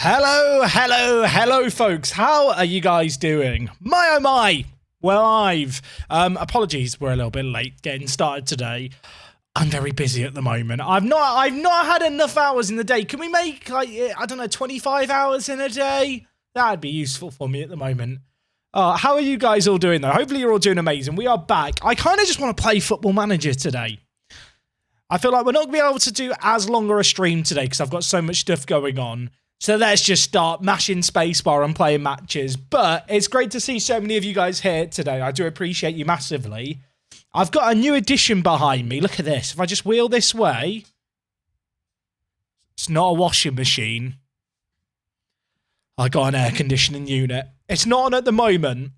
Hello, folks. How are you guys doing? My, oh my. Well, apologies, we're a little bit late getting started today. I'm very busy at the moment. I've not had enough hours in the day. Can we make, like, I don't know, 25 hours in a day? That'd be useful for me at the moment. How are you guys all doing, though? Hopefully you're all doing amazing. We are back. I kind of just want to play Football Manager today. I feel like we're not going to be able to do as longer a stream today because I've got so much stuff going on. So let's just start mashing spacebar and playing matches. But it's great to see so many of you guys here today. I do appreciate you massively. I've got a new addition behind me. Look at this. If I just wheel this way, it's not a washing machine. I got an air conditioning unit. It's not on at the moment,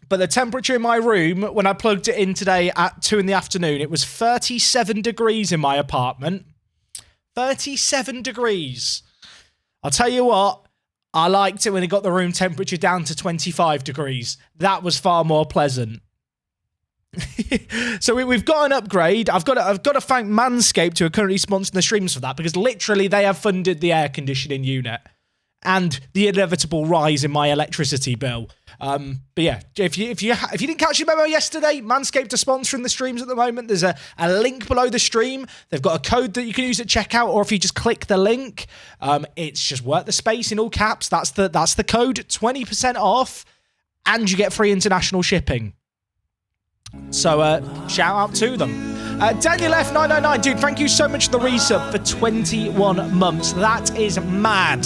but the temperature in my room, when I plugged it in today at 2 in the afternoon, it was 37 degrees in my apartment. 37 degrees. I'll tell you what, I liked it when it got the room temperature down to 25 degrees. That was far more pleasant. So we've got an upgrade. I've got to thank Manscaped, who are currently sponsoring the streams for that, because literally they have funded the air conditioning unit and the inevitable rise in my electricity bill. But yeah, if you didn't catch your memo yesterday, Manscaped are sponsoring the streams at the moment. There's a link below the stream. They've got a code that you can use at checkout, or if you just click the link, it's just worth the space in all caps. That's the code, 20% off, and you get free international shipping. So shout out to them. Daniel F999, dude, thank you so much for the resub for 21 months. That is mad.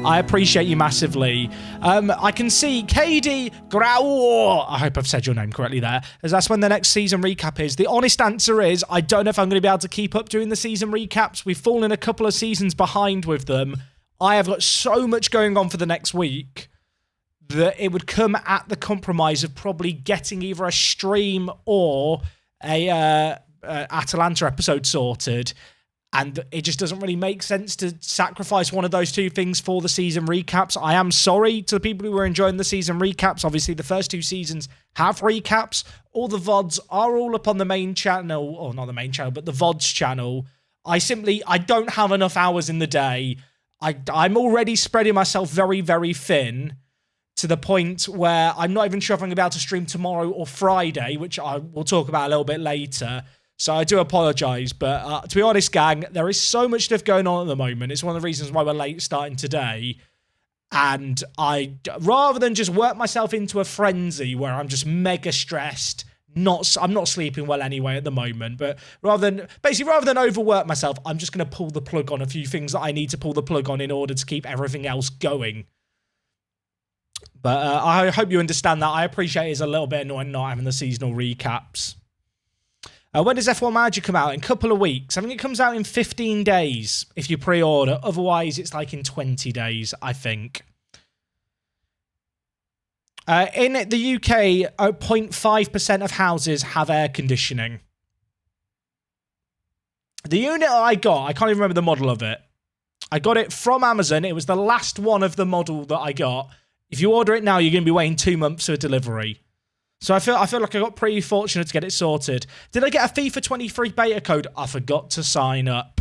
I appreciate you massively. I can see KD Grau. I hope I've said your name correctly there, as that's when the next season recap is. The honest answer is I don't know if I'm going to be able to keep up doing the season recaps. We've fallen a couple of seasons behind with them. I have got so much going on for the next week that it would come at the compromise of probably getting either a stream or a Atalanta episode sorted. And it just doesn't really make sense to sacrifice one of those two things for the season recaps. I am sorry to the people who were enjoying the season recaps. Obviously, the first two seasons have recaps. All the VODs are all up on the main channel. Or not the main channel, but the VODs channel. I don't have enough hours in the day. I'm already spreading myself very, very thin to the point where I'm not even sure if I'm going to be able to stream tomorrow or Friday, which I will talk about a little bit later. So I do apologise, but to be honest, gang, there is so much stuff going on at the moment. It's one of the reasons why we're late starting today. And rather than just work myself into a frenzy where I'm just mega stressed, I'm not sleeping well anyway at the moment, but rather than overwork myself, I'm just going to pull the plug on a few things that I need to pull the plug on in order to keep everything else going. But I hope you understand that. I appreciate it's a little bit annoying not having the seasonal recaps. When does F1 Manager come out? In a couple of weeks. I think it comes out in 15 days if you pre-order. Otherwise, it's like in 20 days, I think. In the UK, 0.5% of houses have air conditioning. The unit I got, I can't even remember the model of it. I got it from Amazon. It was the last one of the model that I got. If you order it now, you're going to be waiting 2 months for delivery. So I feel like I got pretty fortunate to get it sorted. Did I get a FIFA 23 beta code? I forgot to sign up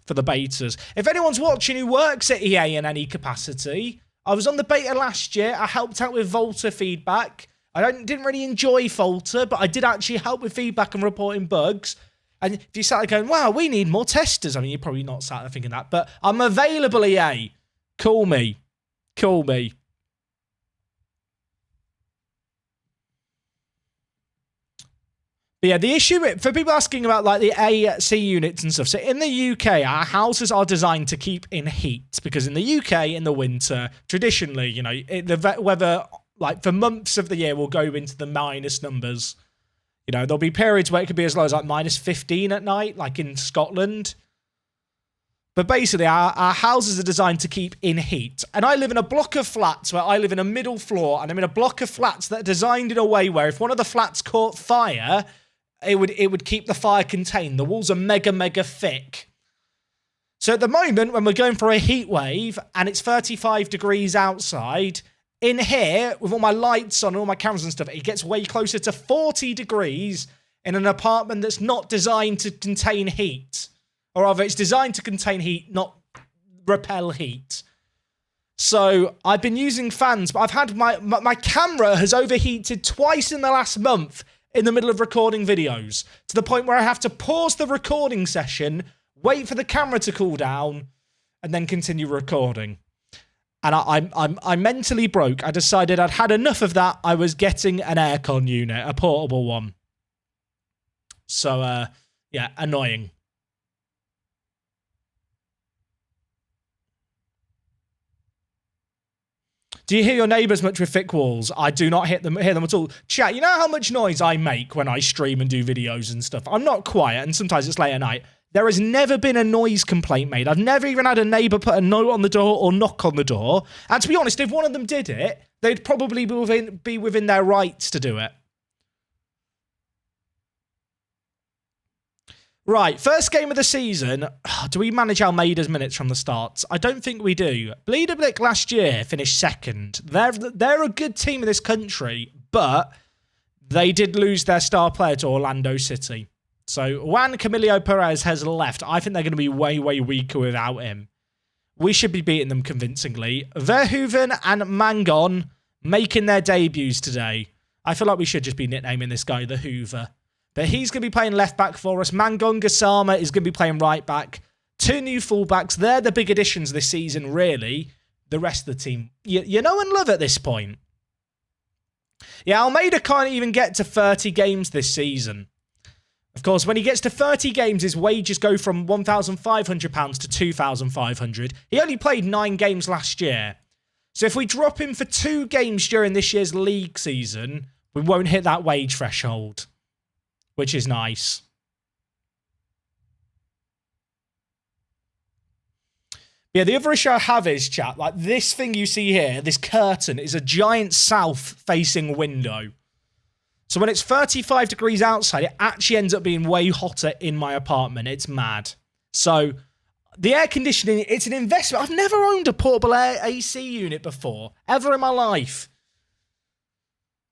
for the betas. If anyone's watching who works at EA in any capacity, I was on the beta last year. I helped out with Volta feedback. I didn't really enjoy Volta, but I did actually help with feedback and reporting bugs. And if you sat there going, wow, we need more testers. I mean, you're probably not sat there thinking that, but I'm available, EA. Call me. Call me. But yeah, the issue for people asking about like the AC units and stuff. So in the UK, our houses are designed to keep in heat because in the UK, in the winter, traditionally, you know, the weather, like for months of the year, will go into the minus numbers. You know, there'll be periods where it could be as low as like minus 15 at night, like in Scotland. But basically, our houses are designed to keep in heat. And I live in a block of flats where I live in a middle floor, and I'm in a block of flats that are designed in a way where if one of the flats caught fire, it would keep the fire contained. The walls are mega, mega thick. So at the moment, when we're going for a heat wave and it's 35 degrees outside, in here, with all my lights on, all my cameras and stuff, it gets way closer to 40 degrees in an apartment that's not designed to contain heat. Or rather, it's designed to contain heat, not repel heat. So I've been using fans, but I've had my camera has overheated twice in the last month in the middle of recording videos, to the point where I have to pause the recording session, wait for the camera to cool down, and then continue recording. And I'm mentally broke. I decided I'd had enough of that. I was getting an aircon unit, a portable one. So, yeah, annoying. Do you hear your neighbours much with thick walls? I do not hear them at all. Chat, you know how much noise I make when I stream and do videos and stuff? I'm not quiet, and sometimes it's late at night. There has never been a noise complaint made. I've never even had a neighbour put a note on the door or knock on the door. And to be honest, if one of them did it, they'd probably be within their rights to do it. Right, first game of the season. Do we manage Almeida's minutes from the start? I don't think we do. Bleederblick last year finished second. They're a good team in this country, but they did lose their star player to Orlando City. So Juan Camilo Perez has left. I think they're going to be way, way weaker without him. We should be beating them convincingly. Verhoeven and Mangon making their debuts today. I feel like we should just be nicknaming this guy the Hoover. But he's going to be playing left back for us. Mangon Gassama is going to be playing right back. Two new fullbacks. They're the big additions this season, really. The rest of the team, you know and love at this point. Yeah, Almeida can't even get to 30 games this season. Of course, when he gets to 30 games, his wages go from £1,500 to £2,500. He only played 9 games last year. So if we drop him for 2 games during this year's league season, we won't hit that wage threshold, which is nice. Yeah, the other issue I have is, chat, like this thing you see here, this curtain, is a giant south-facing window. So when it's 35 degrees outside, it actually ends up being way hotter in my apartment. It's mad. So the air conditioning, it's an investment. I've never owned a portable AC unit before, ever in my life.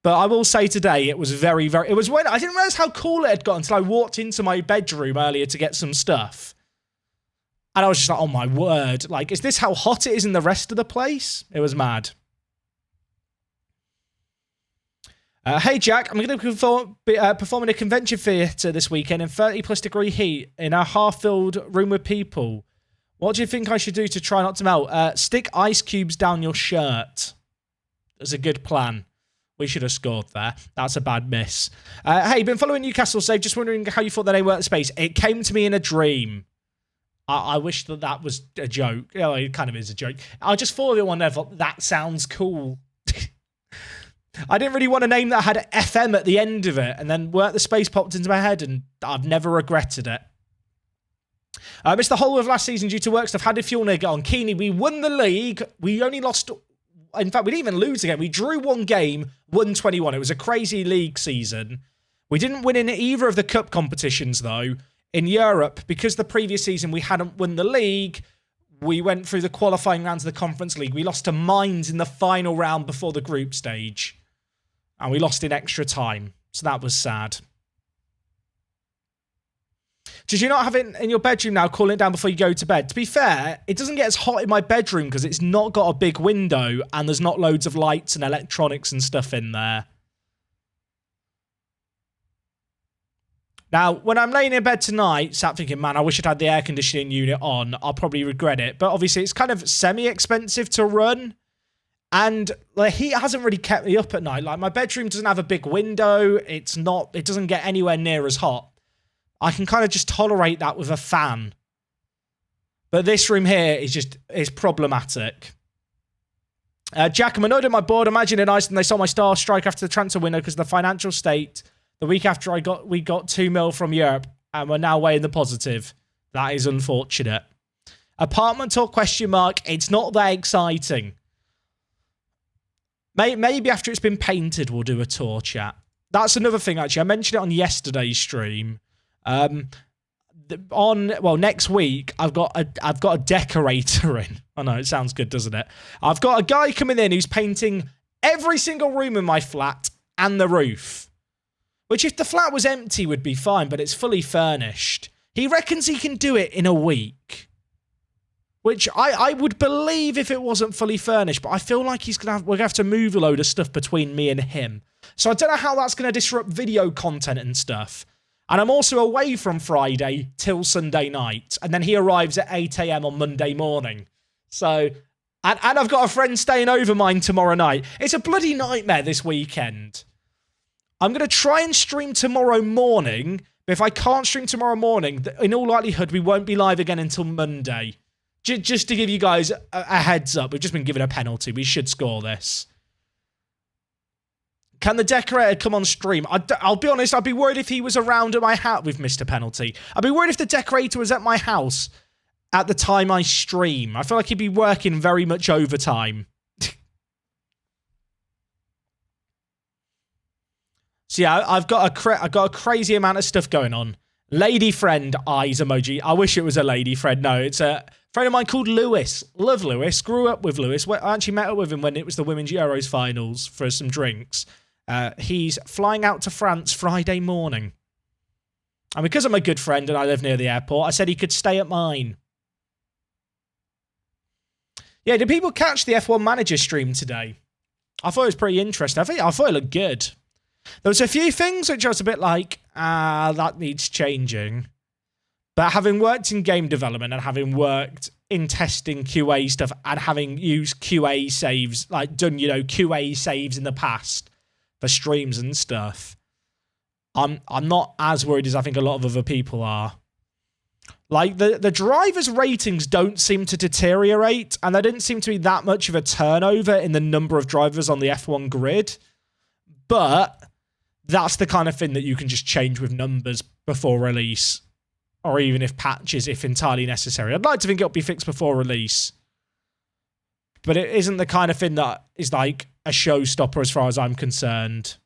But I will say today, it was very, very... It was when... I didn't realise how cool it had got until I walked into my bedroom earlier to get some stuff. And I was just like, oh my word. Like, is this how hot it is in the rest of the place? It was mad. Hey, Jack, I'm going to be performing a convention theatre this weekend in 30-plus degree heat in a half-filled room with people. What do you think I should do to try not to melt? Stick ice cubes down your shirt. That's a good plan. We should have scored there. That's a bad miss. Hey, been following Newcastle save. Just wondering how you thought that they were at space. It came to me in a dream. I wish that was a joke. Oh, it kind of is a joke. I just thought of it one day. That sounds cool. I didn't really want a name that had FM at the end of it, and then Work the Space popped into my head, and I've never regretted it. Missed the whole of last season due to work stuff. How did Fjolnir get on? Keeney, we won the league. We only lost... In fact, we didn't even lose again. We drew 1 game, won 21. It was a crazy league season. We didn't win in either of the cup competitions, though. In Europe, because the previous season we hadn't won the league, we went through the qualifying rounds of the Conference League. We lost to Mainz in the final round before the group stage. And we lost in extra time. So that was sad. Did you not have it in your bedroom now, cooling it down before you go to bed? To be fair, it doesn't get as hot in my bedroom because it's not got a big window and there's not loads of lights and electronics and stuff in there. Now, when I'm laying in bed tonight, sat thinking, man, I wish I'd had the air conditioning unit on. I'll probably regret it. But obviously, it's kind of semi-expensive to run. And the heat hasn't really kept me up at night. Like, my bedroom doesn't have a big window. It doesn't get anywhere near as hot. I can kind of just tolerate that with a fan. But this room here is problematic. Jack, I'm annoyed at my board. Imagine in Iceland they saw my star strike after the transfer window because of the financial state. The week after we got 2 mil from Europe, and we're now weighing the positive. That is unfortunate. Apartment talk ? It's not that exciting. Maybe after it's been painted, we'll do a tour, chat. That's another thing, actually. I mentioned it on yesterday's stream. Next week, I've got a decorator in. I know, it sounds good, doesn't it? I've got a guy coming in who's painting every single room in my flat and the roof. Which, if the flat was empty, would be fine, but it's fully furnished. He reckons he can do it in a week. which I would believe if it wasn't fully furnished, but I feel like we're going to have to move a load of stuff between me and him. So I don't know how that's going to disrupt video content and stuff. And I'm also away from Friday till Sunday night. And then he arrives at 8 a.m. on Monday morning. So, and I've got a friend staying over mine tomorrow night. It's a bloody nightmare this weekend. I'm going to try and stream tomorrow morning. But if I can't stream tomorrow morning, in all likelihood, we won't be live again until Monday. Just to give you guys a heads up. We've just been given a penalty. We should score this. Can the Decorator come on stream? I'll be honest, I'd be worried if he was around at my house. We've missed a penalty. I'd be worried if the Decorator was at my house at the time I stream. I feel like he'd be working very much overtime. So yeah, I've got a crazy amount of stuff going on. Lady friend eyes emoji. I wish it was a lady friend. No, it's a friend of mine called Lewis. Love Lewis. Grew up with Lewis. I actually met up with him when it was the Women's Euros finals for some drinks. He's flying out to France Friday morning. And because I'm a good friend and I live near the airport, I said he could stay at mine. Yeah, did people catch the F1 Manager stream today? I thought it was pretty interesting. I thought it looked good. There was a few things which I was a bit like, that needs changing. But having worked in game development and having worked in testing QA stuff and having used QA saves, like done, QA saves in the past for streams and stuff, I'm not as worried as I think a lot of other people are. Like, the drivers' ratings don't seem to deteriorate, and there didn't seem to be that much of a turnover in the number of drivers on the F1 grid. But that's the kind of thing that you can just change with numbers before release, or even if patches, if entirely necessary. I'd like to think it'll be fixed before release. But it isn't the kind of thing that is like a showstopper as far as I'm concerned.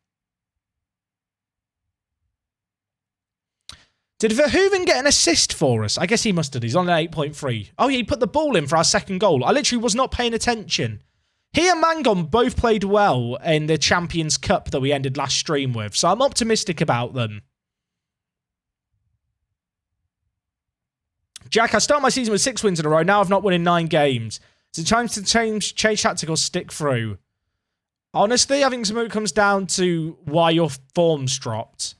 Did Verhoeven get an assist for us? I guess he must have. He's on an 8.3. Oh, yeah, he put the ball in for our second goal. I literally was not paying attention. He and Mangon both played well in the Champions Cup that we ended last stream with, so I'm optimistic about them. Jack, I start my season with 6 wins in a row. Now I've not won in 9 games. Is it time to change tactics or stick through? Honestly, I think some of it comes down to why your form's dropped.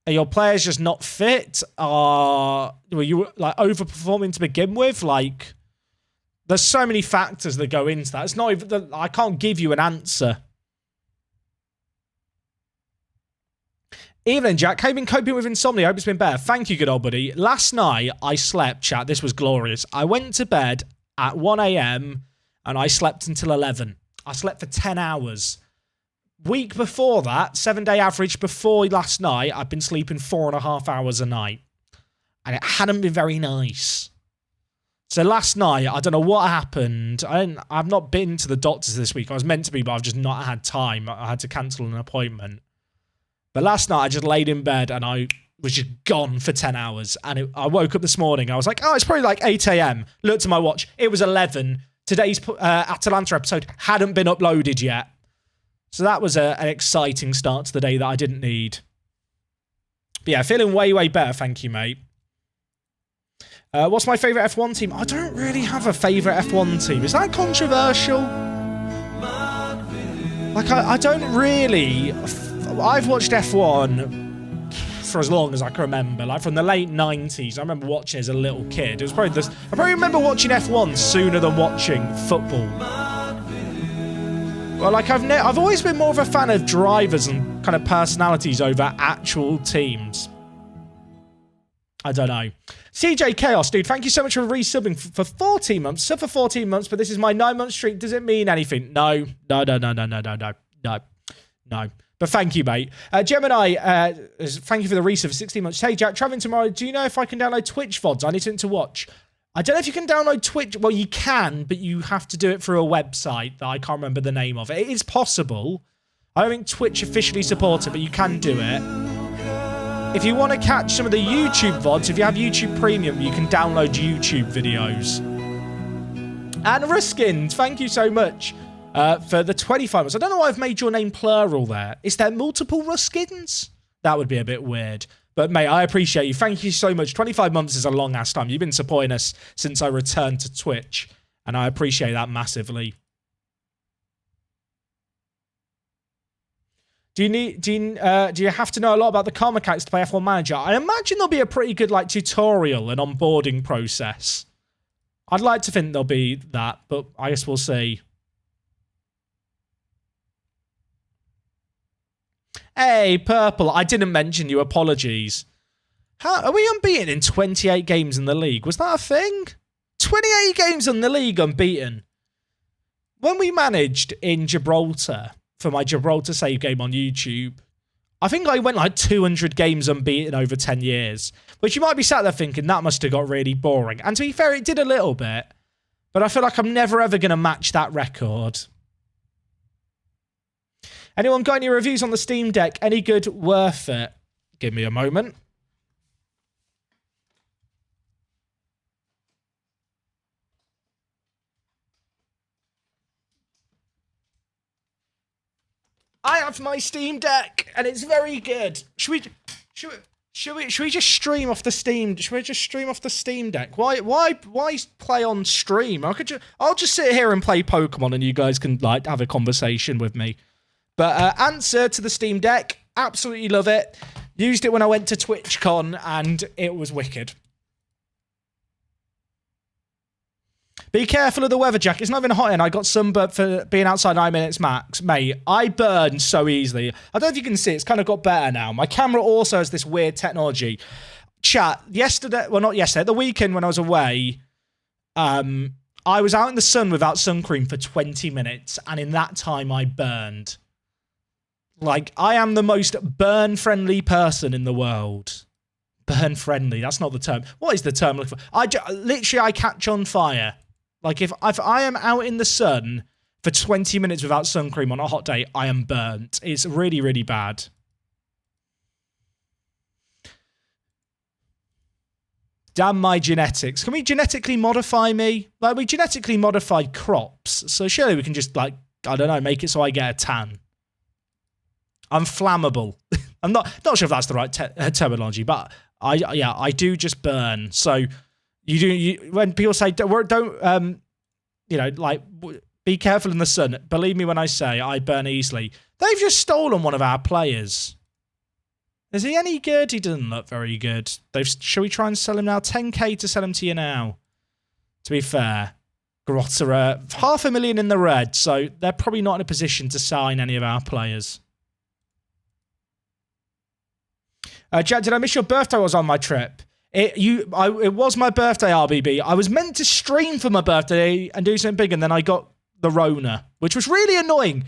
Are your players just not fit? Were you like overperforming to begin with? Like, there's so many factors that go into that. It's not even I can't give you an answer. Evening, Jack. How you been coping with insomnia? I hope it's been better. Thank you, good old buddy. Last night, I slept, chat. This was glorious. I went to bed at 1 a.m. and I slept until 11. I slept for 10 hours. Week before that, 7-day average before last night, I've been sleeping 4.5 hours a night. And it hadn't been very nice. So last night, I don't know what happened. I've not been to the doctors this week. I was meant to be, but I've just not had time. I had to cancel an appointment. But last night, I just laid in bed and I was just gone for 10 hours. And I woke up this morning. I was like, oh, it's probably like 8 a.m. Looked at my watch. It was 11. Today's Atalanta episode hadn't been uploaded yet. So that was an exciting start to the day that I didn't need. But yeah, feeling way, way better. Thank you, mate. What's my favourite F1 team? I don't really have a favourite F1 team. Is that controversial? Like, I don't really... I've watched F1 for as long as I can remember. Like, from the late 90s. I remember watching as a little kid. It was probably this... I probably remember watching F1 sooner than watching football. Well, like, I've always been more of a fan of drivers and kind of personalities over actual teams. I don't know. CJ Chaos, dude, thank you so much for resubbing for 14 months. Sub for 14 months, but this is my 9-month streak. Does it mean anything? No. But thank you, mate. Gemini, thank you for the resub for 16 months. Hey, Jack, traveling tomorrow. Do you know if I can download Twitch VODs? I need something to watch. I don't know if you can download Twitch. Well, you can, but you have to do it through a website that I can't remember the name of. It is possible. I don't think Twitch officially supports it, but you can do it. If you want to catch some of the YouTube VODs, if you have YouTube Premium, you can download YouTube videos. And Ruskin, thank you so much for the 25 months. I don't know why I've made your name plural there. Is there multiple Ruskins? That would be a bit weird. But, mate, I appreciate you. Thank you so much. 25 months is a long-ass time. You've been supporting us since I returned to Twitch, and I appreciate that massively. Do you have to know a lot about the car mechanics to play F1 Manager? I imagine there'll be a pretty good like tutorial and onboarding process. I'd like to think there'll be that, but I guess we'll see. Hey, Purple, I didn't mention you. Apologies. How are we unbeaten in 28 games in the league? Was that a thing? 28 games in the league unbeaten. When we managed in Gibraltar, for my Gibraltar save game on YouTube, I think I went like 200 games unbeaten over 10 years, which you might be sat there thinking that must have got really boring. And to be fair, it did a little bit, but I feel like I'm never ever going to match that record. Anyone got any reviews on the Steam Deck? Any good? Worth it? Give me a moment. I have my Steam Deck, and it's very good. Should we just stream off the Steam? Should we just stream off the Steam Deck? Why play on stream? I'll just sit here and play Pokemon, and you guys can like have a conversation with me. But answer to the Steam Deck, absolutely love it. Used it when I went to TwitchCon, and it was wicked. Be careful of the weather, Jack. It's not even hot in. I got sunburned for being outside 9 minutes max. Mate, I burn so easily. I don't know if you can see. It's kind of got better now. My camera also has this weird technology. Chat, yesterday, well, not yesterday, the weekend when I was away, I was out in the sun without sun cream for 20 minutes, and in that time, I burned. Like, I am the most burn-friendly person in the world. Burn-friendly, that's not the term. What is the term I'm looking for? Literally, I catch on fire. Like, if I am out in the sun for 20 minutes without sun cream on a hot day, I am burnt. It's really, really bad. Damn my genetics. Can we genetically modify me? Like, we genetically modified crops. So surely we can just, like, I don't know, make it so I get a tan. I'm flammable. I'm not sure if that's the right terminology, but I do just burn. So when people say don't be careful in the sun. Believe me when I say I burn easily. They've just stolen one of our players. Is he any good? He doesn't look very good. Shall we try and sell him now? 10k to sell him to you now. To be fair, Grotter are 500,000 in the red, so they're probably not in a position to sign any of our players. Jack, did I miss your birthday? I was on my trip. It was my birthday, RBB. I was meant to stream for my birthday and do something big, and then I got the Rona, which was really annoying.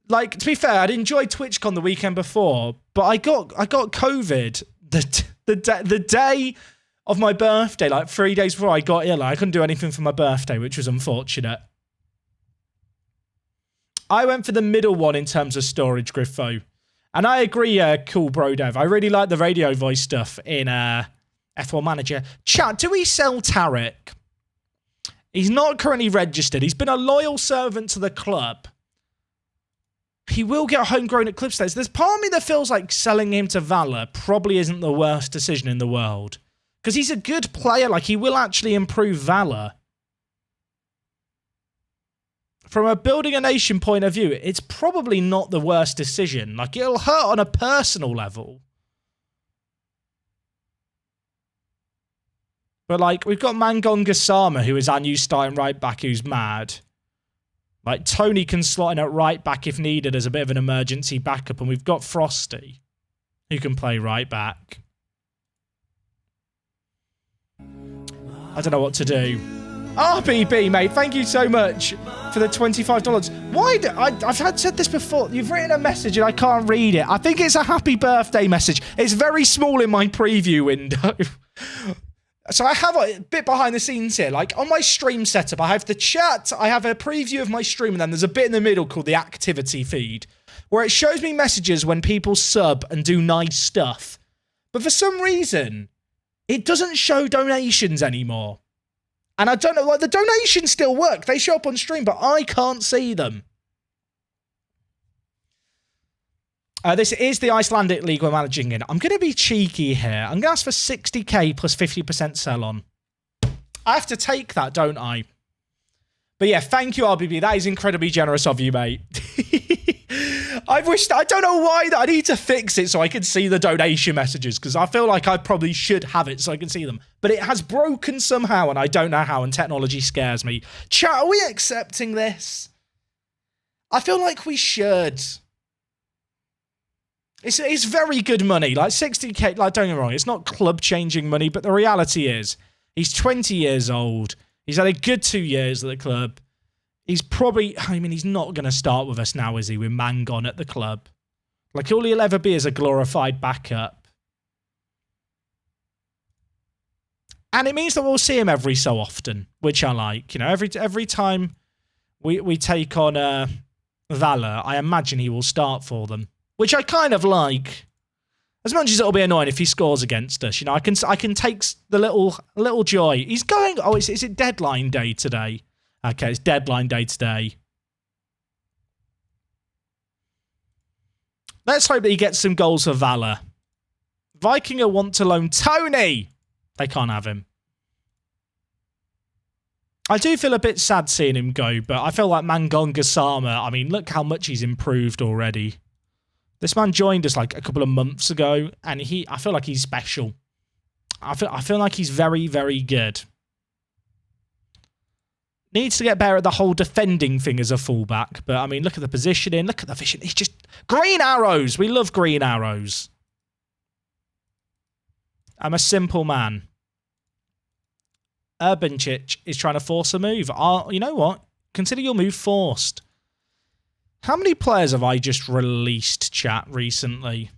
Like, to be fair, I'd enjoyed TwitchCon the weekend before, but I got COVID the day of my birthday, like 3 days before I got ill. I couldn't do anything for my birthday, which was unfortunate. I went for the middle one in terms of storage, Griffo. And I agree, cool bro dev. I really like the radio voice stuff in F1 Manager. Chat, do we sell Tarek? He's not currently registered. He's been a loyal servant to the club. He will get homegrown at Clip States. There's part of me that feels like selling him to Valor probably isn't the worst decision in the world. Because he's a good player. Like, he will actually improve Valor. From a building a nation point of view, it's probably not the worst decision. Like, it'll hurt on a personal level. But, like, we've got Mangon Gassama, who is our new starting right back, who's mad. Like, Tony can slot in at right back if needed as a bit of an emergency backup. And we've got Frosty, who can play right back. I don't know what to do. RBB, mate, thank you so much for the $25. Why? I've said this before. You've written a message and I can't read it. I think it's a happy birthday message. It's very small in my preview window. So I have a bit behind the scenes here. Like, on my stream setup, I have the chat, I have a preview of my stream, and then there's a bit in the middle called the activity feed, where it shows me messages when people sub and do nice stuff. But for some reason, it doesn't show donations anymore. And I don't know, like, the donations still work. They show up on stream, but I can't see them. This is the Icelandic league we're managing in. I'm going to be cheeky here. I'm going to ask for 60k plus 50% sell on. I have to take that, don't I? But yeah, thank you, RBB. That is incredibly generous of you, mate. I don't know why that I need to fix it so I can see the donation messages, because I feel like I probably should have it so I can see them. But it has broken somehow, and I don't know how, and technology scares me. Chat, are we accepting this? I feel like we should. It's very good money. Like 60k, like don't get me wrong, it's not club-changing money, but the reality is he's 20 years old. He's had a good 2 years at the club. He's probably, I mean, he's not going to start with us now, is he, with Mangon at the club? Like, all he'll ever be is a glorified backup. And it means that we'll see him every so often, which I like. You know, every time we take on Valor, I imagine he will start for them, which I kind of like. As much as it'll be annoying if he scores against us, you know, I can take the little joy. He's going. Oh, is it deadline day today? Okay, it's deadline day today. Let's hope that he gets some goals for Valor. Vikinger want to loan Tony. They can't have him. I do feel a bit sad seeing him go, but I feel like Mangonga Sama, I mean, look how much he's improved already. This man joined us like a couple of months ago, and I feel like he's special. I feel like he's very, very good. Needs to get better at the whole defending thing as a fullback, but I mean, look at the positioning, look at the vision. It's just green arrows. We love green arrows. I'm a simple man. Urbancic is trying to force a move. You know what? Consider your move forced. How many players have I just released, chat, recently?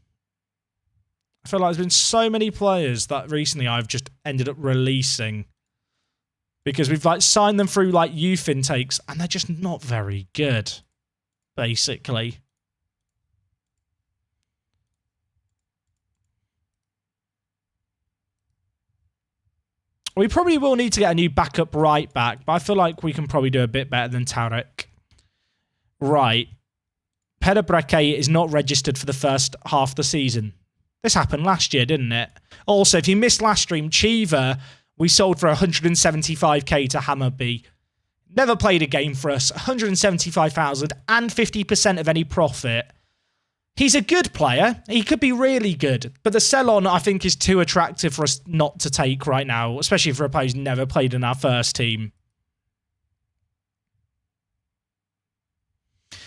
I feel like there's been so many players that recently I've just ended up releasing. Because we've like signed them through like youth intakes and they're just not very good, basically. We probably will need to get a new backup right back, but I feel like we can probably do a bit better than Tarek. Right. Peder Breke is not registered for the first half of the season. This happened last year, didn't it? Also, if you missed last stream, Chiva, we sold for 175k to Hammarby. Never played a game for us. 175,000 and 50% of any profit. He's a good player. He could be really good. But the sell-on, I think, is too attractive for us not to take right now, especially for a player who's never played in our first team.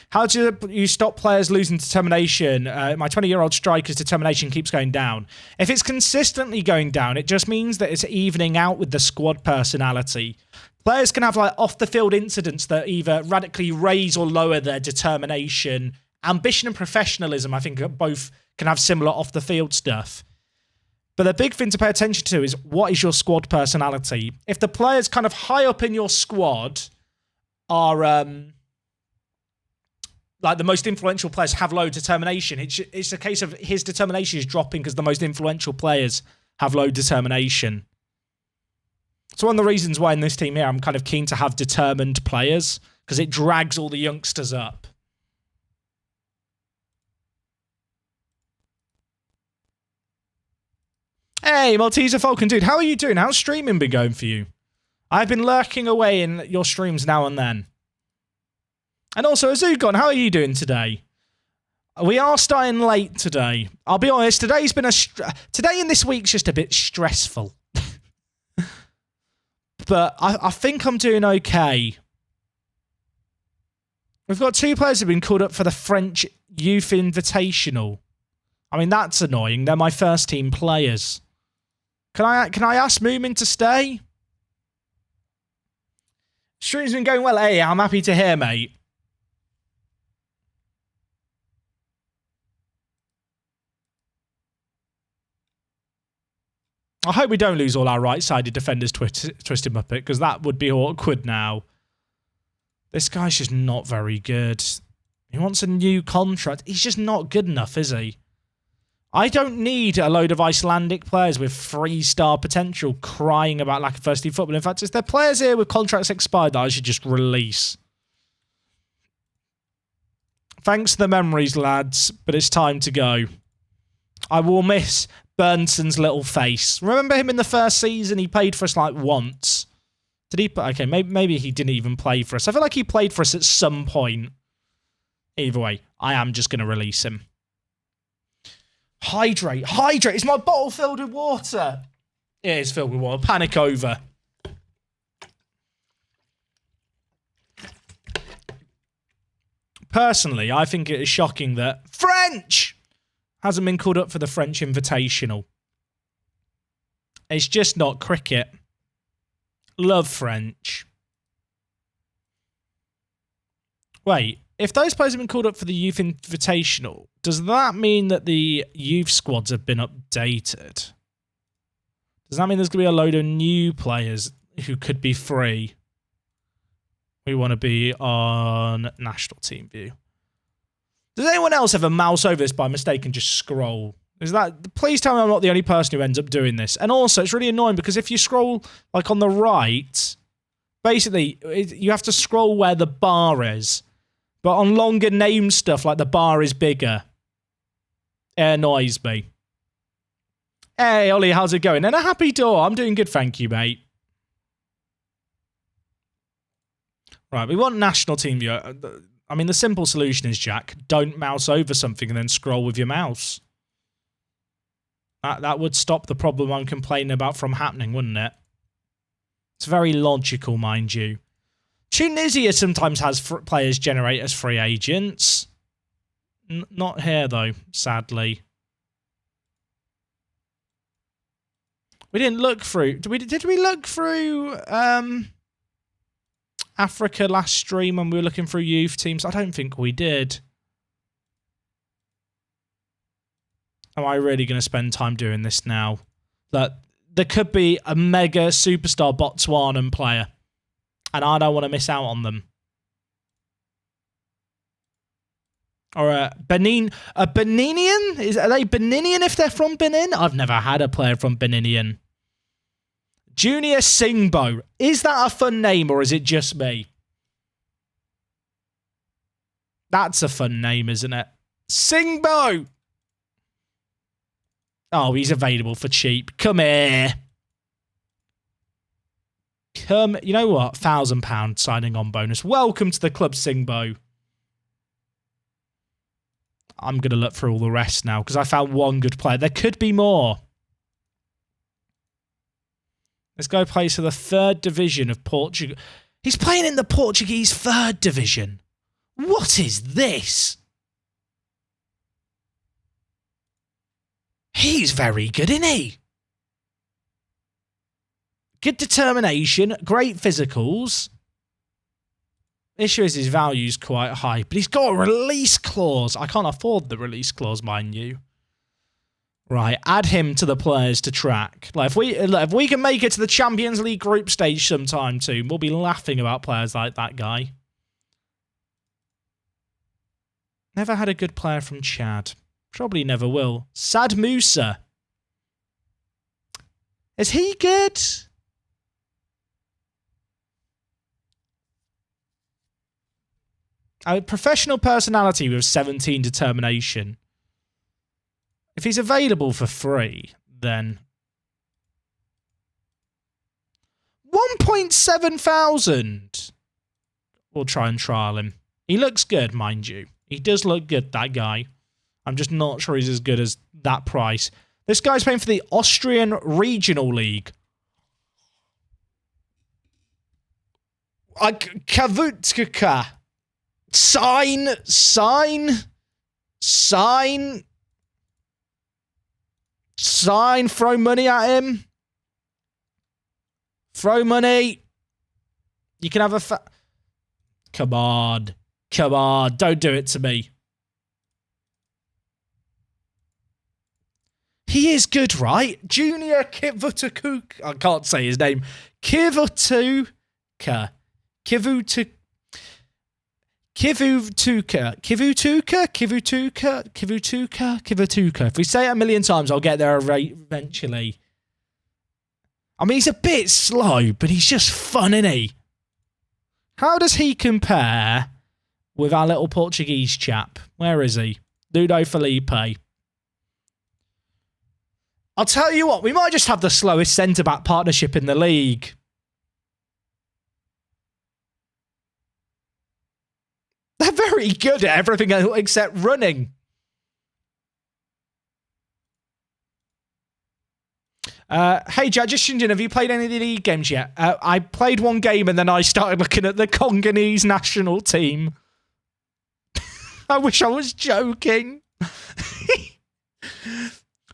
How do you stop players losing determination? My 20-year-old striker's determination keeps going down. If it's consistently going down, it just means that it's evening out with the squad personality. Players can have like off-the-field incidents that either radically raise or lower their determination. Ambition and professionalism, I think, both can have similar off-the-field stuff. But the big thing to pay attention to is what is your squad personality? If the players kind of high up in your squad are... like the most influential players have low determination. It's a case of his determination is dropping because the most influential players have low determination. It's one of the reasons why in this team here I'm kind of keen to have determined players because it drags all the youngsters up. Hey, Malteser Falcon, dude, how are you doing? How's streaming been going for you? I've been lurking away in your streams now and then. And also, Azugon, how are you doing today? We are starting late today. I'll be honest, today's been today and this week's just a bit stressful. But I think I'm doing okay. We've got 2 players who've been called up for the French Youth Invitational. I mean, that's annoying. They're my first team players. Can I ask Moomin to stay? Stream's been going well. Hey, I'm happy to hear, mate. I hope we don't lose all our right-sided defenders, Twisted Muppet, because that would be awkward now. This guy's just not very good. He wants a new contract. He's just not good enough, is he? I don't need a load of Icelandic players with 3-star potential crying about lack of first-team football. In fact, it's there players here with contracts expired that I should just release. Thanks for the memories, lads, but it's time to go. I will miss Burnton's little face. Remember him in the first season? He played for us like once. Did he? Okay, maybe he didn't even play for us. I feel like he played for us at some point. Either way, I am just going to release him. Hydrate. Hydrate. Is my bottle filled with water? It is filled with water. Panic over. Personally, I think it is shocking that French hasn't been called up for the French Invitational. It's just not cricket. Love French. Wait, if those players have been called up for the Youth Invitational, does that mean that the youth squads have been updated? Does that mean there's going to be a load of new players who could be free? We want to be on national team view. Does anyone else ever mouse over this by mistake and just scroll? Please tell me I'm not the only person who ends up doing this. And also, it's really annoying because if you scroll like on the right, basically you have to scroll where the bar is. But on longer name stuff, like the bar is bigger. It annoys me. Hey, Ollie, how's it going? And a happy door. I'm doing good, thank you, mate. Right, we want national team view. I mean, the simple solution is, Jack, don't mouse over something and then scroll with your mouse. That would stop the problem I'm complaining about from happening, wouldn't it? It's very logical, mind you. Tunisia sometimes has players generate as free agents. Not here, though, sadly. We didn't look through... Did we look through... Africa last stream when we were looking through youth teams? I don't think we did. Am I really going to spend time doing this now? That there could be a mega superstar Botswanan player, and I don't want to miss out on them. Or a Beninian? Are they Beninian if they're from Benin? I've never had a player from Beninian. Junior Singbo. Is that a fun name or is it just me? That's a fun name, isn't it? Singbo! Oh, he's available for cheap. Come here. You know what? £1,000 signing on bonus. Welcome to the club, Singbo. I'm going to look through all the rest now because I found one good player. There could be more. Let's go play for the 3rd division of Portugal. He's playing in the Portuguese 3rd division. What is this? He's very good, isn't he? Good determination, great physicals. Issue is his value's quite high, but he's got a release clause. I can't afford the release clause, mind you. Right, add him to the players to track. Like if we can make it to the Champions League group stage sometime soon, we'll be laughing about players like that guy. Never had a good player from Chad. Probably never will. Sad Musa. Is he good? A professional personality with 17 determination. If he's available for free, then 1.7 thousand. We'll try and trial him. He looks good, mind you. He does look good, that guy. I'm just not sure he's as good as that price. This guy's playing for the Austrian Regional League. Kavutka. Sign, throw money at him. Throw money. You can have a Come on. Come on. Don't do it to me. He is good, right? Junior Kivutuka. I can't say his name. Kivutuka. Kivutuka. If we say it a million times, I'll get there eventually. I mean, he's a bit slow, but he's just fun, isn't he? How does he compare with our little Portuguese chap. Where is he? Ludo Felipe. I'll tell you what, we might just have the slowest centre-back partnership in the league. They're very good at everything except running. Hey, Jack, just tuned in. Have you played any of the league games yet? I played one game and then I started looking at the Congolese national team. I wish I was joking.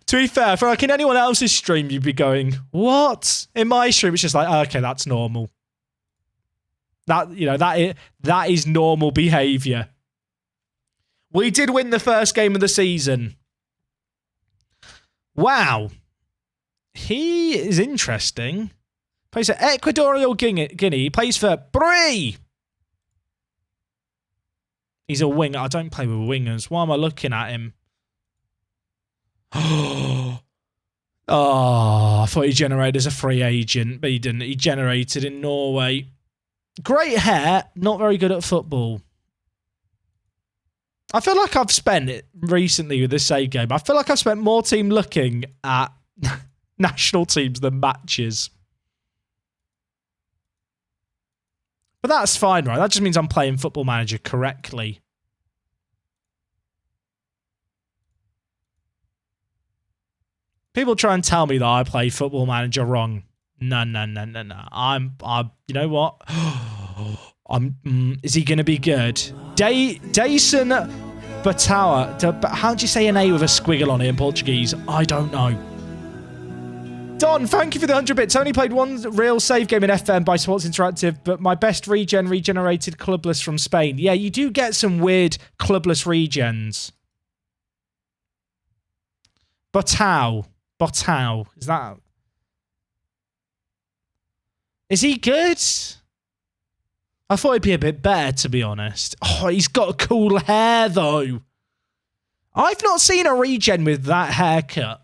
To be fair, for like in anyone else's stream, you'd be going, what? In my stream, it's just like, oh, okay, that's normal. That, you know, that is normal behavior. We did win the first game of the season. Wow. He is interesting. Plays for Equatorial Guinea. He plays for Brie. He's a winger. I don't play with wingers. Why am I looking at him? Oh, I thought he generated as a free agent, but he didn't. He generated in Norway. Great hair, not very good at football. I feel like I've spent it recently with this save game. I feel like I've spent more time looking at national teams than matches. But that's fine, right? That just means I'm playing Football Manager correctly. People try and tell me that I play Football Manager wrong. No. I'm you know what? Is he going to be good? Dayson Batawa. How do you say an A with a squiggle on it in Portuguese? I don't know. Don, thank you for the 100 bits. Only played one real save game in FM by Sports Interactive, but my best regenerated clubless from Spain. Yeah, you do get some weird clubless regens. Botau. Is that... Is he good? I thought he'd be a bit better, to be honest. Oh, he's got cool hair, though. I've not seen a regen with that haircut.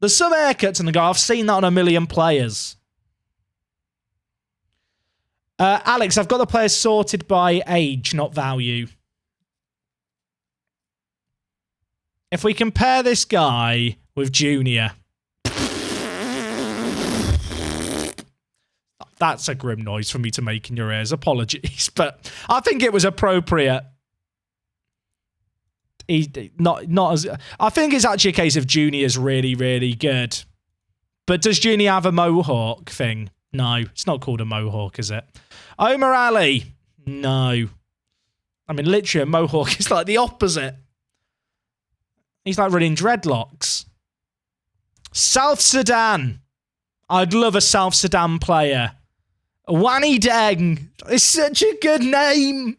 There's some haircuts in the guy. I've seen that on a million players. Alex, I've got the players sorted by age, not value. If we compare this guy with Junior... That's a grim noise for me to make in your ears. Apologies, but I think it was appropriate. Not as. I think it's actually a case of Junior's really, really good. But does Junior have a mohawk thing? No, it's not called a mohawk, is it? Omar Ali? No. I mean, literally, a mohawk is like the opposite. He's like running dreadlocks. South Sudan. I'd love a South Sudan player. Wani Deng. It's such a good name.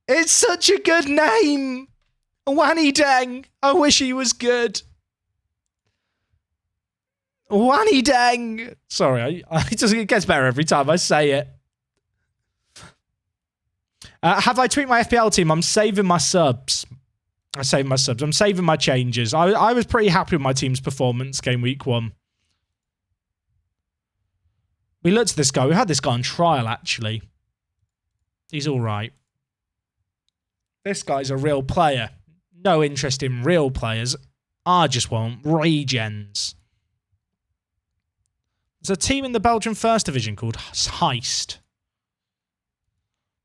It's such a good name. Wani Deng. I wish he was good. Wani Deng. Sorry, it gets better every time I say it. Have I tweaked my FPL team? I'm saving my subs. I'm saving my changes. I was pretty happy with my team's performance game week 1. We looked at this guy. We had this guy on trial, actually. He's all right. This guy's a real player. No interest in real players. I just want regens. There's a team in the Belgian First Division called Heist.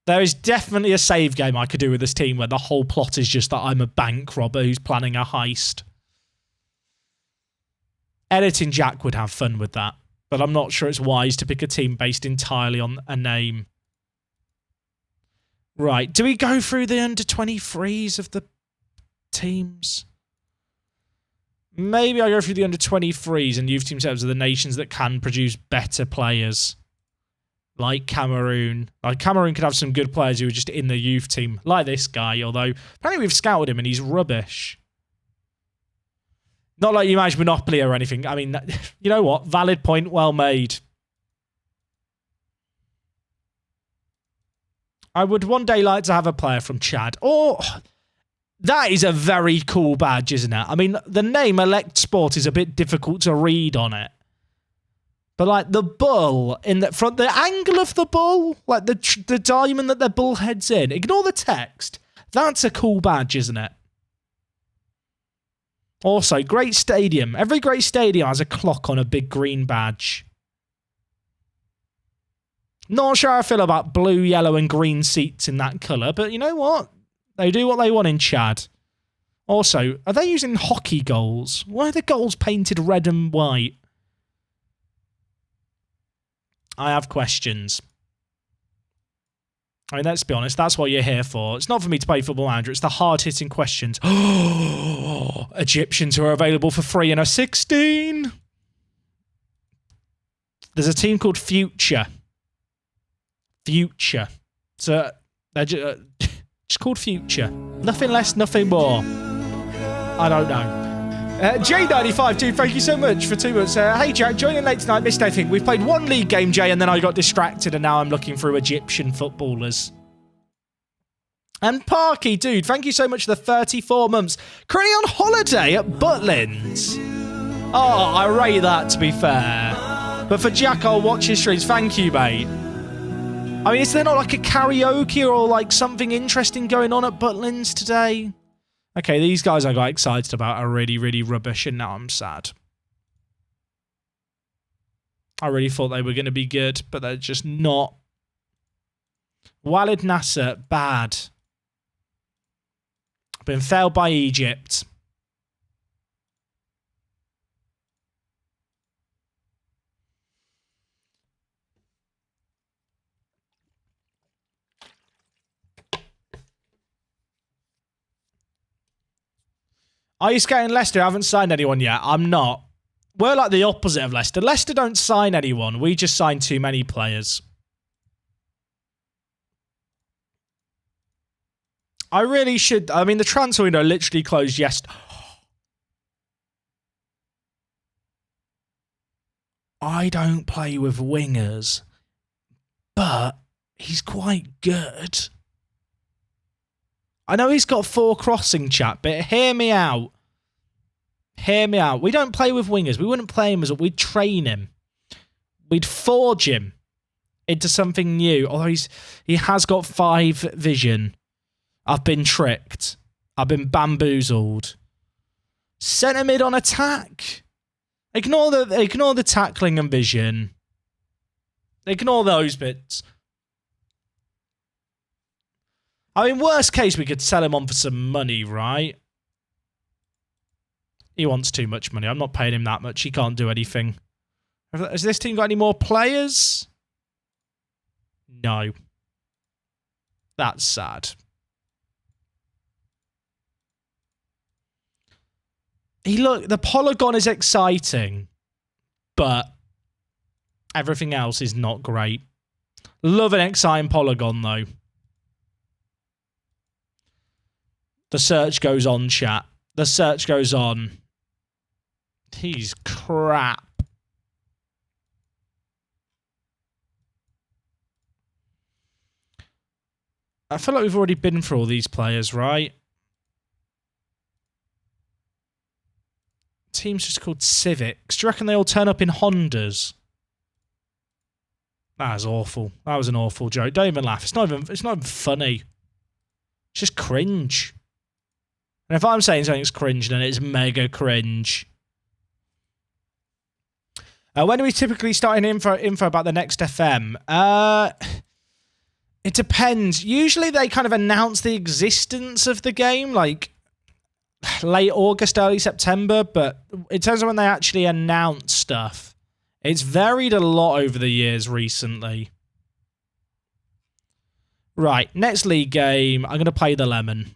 There is definitely a save game I could do with this team where the whole plot is just that I'm a bank robber who's planning a heist. Editing Jack would have fun with that. But I'm not sure it's wise to pick a team based entirely on a name. Right. Do we go through the under-23s of the teams? Maybe I go through the under-23s and youth team setups of the nations that can produce better players. Like Cameroon. Like Cameroon could have some good players who are just in the youth team. Like this guy, although apparently we've scouted him and he's rubbish. Not like you manage Monopoly or anything. I mean, you know what? Valid point, well made. I would one day like to have a player from Chad. Oh, that is a very cool badge, isn't it? I mean, the name Elect Sport is a bit difficult to read on it. But like the bull in the front, the angle of the bull, like the diamond that the bull heads in. Ignore the text. That's a cool badge, isn't it? Also, great stadium. Every great stadium has a clock on a big green badge. Not sure how I feel about blue, yellow, and green seats in that colour, but you know what? They do what they want in Chad. Also, are they using hockey goals? Why are the goals painted red and white? I have questions. I mean, let's be honest, that's what you're here for. It's not for me to play Football Manager, it's the hard-hitting questions. Egyptians who are available for free in a 16. There's a team called Future. Future. So, they're just called Future. Nothing less, nothing more. I don't know. J95, dude, thank you so much for 2 months. Hey, Jack, joining late tonight. Missed anything. We've played one league game, Jay, and then I got distracted, and now I'm looking through Egyptian footballers. And Parky, dude, thank you so much for the 34 months. Currently on holiday at Butlins. Oh, I rate that, to be fair. But for Jack, I'll watch his streams. Thank you, mate. I mean, is there not like a karaoke or like something interesting going on at Butlins today? Okay, these guys I got excited about are really, really rubbish, and now I'm sad. I really thought they were going to be good, but they're just not. Walid Nasser, bad. Been failed by Egypt. Are you scouting Leicester? I haven't signed anyone yet. I'm not. We're like the opposite of Leicester. Leicester don't sign anyone. We just sign too many players. I really should. I mean, the transfer window literally closed yesterday. I don't play with wingers, but he's quite good. I know he's got 4 crossing, chat, but hear me out. Hear me out. We don't play with wingers. We wouldn't play him as we'd train him. We'd forge him into something new. Although he has got 5 vision. I've been tricked. I've been bamboozled. Centre mid on attack. Ignore the tackling and vision. Ignore those bits. I mean, worst case, we could sell him on for some money, right? He wants too much money. I'm not paying him that much. He can't do anything. Has this team got any more players? No. That's sad. Look, the polygon is exciting, but everything else is not great. Love an exciting polygon, though. The search goes on, chat. The search goes on. He's crap. I feel like we've already been through all these players, right? Team's just called Civics. Do you reckon they all turn up in Hondas? That was awful. That was an awful joke. Don't even laugh. It's not even funny. It's just cringe. And if I'm saying something's cringe, then it's mega cringe. When do we typically start in info about the next FM? It depends. Usually they kind of announce the existence of the game, like late August, early September, but in terms of when they actually announce stuff, it's varied a lot over the years recently. Right, next league game, I'm going to play the lemon.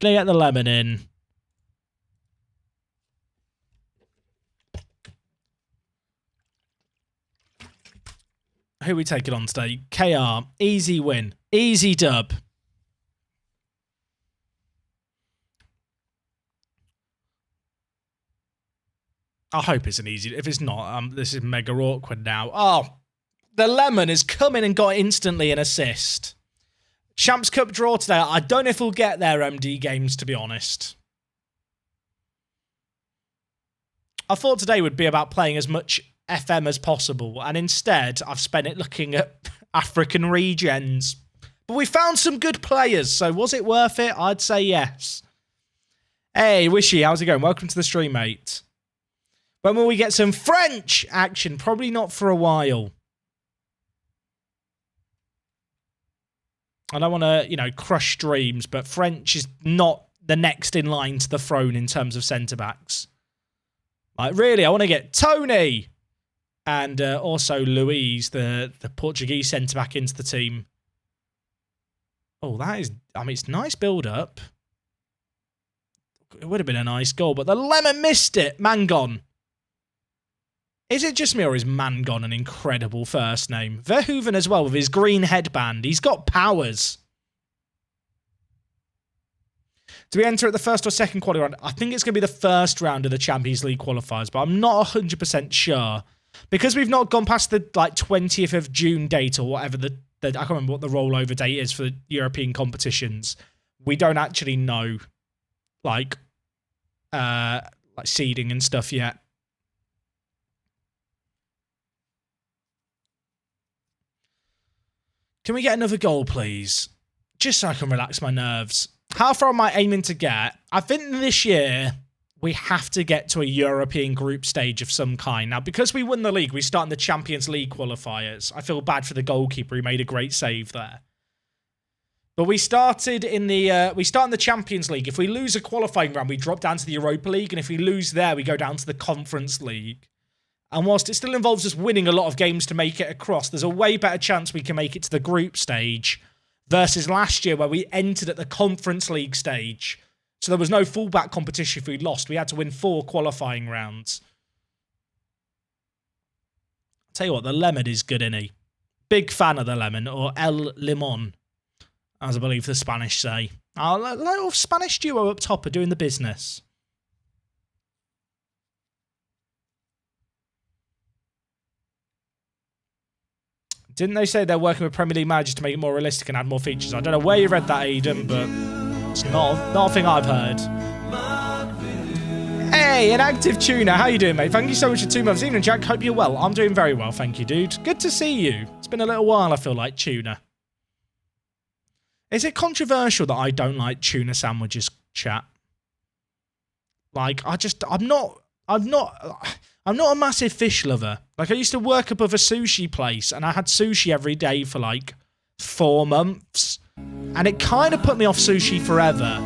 Gonna get the lemon in. Who are we taking on today? KR. Easy win. Easy dub. I hope it's an easy... If it's not, this is mega awkward now. Oh, the lemon has come in and got instantly an assist. Champs Cup draw today. I don't know if we'll get their MD games, to be honest. I thought today would be about playing as much FM as possible, and instead I've spent it looking at African regens. But we found some good players, so was it worth it? I'd say yes. Hey, Wishy, how's it going? Welcome to the stream, mate. When will we get some French action? Probably not for a while. I don't want to, you know, crush dreams, but French is not the next in line to the throne in terms of centre-backs. Like, really, I want to get Tony and also Luis, the Portuguese centre-back, into the team. Oh, that is... I mean, it's nice build-up. It would have been a nice goal, but the lemon missed it. Mangon. Is it just me, or is Mangon an incredible first name? Verhoeven as well, with his green headband. He's got powers. Do we enter at the first or second qualifying round? I think it's going to be the first round of the Champions League qualifiers, but I'm not 100% sure. Because we've not gone past the like 20th of June date or whatever the I can't remember what the rollover date is for European competitions. We don't actually know like seeding and stuff yet. Can we get another goal, please? Just so I can relax my nerves. How far am I aiming to get? I think this year we have to get to a European group stage of some kind. Now, because we won the league, we start in the Champions League qualifiers. I feel bad for the goalkeeper. He made a great save there. But we started in the we start in the Champions League. If we lose a qualifying round, we drop down to the Europa League, and if we lose there, we go down to the Conference League. And whilst it still involves us winning a lot of games to make it across, there's a way better chance we can make it to the group stage versus last year where we entered at the Conference League stage. So there was no fallback competition if we lost. We had to win 4 qualifying rounds. I'll tell you what, the lemon is good, isn't he? Big fan of the lemon, or El Limon, as I believe the Spanish say. A little Spanish duo up top are doing the business. Didn't they say they're working with Premier League managers to make it more realistic and add more features? I don't know where you read that, Aiden, but it's not a thing I've heard. Hey, an active tuner. How you doing, mate? Thank you so much for 2 months. Evening, Jack. Hope you're well. I'm doing very well, thank you, dude. Good to see you. It's been a little while, I feel like, tuna. Is it controversial that I don't like tuna sandwiches, chat? Like, I'm not a massive fish lover. Like, I used to work above a sushi place, and I had sushi every day for, like, 4 months. And it kind of put me off sushi forever.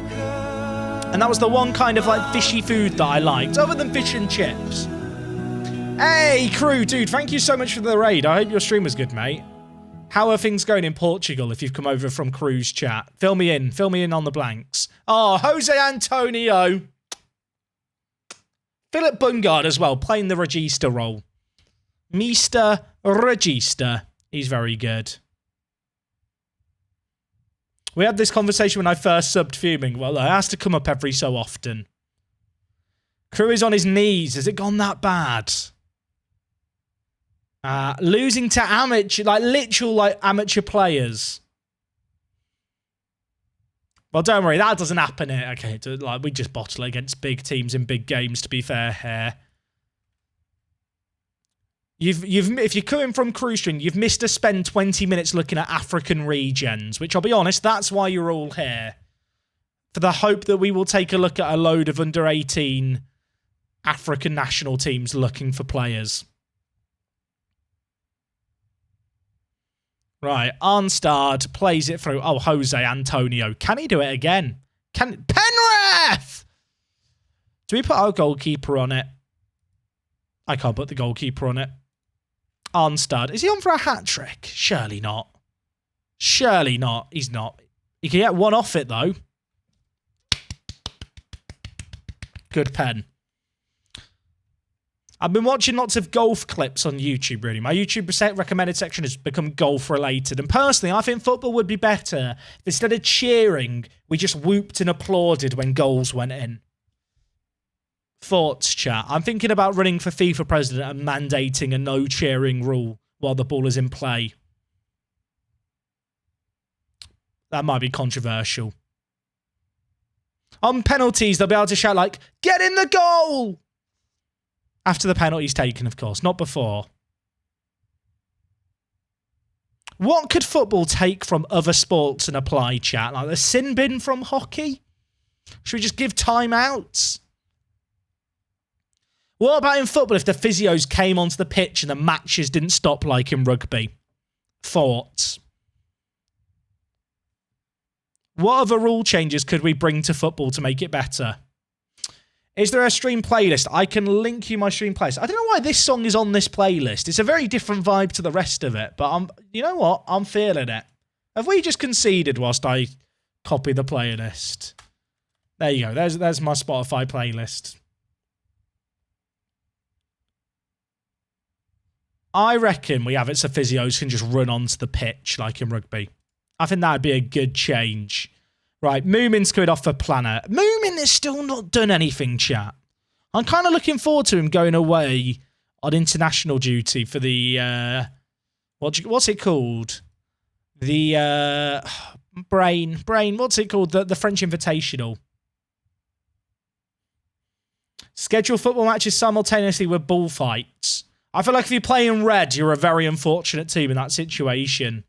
And that was the one kind of, like, fishy food that I liked, other than fish and chips. Hey, crew, dude, thank you so much for the raid. I hope your stream was good, mate. How are things going in Portugal if you've come over from Crew's chat? Fill me in on the blanks. Oh, Jose Antonio. Philip Bungard as well, playing the Regista role. Mr. Regista. He's very good. We had this conversation when I first subbed fuming. Well, it has to come up every so often. Crew is on his knees. Has it gone that bad? Losing to amateur, like literal like amateur players. Well, don't worry, that doesn't happen here. Okay, like we just bottle it against big teams in big games. To be fair, here, if you're coming from Cruise Stream, you've missed to spend 20 minutes looking at African regens. Which I'll be honest, that's why you're all here, for the hope that we will take a look at a load of under 18 African national teams looking for players. Right, Arnstad plays it through. Oh, Jose Antonio. Can he do it again? Penrith! Do we put our goalkeeper on it? I can't put the goalkeeper on it. Arnstad. Is he on for a hat-trick? Surely not. Surely not. He's not. He can get one off it, though. Good pen. I've been watching lots of golf clips on YouTube, really. My YouTube recommended section has become golf-related. And personally, I think football would be better if instead of cheering, we just whooped and applauded when goals went in. Thoughts, chat? I'm thinking about running for FIFA president and mandating a no-cheering rule while the ball is in play. That might be controversial. On penalties, they'll be able to shout like, "Get in the goal!" After the penalty's taken, of course, not before. What could football take from other sports and apply, chat? Like the sin bin from hockey? Should we just give timeouts? What about in football if the physios came onto the pitch and the matches didn't stop like in rugby? Thoughts? What other rule changes could we bring to football to make it better? Is there a stream playlist? I can link you my stream playlist. I don't know why this song is on this playlist. It's a very different vibe to the rest of it, but you know what? I'm feeling it. Have we just conceded whilst I copy the playlist? There you go. There's my Spotify playlist. I reckon we have it so physios can just run onto the pitch like in rugby. I think that would be a good change. Right, Moomin's coming off for Planner. Moomin has still not done anything, chat. I'm kind of looking forward to him going away on international duty for the... what's it called? The... Brain. What's it called? The French Invitational. Schedule football matches simultaneously with bullfights. I feel like if you play in red, you're a very unfortunate team in that situation.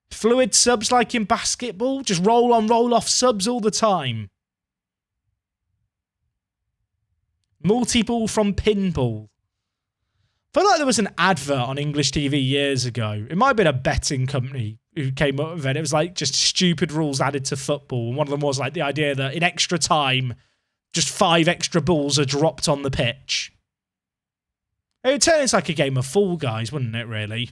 Fluid subs like in basketball? Just roll on, roll off subs all the time. Multi-ball from pinball. I feel like there was an advert on English TV years ago. It might have been a betting company who came up with it. It was like just stupid rules added to football. And one of them was like the idea that in extra time, just 5 extra balls are dropped on the pitch. It would turn into like a game of Fall Guys, wouldn't it, really?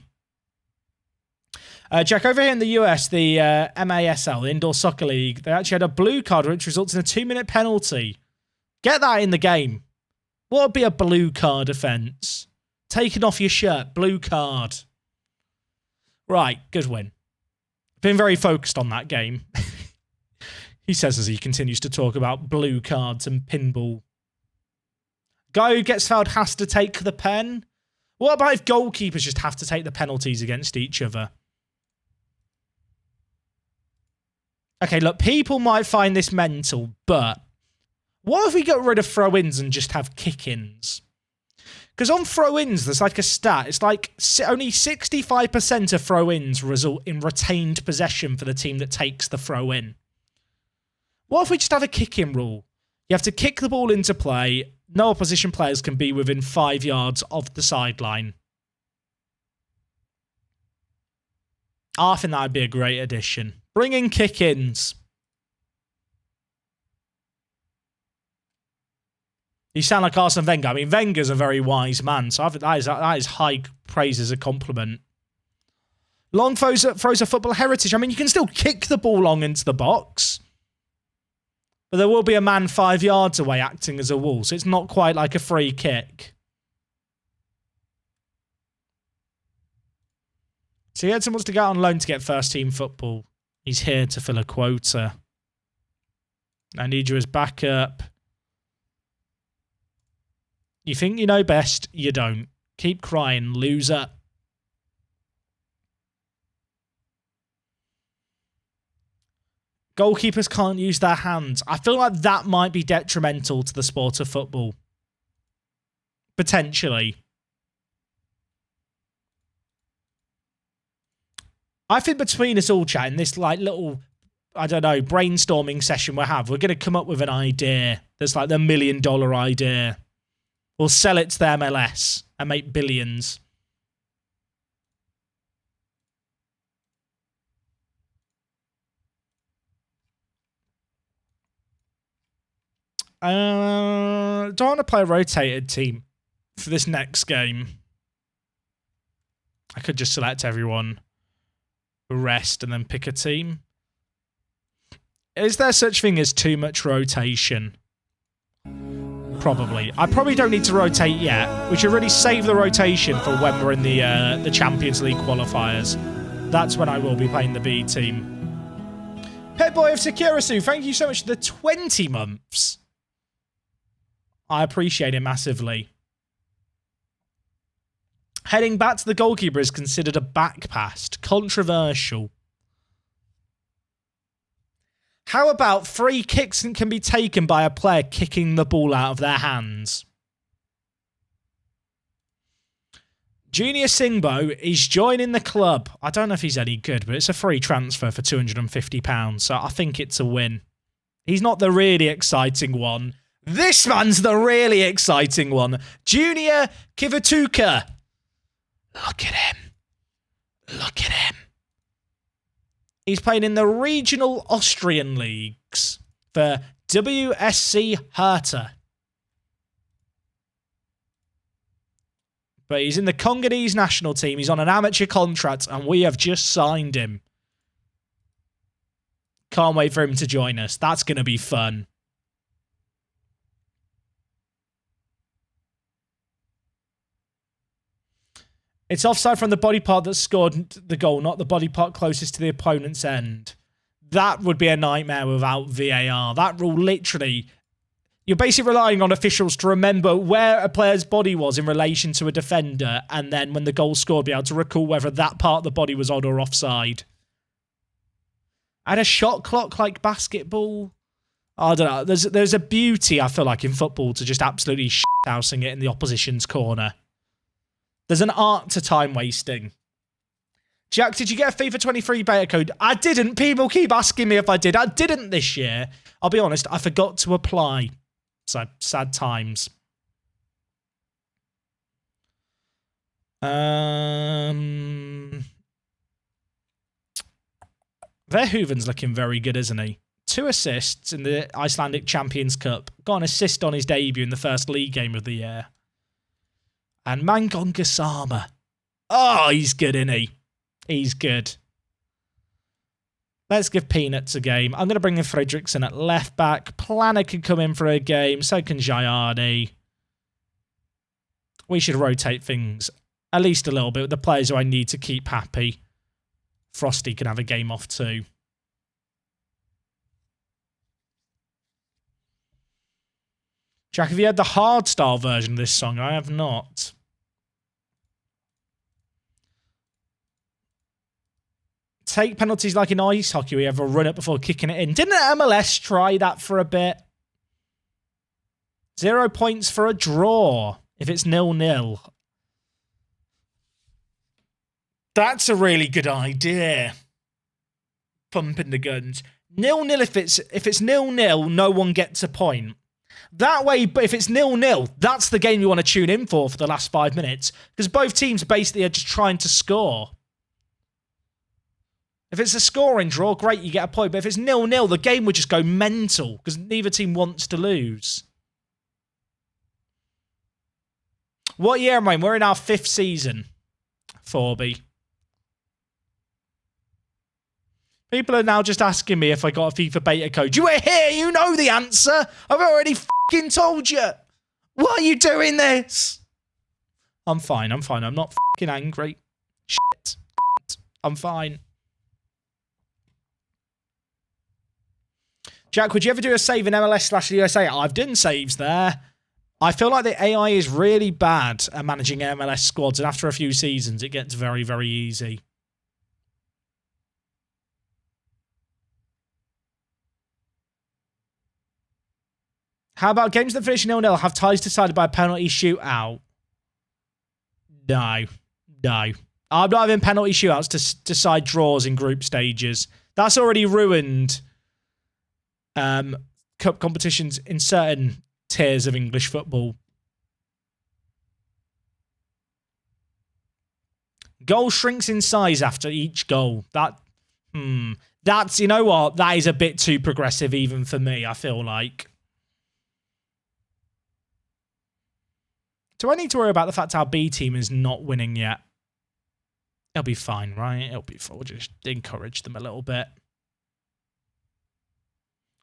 Jack, over here in the US, the MASL, the Indoor Soccer League, they actually had a blue card which results in a 2-minute penalty. Get that in the game. What would be a blue card offence? Taking off your shirt, blue card. Right, good win. Been very focused on that game. He says as he continues to talk about blue cards and pinball. Guy who gets fouled has to take the pen. What about if goalkeepers just have to take the penalties against each other? Okay, look, people might find this mental, but what if we got rid of throw-ins and just have kick-ins? Because on throw-ins, there's like a stat. It's like only 65% of throw-ins result in retained possession for the team that takes the throw-in. What if we just have a kick-in rule? You have to kick the ball into play. No opposition players can be within 5 yards of the sideline. I think that would be a great addition. Bring in kick-ins. You sound like Arsene Wenger. I mean, Wenger's a very wise man, so I think that is high praise as a compliment. Long throws are football heritage. I mean, you can still kick the ball long into the box, but there will be a man 5 yards away acting as a wall, so it's not quite like a free kick. So Edson wants to go out on loan to get first-team football. He's here to fill a quota. I need you as backup. You think you know best, you don't. Keep crying, loser. Goalkeepers can't use their hands. I feel like that might be detrimental to the sport of football. Potentially. I think between us all, chat, in this like little, I don't know, brainstorming session we're going to come up with an idea. That's like the $1 million idea. We'll sell it to the MLS and make billions. Do I want to play a rotated team for this next game? I could just select everyone, rest, and then pick a team. Is there such thing as too much rotation? Probably. I probably don't need to rotate yet. We should really save the rotation for when we're in the Champions League qualifiers. That's when I will be playing the B team. Pet Boy of Sekirasu, thank you so much for the 20 months. I appreciate it massively. Heading back to the goalkeeper is considered a back pass. Controversial. How about free kicks can be taken by a player kicking the ball out of their hands? Junior Singbo is joining the club. I don't know if he's any good, but it's a free transfer for £250, so I think it's a win. He's not the really exciting one. This man's the really exciting one. Junior Kivatuka. Look at him. Look at him. He's playing in the regional Austrian leagues for WSC Hertha. But he's in the Congolese national team. He's on an amateur contract, and we have just signed him. Can't wait for him to join us. That's going to be fun. It's offside from the body part that scored the goal, not the body part closest to the opponent's end. That would be a nightmare without VAR. That rule literally... You're basically relying on officials to remember where a player's body was in relation to a defender, and then when the goal's scored, be able to recall whether that part of the body was on or offside. And a shot clock like basketball. I don't know. There's a beauty, I feel like, in football to just absolutely shithousing it in the opposition's corner. There's an art to time wasting. Jack, did you get a FIFA 23 beta code? I didn't. People keep asking me if I did. I didn't this year. I'll be honest, I forgot to apply. So, sad times. Verhoeven's looking very good, isn't he? 2 assists in the Icelandic Champions Cup. Got an assist on his debut in the first league game of the year. And Mangon Gassama. Oh, he's good, isn't he? He's good. Let's give Peanuts a game. I'm going to bring in Fredriksson at left back. Planner can come in for a game. So can Jayani. We should rotate things at least a little bit with the players who I need to keep happy. Frosty can have a game off too. Jack, have you heard the hardstyle version of this song? I have not. Take penalties like in ice hockey. We have a run up before kicking it in. Didn't MLS try that for a bit? 0 points for a draw if it's 0-0. That's a really good idea. Pumping the guns. 0-0 if it's 0-0, no one gets a point. That way, but if it's 0-0, that's the game you want to tune in for the last 5 minutes. Because both teams basically are just trying to score. If it's a scoring draw, great, you get a point. But if it's 0-0, the game would just go mental because neither team wants to lose. What year am I in? We're in our 5th season. 4B. People are now just asking me if I got a FIFA beta code. You were here, you know the answer. I've already fucking told you. Why are you doing this? I'm fine, I'm fine. I'm not fucking angry. Shit. I'm fine. Jack, would you ever do a save in MLS/USA? I've done saves there. I feel like the AI is really bad at managing MLS squads, and after a few seasons, it gets very, very easy. How about games that finish 0-0 have ties decided by a penalty shootout? No. No. I'm not having penalty shootouts to decide draws in group stages. That's already ruined cup competitions in certain tiers of English football. Goal shrinks in size after each goal. That's, you know what? That is a bit too progressive even for me, I feel like. Do I need to worry about the fact our B team is not winning yet? It'll be fine, right? It'll be fine. We'll just encourage them a little bit.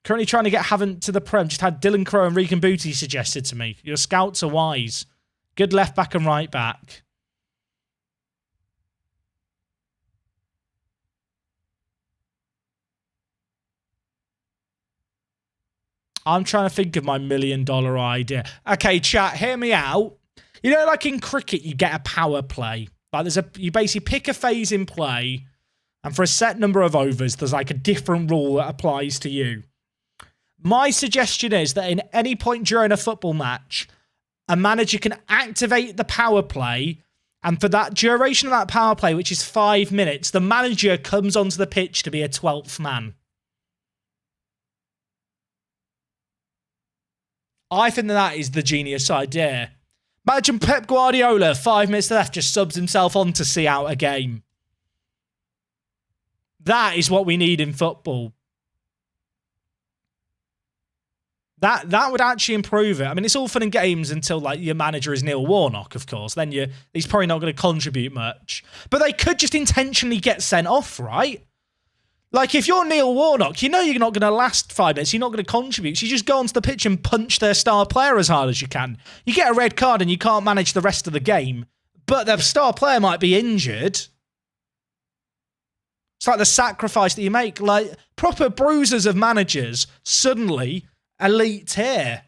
Currently trying to get Havant to the Prem. Just had Dylan Crow and Regan Booty suggested to me. Your scouts are wise. Good left back and right back. I'm trying to think of my $1 million idea. Okay, chat, hear me out. You know, like in cricket, you get a power play. Like you basically pick a phase in play, and for a set number of overs, there's like a different rule that applies to you. My suggestion is that in any point during a football match, a manager can activate the power play And for that duration of that power play, which is 5 minutes, the manager comes onto the pitch to be a 12th man. I think that is the genius idea. Imagine Pep Guardiola, 5 minutes left, just subs himself on to see out a game. That is what we need in football. That would actually improve it. I mean, it's all fun and games until, like, your manager is Neil Warnock, of course. Then he's probably not going to contribute much. But they could just intentionally get sent off, right? Like, if you're Neil Warnock, you know you're not going to last 5 minutes. You're not going to contribute. So you just go onto the pitch and punch their star player as hard as you can. You get a red card and you can't manage the rest of the game. But the star player might be injured. It's like the sacrifice that you make. Like, proper bruisers of managers suddenly elite tier.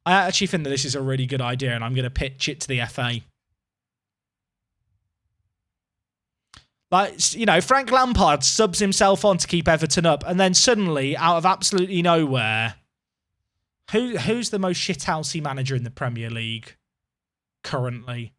I actually think that this is a really good idea and I'm going to pitch it to the FA. Like, you know, Frank Lampard subs himself on to keep Everton up and then suddenly, out of absolutely nowhere, who's the most shithousey manager in the Premier League currently?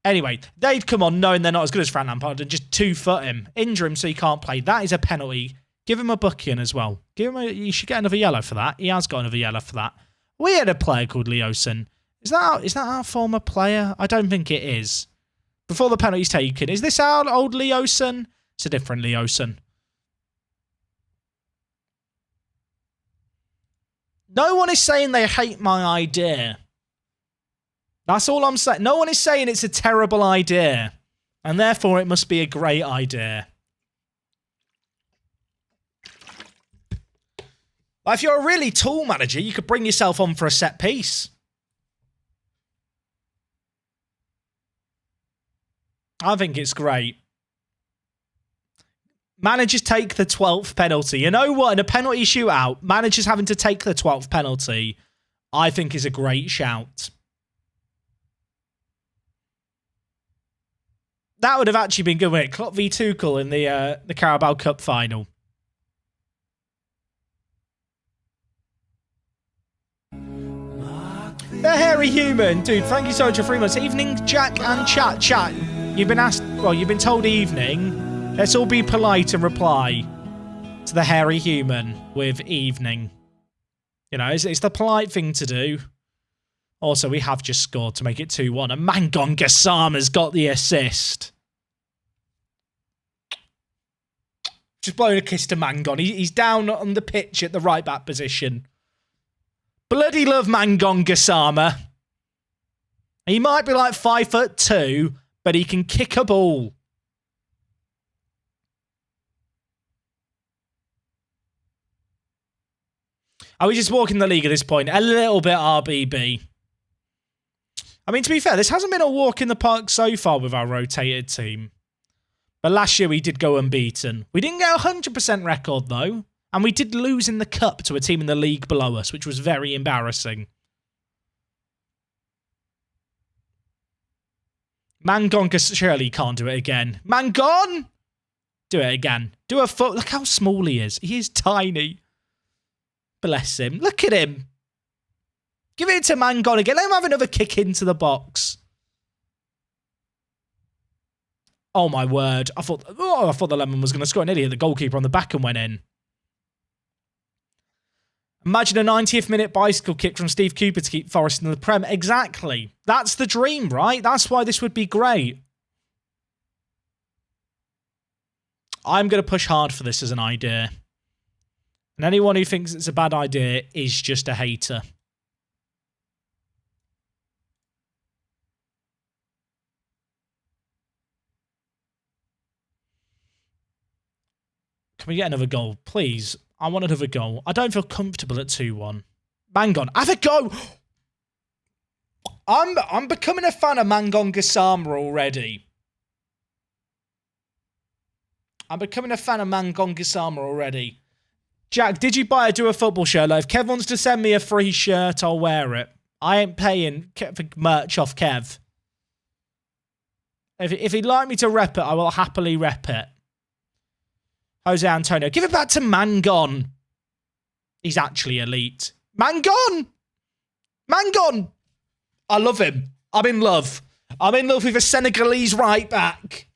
Anyway, they'd come on knowing they're not as good as Frank Lampard and just 2-foot him, injure him so he can't play. That is a penalty. Give him a booking as well. You should get another yellow for that. He has got another yellow for that. We had a player called Leoson. Is that our former player? I don't think it is. Before the penalty's taken, is this our old Leoson? It's a different Leoson. No one is saying they hate my idea. That's all I'm saying. No one is saying it's a terrible idea. And therefore, it must be a great idea. Like, if you're a really tall manager, you could bring yourself on for a set piece. I think it's great. Managers take the 12th penalty. You know what? In a penalty shootout, managers having to take the 12th penalty, I think is a great shout. That would have actually been good, wouldn't it? Klopp v Tuchel in the Carabao Cup final. The Hairy Human. Dude, thank you so much for 3 months. Evening, Jack and Chat. Chat, you've been asked, well, you've been told evening. Let's all be polite and reply to the Hairy Human with evening. You know, it's the polite thing to do. Also, we have just scored to make it 2-1. And Mangon Gassama's got the assist. Just blowing a kiss to Mangon. He's down on the pitch at the right back position. Bloody love Mangon Gassama. He might be like 5'2", but he can kick a ball. Are we just walking the league at this point? A little bit RBB. I mean, to be fair, this hasn't been a walk in the park so far with our rotated team. But last year we did go unbeaten. We didn't get a 100% record, though. And we did lose in the cup to a team in the league below us, which was very embarrassing. Mangon surely can't do it again. Mangon! Do it again. Do a foot. Look how small he is. He is tiny. Bless him. Look at him. Give it to Mangon again. Let him have another kick into the box. Oh, my word. I thought the lemon was going to score an idiot. The goalkeeper on the back and went in. Imagine a 90th minute bicycle kick from Steve Cooper to keep Forest in the Prem. Exactly. That's the dream, right? That's why this would be great. I'm going to push hard for this as an idea. And anyone who thinks it's a bad idea is just a hater. Can we get another goal, please? I want another goal. I don't feel comfortable at 2-1. Mangon, have a go! I'm becoming a fan of Mangon Gassama already. I'm becoming a fan of Mangon Gassama already. Jack, did you buy a Do a Football shirt? Like, if Kev wants to send me a free shirt, I'll wear it. I ain't paying for merch off Kev. If he'd like me to rep it, I will happily rep it. Jose Antonio. Give it back to Mangon. He's actually elite. Mangon! Mangon! I love him. I'm in love. I'm in love with a Senegalese right back.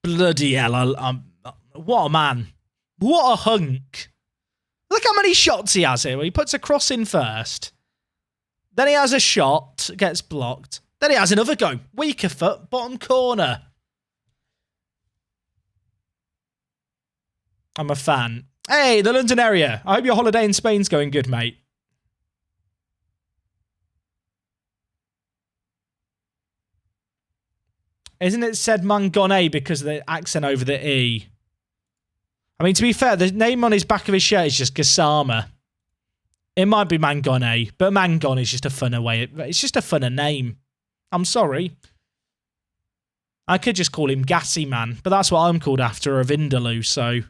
Bloody hell. What a man. What a hunk. Look how many shots he has here. He puts a cross in first. Then he has a shot. Gets blocked. Then he has another go. Weaker foot. Bottom corner. I'm a fan. Hey, the London area. I hope your holiday in Spain's going good, mate. Isn't it said Mangone because of the accent over the E? I mean, to be fair, the name on his back of his shirt is just Gassama. It might be Mangone, but Mangon is just a funner way. It's just a funner name. I'm sorry. I could just call him Gassy Man, but that's what I'm called after, a Vindaloo, so...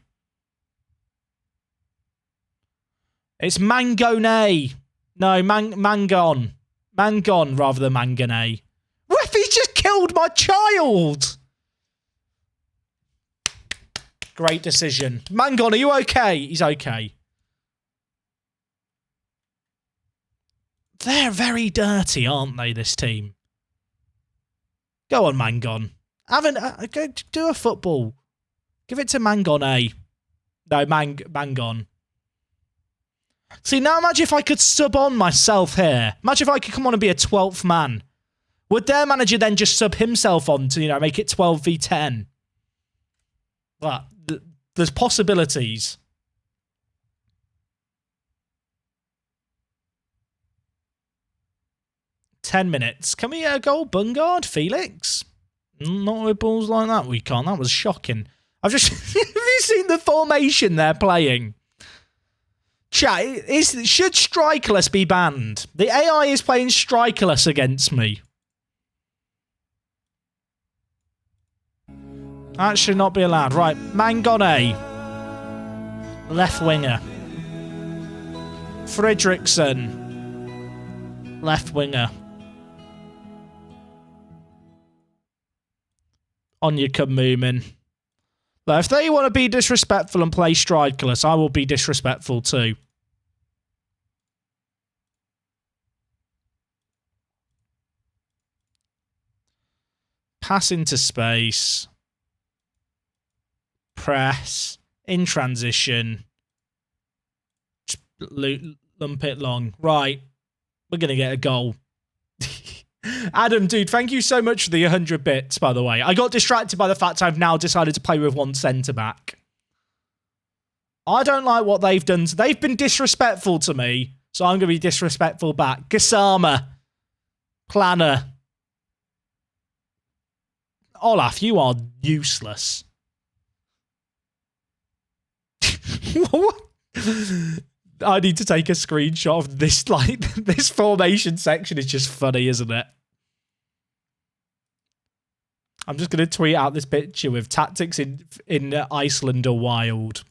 It's Mangone. No, Mangon. Mangon rather than Mangone. Ref, he's just killed my child! Great decision. Mangon, are you okay? He's okay. They're very dirty, aren't they, this team? Go on, Mangon. Go do a football. Give it to Mangone. No, Mangon. See, now imagine if I could sub on myself here. Imagine if I could come on and be a 12th man. Would their manager then just sub himself on to, you know, make it 12v10? But there's possibilities. "10 minutes. Can we get a goal, Bungard, Felix?" Not with balls like that, we can't. That was shocking. I've just... Have you seen the formation they're playing? Chat, should Strikerless be banned? The AI is playing Strikerless against me. That should not be allowed. Right, Mangone. Left winger. Fredriksson. Left winger. On you come, Moomin. But if they want to be disrespectful and play Strikerless, I will be disrespectful too. Pass into space. Press. In transition. Just lump it long. Right. We're going to get a goal. Adam, dude, thank you so much for the 100 bits, by the way. I got distracted by the fact I've now decided to play with one centre-back. I don't like what they've done. They've been disrespectful to me, so I'm going to be disrespectful back. Gassama. Planner. Olaf, you are useless. What? I need to take a screenshot of this, like, this formation section is just funny, isn't it? I'm just going to tweet out this picture with tactics in Iceland are wild.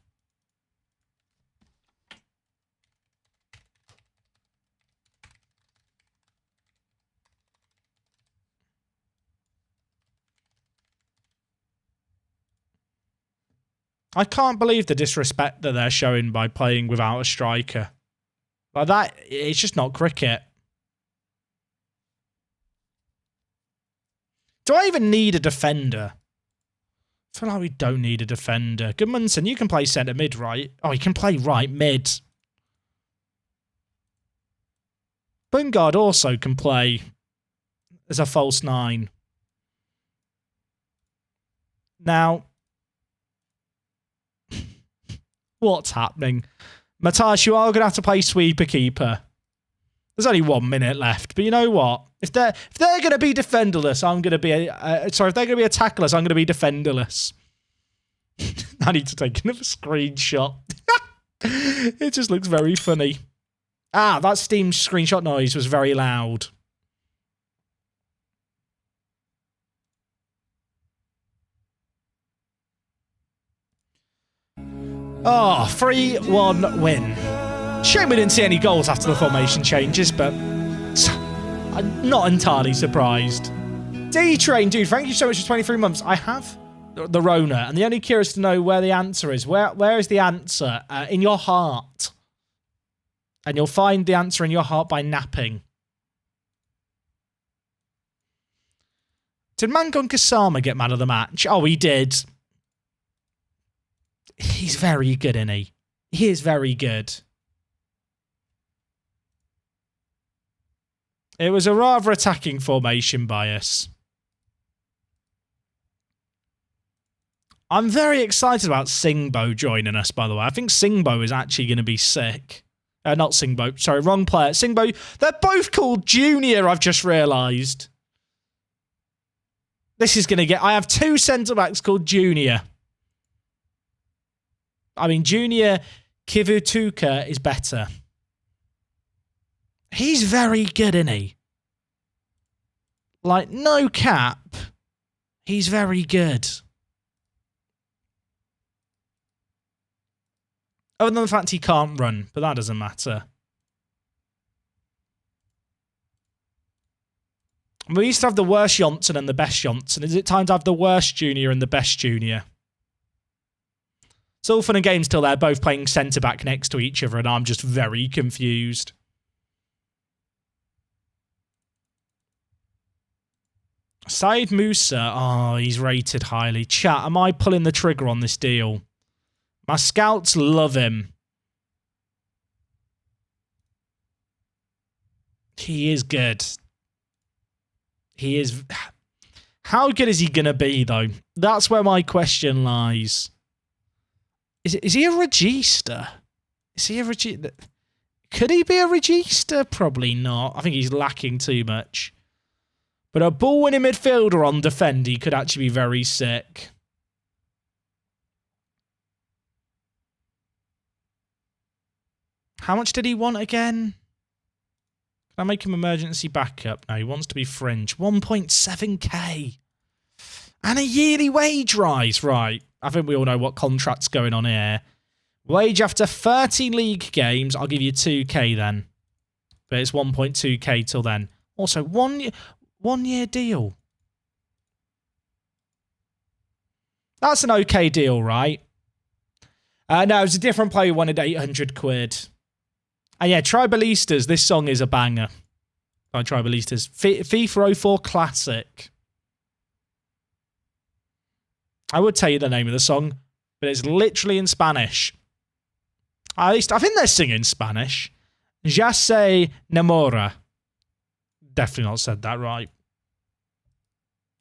I can't believe the disrespect that they're showing by playing without a striker. Like that, it's just not cricket. Do I even need a defender? I feel like we don't need a defender. Goodmanson, you can play centre mid, right? Oh, you can play right mid. Bungard also can play as a false 9. Now, what's happening? Matthias, you are going to have to play sweeper keeper. There's only 1 minute left, but you know what? If they're going to be defenderless, I'm going to be if they're going to be attackerless, I'm going to be defenderless. I need to take another screenshot. It just looks very funny. Ah, that Steam screenshot noise was very loud. Oh, 3-1 win. Shame we didn't see any goals after the formation changes, but I'm not entirely surprised. D-Train, dude, thank you so much for 23 months. I have the Rona, and the only curious to know where the answer is. Where is the answer? In your heart. And you'll find the answer in your heart by napping. Did Mangon Kasama get man of the match? Oh, he did. He's very good, isn't he? He is very good. It was a rather attacking formation by us. I'm very excited about Singbo joining us, by the way. I think Singbo is actually going to be sick. Not Singbo. Sorry, wrong player. Singbo. They're both called Junior, I've just realised. This is going to get... I have 2 centre-backs called Junior. I mean, Junior Kivutuka is better. He's very good, isn't he? Like, no cap. He's very good. Other than the fact he can't run, but that doesn't matter. We used to have the worst Johnson and the best Johnson. Is it time to have the worst junior and the best junior? It's all fun and games till they're both playing centre-back next to each other, and I'm just very confused. Said Musa. Oh, he's rated highly. Chat, am I pulling the trigger on this deal? My scouts love him. He is good. He is... How good is he going to be, though? That's where my question lies. Is he a regista? Is he a regista? Could he be a regista? Probably not. I think he's lacking too much. But a ball-winning midfielder on defend, he could actually be very sick. How much did he want again? Can I make him emergency backup? No, he wants to be fringe. 1.7k. And a yearly wage rise. Right. I think we all know what contract's going on here. Wage after 30 league games. I'll give you 2k then. But it's 1.2k till then. Also, one year deal. That's an okay deal, right? No, it was a different player who wanted 800 quid. And yeah, Tribalistas, this song is a banger. By Tribalistas. FIFA 04 Classic. I would tell you the name of the song, but it's literally in Spanish. At least, I think they're singing Spanish. Ya se namora. Definitely not said that right.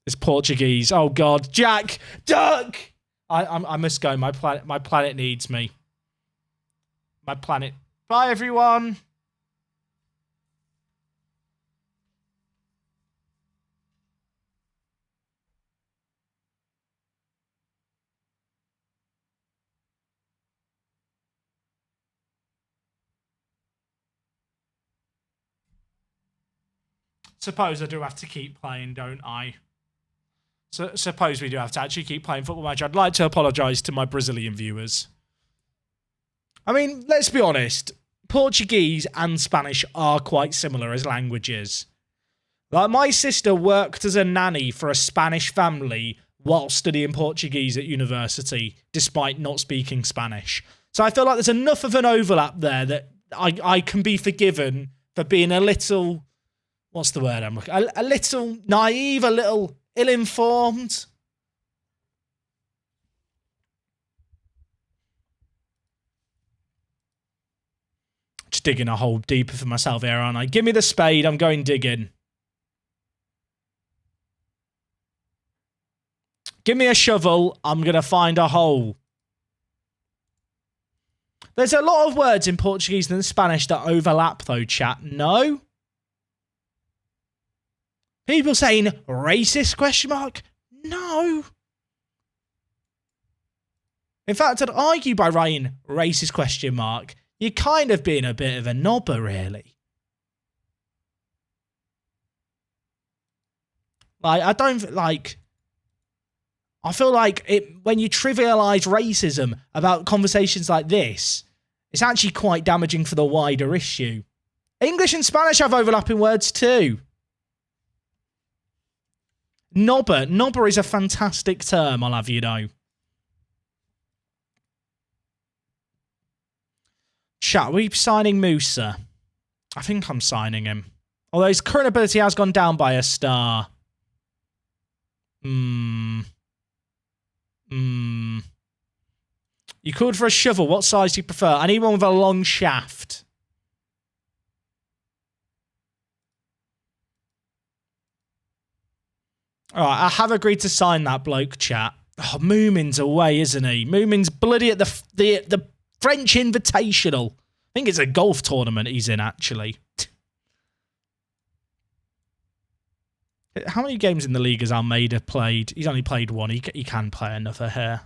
It's Portuguese. Oh, God. Jack! Duck! I must go. My planet needs me. My planet... Bye, everyone. Suppose I do have to keep playing, don't I? So, suppose we do have to actually keep playing Football Manager. I'd like to apologise to my Brazilian viewers. I mean, let's be honest. Portuguese and Spanish are quite similar as languages. Like, my sister worked as a nanny for a Spanish family while studying Portuguese at university, despite not speaking Spanish. So I feel like there's enough of an overlap there that I can be forgiven for being a little... What's the word I'm looking... A little naive, a little ill-informed. Just digging a hole deeper for myself here, aren't I? Give me the spade. I'm going digging. Give me a shovel. I'm going to find a hole. There's a lot of words in Portuguese and Spanish that overlap, though, chat. No? People saying racist question mark? No. In fact, I'd argue by writing racist question mark, you're kind of being a bit of a knobber, really. Like, I don't, like... I feel like when you trivialise racism about conversations like this, it's actually quite damaging for the wider issue. English and Spanish have overlapping words too. Knobber. Knobber is a fantastic term, I'll have you know. Chat, are we signing Musa? I think I'm signing him. Although his current ability has gone down by a star. You called for a shovel. What size do you prefer? I need one with a long shaft. Alright, I have agreed to sign that bloke, chat. Oh, Moomin's away, isn't he? Moomin's bloody at the French Invitational. I think it's a golf tournament he's in, actually. How many games in the league has Almeida played? He's only played one. He can play another here.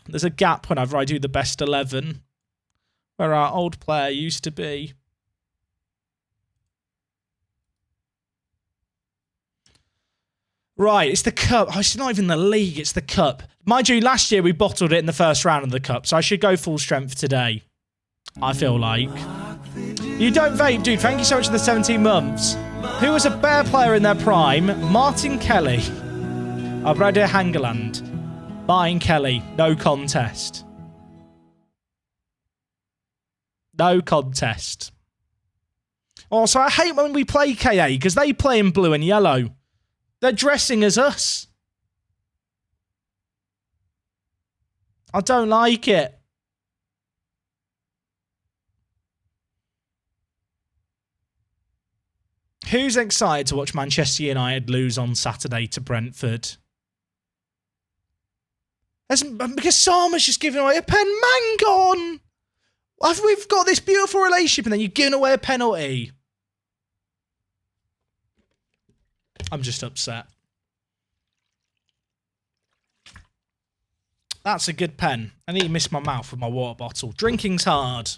There's a gap whenever I do the best 11, where our old player used to be. Right, it's the cup. Oh, it's not even the league, it's the cup. Mind you, last year we bottled it in the first round of the cup, so I should go full strength today. I feel like. You don't vape, dude. Thank you so much for the 17 months. Who was a bear player in their prime? Martin Kelly. Brady Hangeland. Martin Kelly. No contest. No contest. Also, I hate when we play KA because they play in blue and yellow. They're dressing as us. I don't like it. Who's excited to watch Manchester United lose on Saturday to Brentford? Because Sama's just giving away a pen. Mangon! We've got this beautiful relationship and then you're giving away a penalty. I'm just upset. That's a good pen. I need to miss my mouth with my water bottle. Drinking's hard.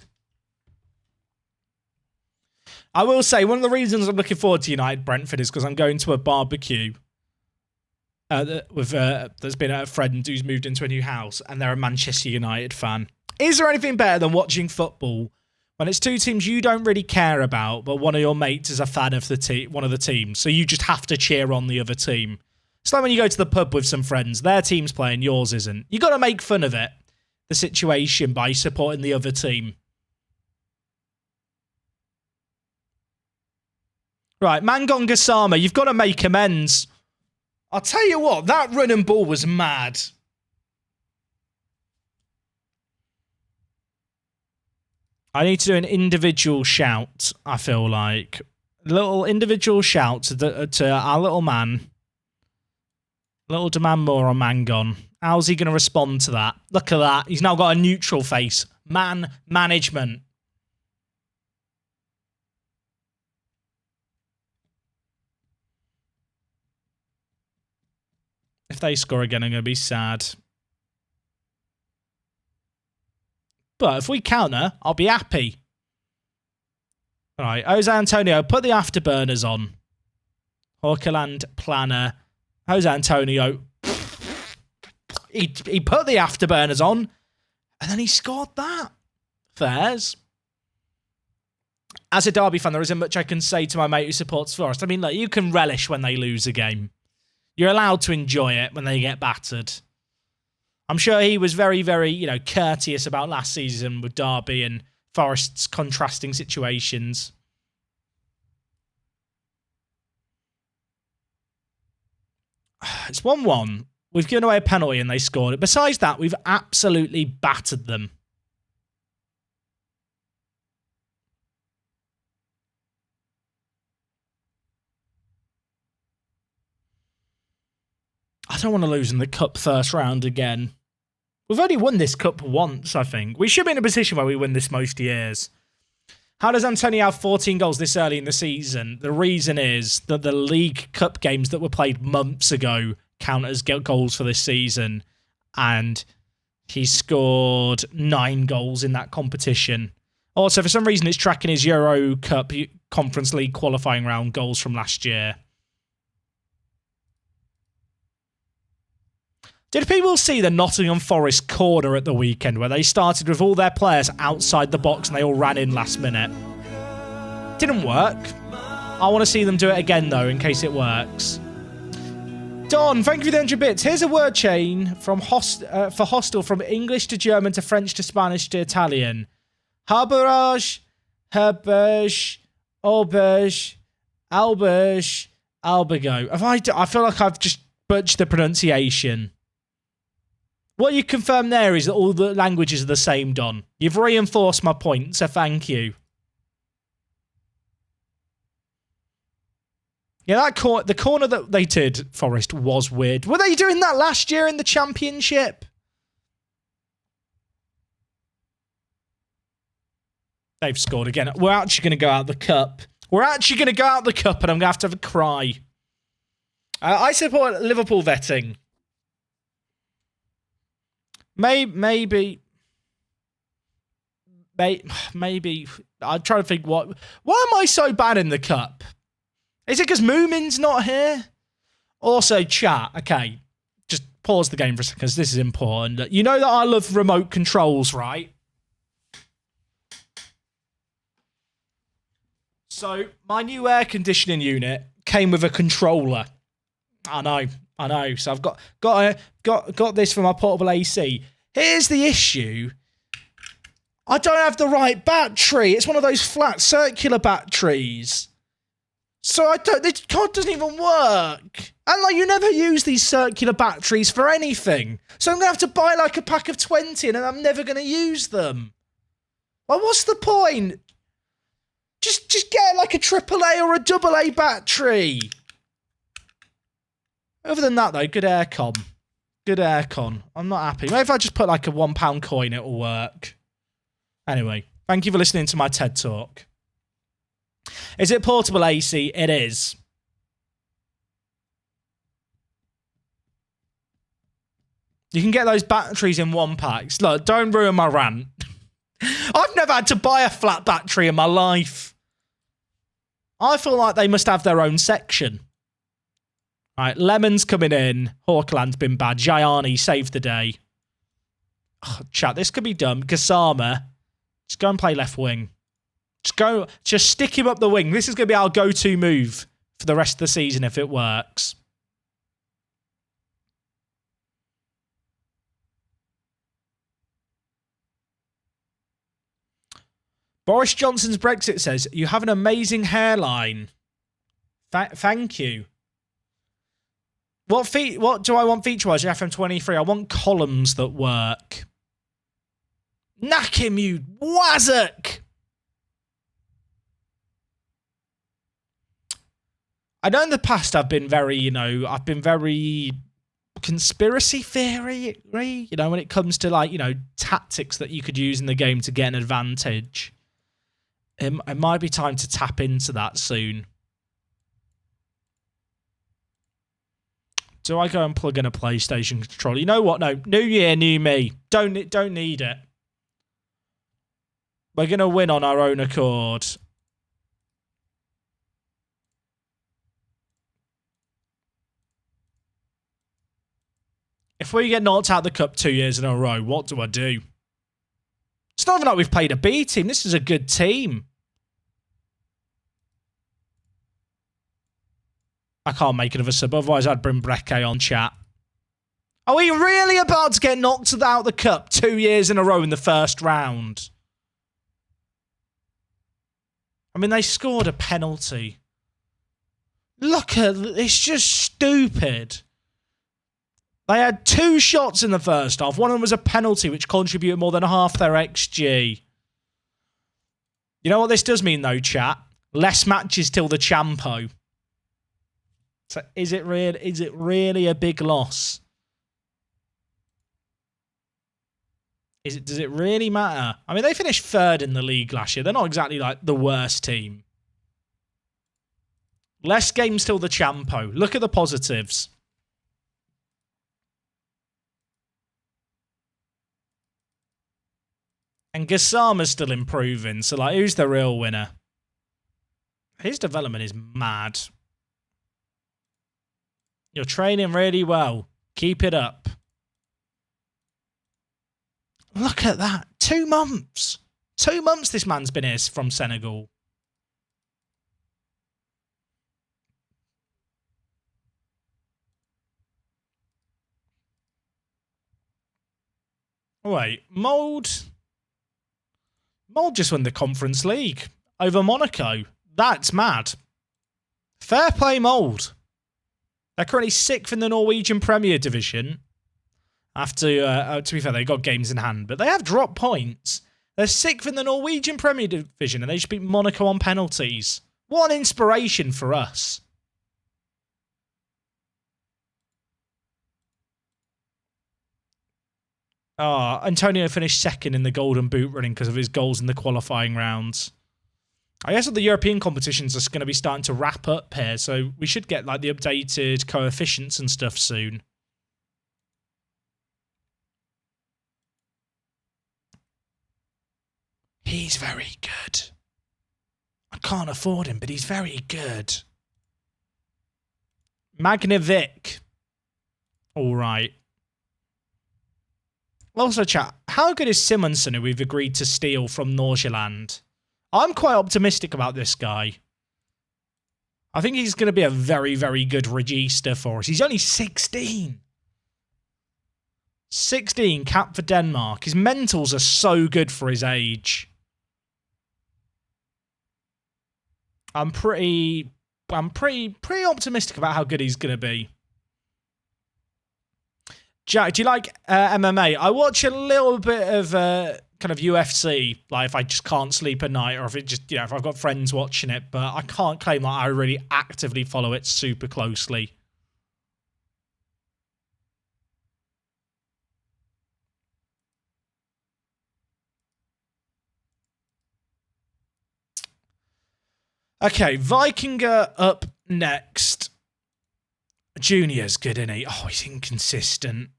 I will say, one of the reasons I'm looking forward to United Brentford is because I'm going to a barbecue there's been a friend who's moved into a new house and they're a Manchester United fan. Is there anything better than watching football when it's two teams you don't really care about, but one of your mates is a fan of one of the teams, so you just have to cheer on the other team? It's like when you go to the pub with some friends, their team's playing, yours isn't. You got to make fun of it, the situation, by supporting the other team. Right, Mangon Gassama, you've got to make amends. I'll tell you what, that run and ball was mad. I need to do an individual shout, I feel like. A little individual shout to our little man. Little demand more on Mangon. How's he going to respond to that? Look at that. He's now got a neutral face. Man management. If they score again, I'm going to be sad. But if we counter, I'll be happy. All right, Jose Antonio, put the afterburners on. Hawkerland planner. Jose Antonio. He put the afterburners on, and then he scored that. Fairs. As a Derby fan, there isn't much I can say to my mate who supports Forest. I mean, look, you can relish when they lose a game. You're allowed to enjoy it when they get battered. I'm sure he was very, very, courteous about last season with Derby and Forest's contrasting situations. It's 1-1. We've given away a penalty and they scored it. Besides that, we've absolutely battered them. I don't want to lose in the cup first round again. We've only won this cup once, I think. We should be in a position where we win this most years. How does Antonio have 14 goals this early in the season? The reason is that the League Cup games that were played months ago count as goals for this season. And he scored 9 goals in that competition. Also, for some reason, it's tracking his Euro Cup Conference League qualifying round goals from last year. Did people see the Nottingham Forest corner at the weekend where they started with all their players outside the box and they all ran in last minute? Didn't work. I want to see them do it again, though, in case it works. Don, thank you for the 100 bits. Here's a word chain from for hostel from English to German to French to Spanish to Italian. Harbourage, herberge, auberge, alberge, albergo. I feel like I've just butchered the pronunciation. What you confirm there is that all the languages are the same, Don. You've reinforced my point, so thank you. Yeah, the corner that they did, Forest, was weird. Were they doing that last year in the championship? They've scored again. We're actually going to go out the cup. We're actually going to go out the cup, and I'm going to have a cry. I support Liverpool vetting. Maybe. I'm trying to think why am I so bad in the cup? Is it because Moomin's not here? Also, chat. Okay, just pause the game for a second because this is important. You know that I love remote controls, right? So my new air conditioning unit came with a controller. I know. So I've got this for my portable AC. Here's the issue. I don't have the right battery. It's one of those flat circular batteries. So the card doesn't even work. And like you never use these circular batteries for anything. So I'm gonna have to buy like a pack of 20 and I'm never gonna use them. Well, what's the point? Just get like a AAA or a AA battery. Other than that though, good aircon. Good aircon. I'm not happy. Maybe if I just put like a £1 coin, it'll work. Anyway, thank you for listening to my TED Talk. Is it portable AC? It is. You can get those batteries in 1-packs. Look, don't ruin my rant. I've never had to buy a flat battery in my life. I feel like they must have their own section. All right, Lemon's coming in. Hawkland's been bad. Gianni saved the day. Oh, chat, this could be dumb. Gassama, just go and play left wing. Just stick him up the wing. This is going to be our go-to move for the rest of the season if it works. Boris Johnson's Brexit says, you have an amazing hairline. Thank you. What do I want feature-wise in FM23? I want columns that work. Knack him, you wazzock! I know in the past I've been very conspiracy theory, when it comes to like, tactics that you could use in the game to get an advantage. It might be time to tap into that soon. Do I go and plug in a PlayStation controller? You know what? No. New year, new me. Don't need it. We're going to win on our own accord. If we get knocked out of the cup 2 years in a row, what do I do? It's not even like we've played a B team. This is a good team. I can't make another sub, otherwise I'd bring Breke on chat. Are we really about to get knocked out of the cup 2 years in a row in the first round? I mean, they scored a penalty. Look at it's just stupid. They had 2 shots in the first half. One of them was a penalty, which contributed more than half their XG. You know what this does mean, though, chat? Less matches till the Champo. So is it really a big loss? Does it really matter? I mean, they finished 3rd in the league last year. They're not exactly like the worst team. Less games till the Champo. Look at the positives. And Gassama's still improving. So, like, who's the real winner? His development is mad. You're training really well. Keep it up. Look at that. 2 months. 2 months this man's been here from Senegal. Wait, Mold just won the Conference League over Monaco. That's mad. Fair play, Mold. They're currently 6th in the Norwegian Premier Division. After, to be fair, they got games in hand, but they have dropped points. They're 6th in the Norwegian Premier Division, and they just beat Monaco on penalties. What an inspiration for us. Antonio finished 2nd in the Golden Boot running because of his goals in the qualifying rounds. I guess all the European competitions are going to be starting to wrap up here, so we should get like the updated coefficients and stuff soon. He's very good. I can't afford him, but he's very good. Magnevic. All right. Also, chat, how good is Simonsen, who we've agreed to steal from Nordsjælland? I'm quite optimistic about this guy. I think he's going to be a very, very good regista for us. He's only 16. 16, cap for Denmark. His mentals are so good for his age. I'm pretty optimistic about how good he's going to be. Jack, do you like MMA? I watch a little bit of kind of UFC, like if I just can't sleep at night, or if it just, if I've got friends watching it, but I can't claim that I really actively follow it super closely. Okay, Vikinger up next. Junior's good, isn't he? Oh, he's inconsistent.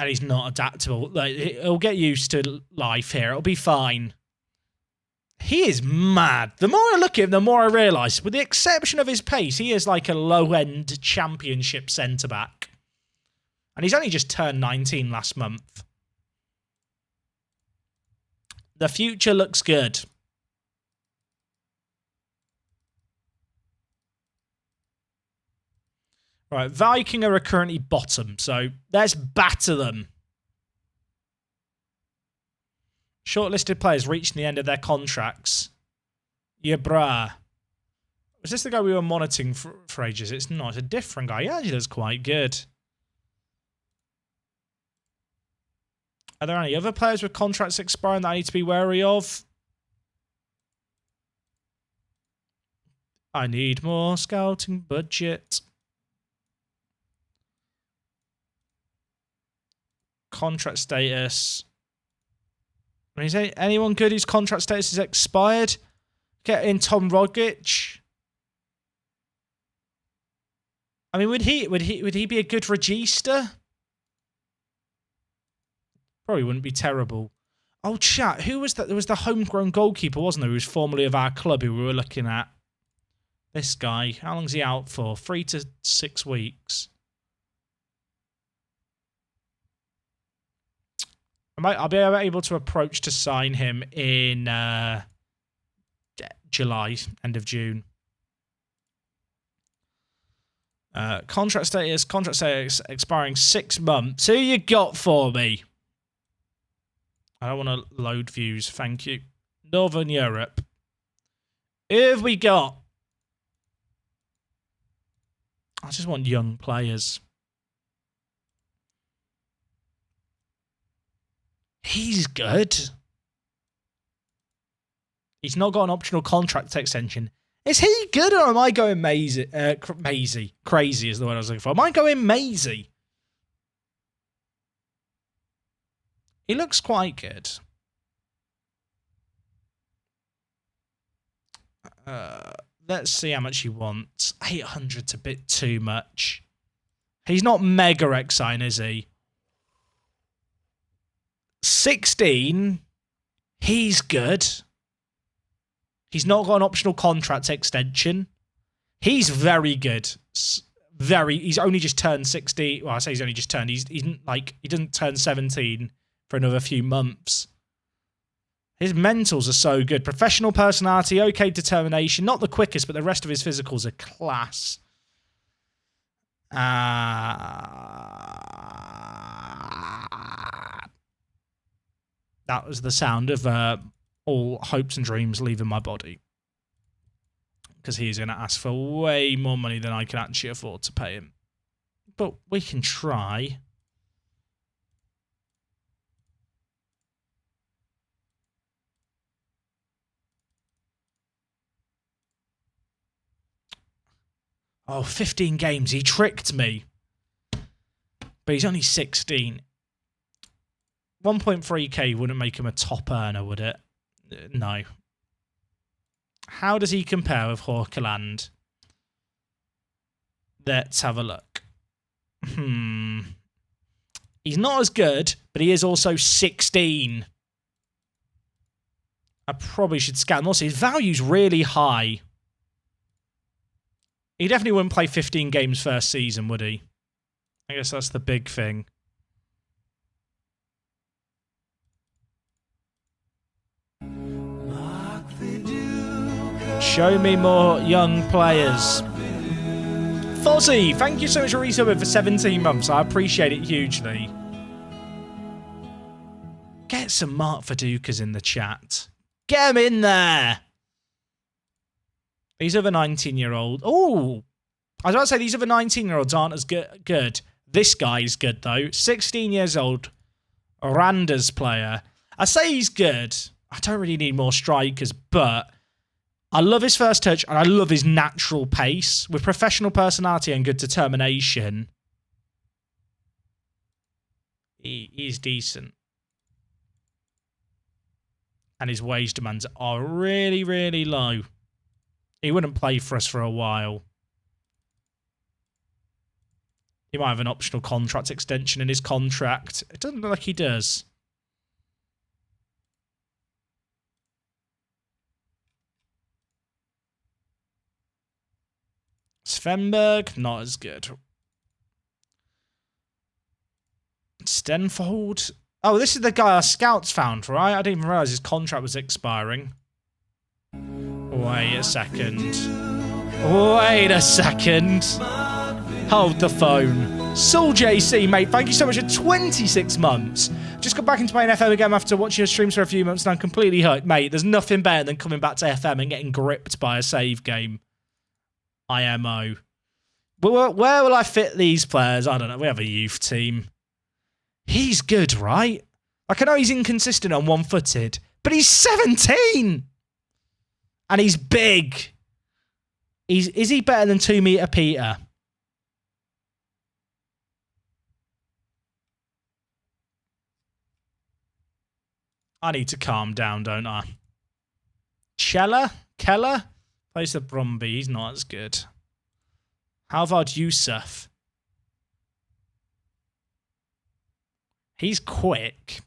And he's not adaptable. Like, he'll get used to life here. It'll be fine. He is mad. The more I look at him, the more I realise, with the exception of his pace, he is like a low-end championship centre-back. And he's only just turned 19 last month. The future looks good. Right, Vikinger are currently bottom, so let's batter them. Shortlisted players reaching the end of their contracts. Yebra. Was this the guy we were monitoring for ages? It's not. It's a different guy. He actually does quite good. Are there any other players with contracts expiring that I need to be wary of? I need more scouting budget. Contract status. When you say anyone good whose contract status is expired, get in Tom Rogic. I mean, would he be a good regista? Probably wouldn't be terrible. Oh, chat, who was that? There was the homegrown goalkeeper, wasn't there? Who was formerly of our club, who we were looking at. This guy. How long's he out for? 3 to 6 weeks. I'll be able to approach to sign him in July, end of June. Contract status expiring 6 months. Who you got for me? I don't want to load views, thank you. Northern Europe. Who have we got? I just want young players. He's good. He's not got an optional contract extension. Is he good, or am I going mazy? Crazy is the word I was looking for. Am I going mazy? He looks quite good. Let's see how much he wants. 800's a bit too much. He's not mega exciting, is he? 16. He's good. He's not got an optional contract extension. He's very good. He's only just turned 60. Well, I say he's only just turned. He doesn't turn 17 for another few months. His mentals are so good. Professional personality, okay determination. Not the quickest, but the rest of his physicals are class. That was the sound of all hopes and dreams leaving my body. Because he's going to ask for way more money than I can actually afford to pay him. But we can try. Oh, 15 games. He tricked me. But he's only 16. 1.3k wouldn't make him a top earner, would it? No. How does he compare with Hawkeland? Let's have a look. He's not as good, but he is also 16. I probably should scan. Also, his value's really high. He definitely wouldn't play 15 games first season, would he? I guess that's the big thing. Show me more young players. Fozzie, thank you so much for resubbing for 17 months. I appreciate it hugely. Get some Mark Vidukas in the chat. Get him in there. These other 19-year-olds. Oh, I was about to say these other 19-year-olds aren't as good. This guy's good, though. 16 years old. Randers player. I say he's good. I don't really need more strikers, but I love his first touch and I love his natural pace. With professional personality and good determination, he's decent. And his wage demands are really, really low. He wouldn't play for us for a while. He might have an optional contract extension in his contract. It doesn't look like he does. Svenberg, not as good. Stenfold. Oh, this is the guy our scouts found, right? I didn't even realise his contract was expiring. Wait a second. Wait a second. Hold the phone. Soul JC, mate, thank you so much for 26 months. Just got back into playing FM again after watching your streams for a few months and I'm completely hooked. Mate, there's nothing better than coming back to FM and getting gripped by a save game. IMO. Where will I fit these players? I don't know. We have a youth team. He's good, right? Like, I know he's inconsistent on one-footed, but he's 17! And he's big. Is he better than 2 meter Peter? I need to calm down, don't I? Keller? Plays the Brumby. He's not as good. How about Yusuf? He's quick.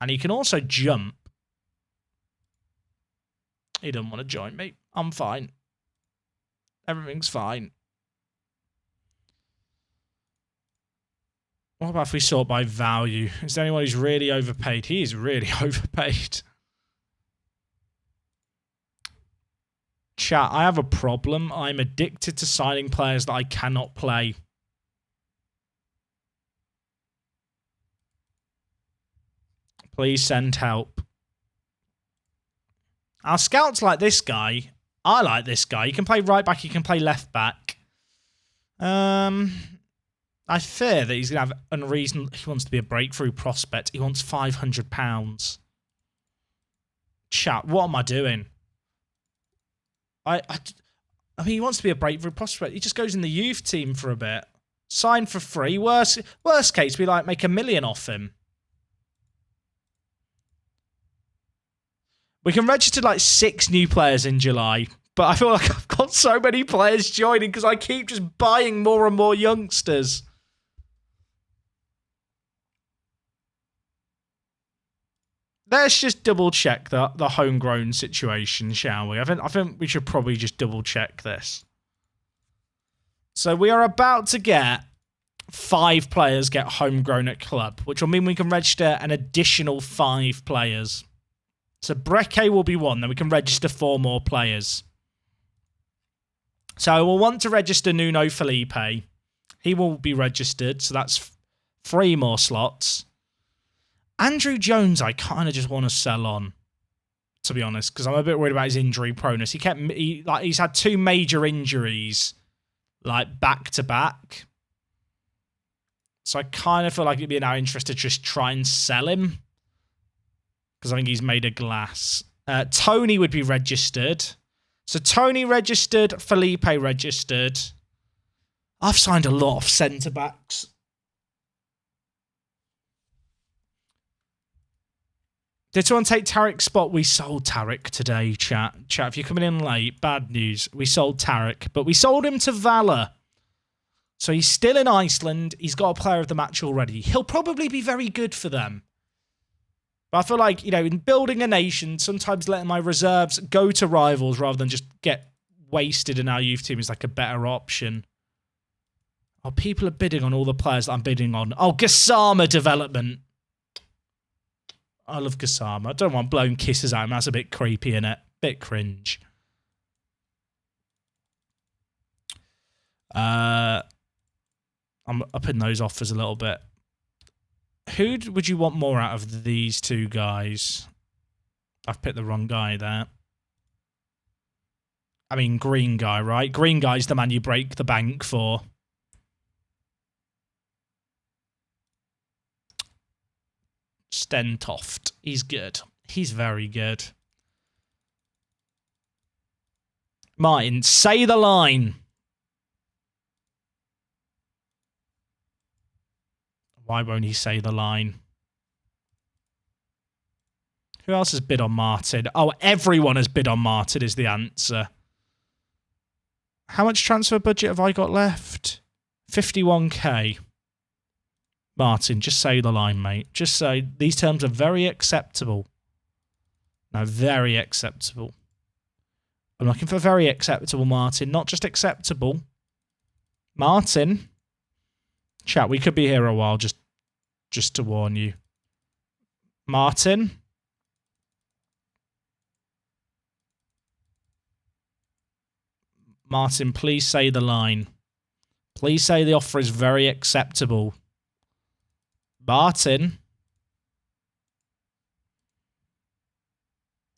And he can also jump. He doesn't want to join me. I'm fine. Everything's fine. What about if we sort by value? Is there anyone who's really overpaid? He is really overpaid. Chat, I have a problem. I'm addicted to signing players that I cannot play. Please send help. Our scouts like this guy. I like this guy. He can play right back. He can play left back. I fear that he's going to have unreasonable... He wants to be a breakthrough prospect. He wants £500. Chat, what am I doing? I mean, he wants to be a breakthrough prospect. He just goes in the youth team for a bit. Sign for free. Worst case, we like make $1 million off him. We can register like 6 new players in July. But I feel like I've got so many players joining because I keep just buying more and more youngsters. Let's just double check the homegrown situation, shall we? I think we should probably just double check this. So we are about to get 5 players get homegrown at club, which will mean we can register an additional 5 players. So Breke will be 1, then we can register 4 more players. So we'll want to register Nuno Felipe. He will be registered, so that's 3 more slots. Andrew Jones, I kind of just want to sell on, to be honest, because I'm a bit worried about his injury proneness. He's had 2 major injuries, like back to back. So I kind of feel like it'd be in our interest to just try and sell him, because I think he's made of glass. Tony would be registered. So Tony registered, Felipe registered. I've signed a lot of centre-backs. Did someone take Tarek's spot? We sold Tarek today, chat. Chat, if you're coming in late, bad news. We sold Tarek, but we sold him to Valor. So he's still in Iceland. He's got a player of the match already. He'll probably be very good for them. But I feel like, you know, in building a nation, sometimes letting my reserves go to rivals rather than just get wasted in our youth team is like a better option. Oh, people are bidding on all the players that I'm bidding on. Oh, Gassama development. I love Gassama. I don't want blowing kisses at him. That's a bit creepy, innit? Bit cringe. I'm upping those offers a little bit. Who would you want more out of these 2 guys? I've picked the wrong guy there. I mean, green guy, right? Green guy's the man you break the bank for. Stentoft. He's good. He's very good. Martin, say the line. Why won't he say the line? Who else has bid on Martin? Oh, everyone has bid on Martin is the answer. How much transfer budget have I got left? 51k. Martin, just say the line, mate. Just say these terms are very acceptable. No, very acceptable. I'm looking for very acceptable, Martin. Not just acceptable. Martin. Chat, we could be here a while, just to warn you. Martin. Martin, please say the line. Please say the offer is very acceptable. Martin.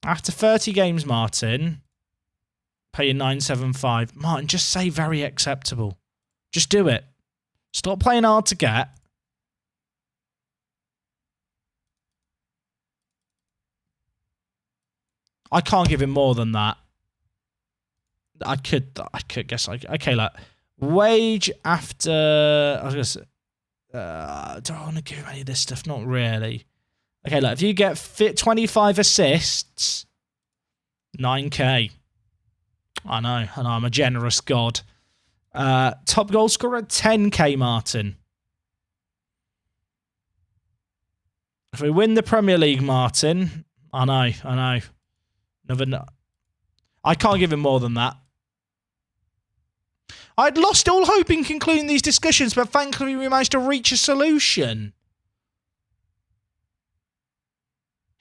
After 30 games, Martin. Pay you 975. Martin, just say very acceptable. Just do it. Stop playing hard to get. I can't give him more than that. I could guess. Okay, like wage after. I was gonna say. Do I want to give him any of this stuff? Not really. Okay, look. If you get 25 assists, 9k. I know. I'm a generous god. Top goal scorer, 10k, Martin. If we win the Premier League, Martin, I know. I can't give him more than that. I'd lost all hope in concluding these discussions, but thankfully we managed to reach a solution.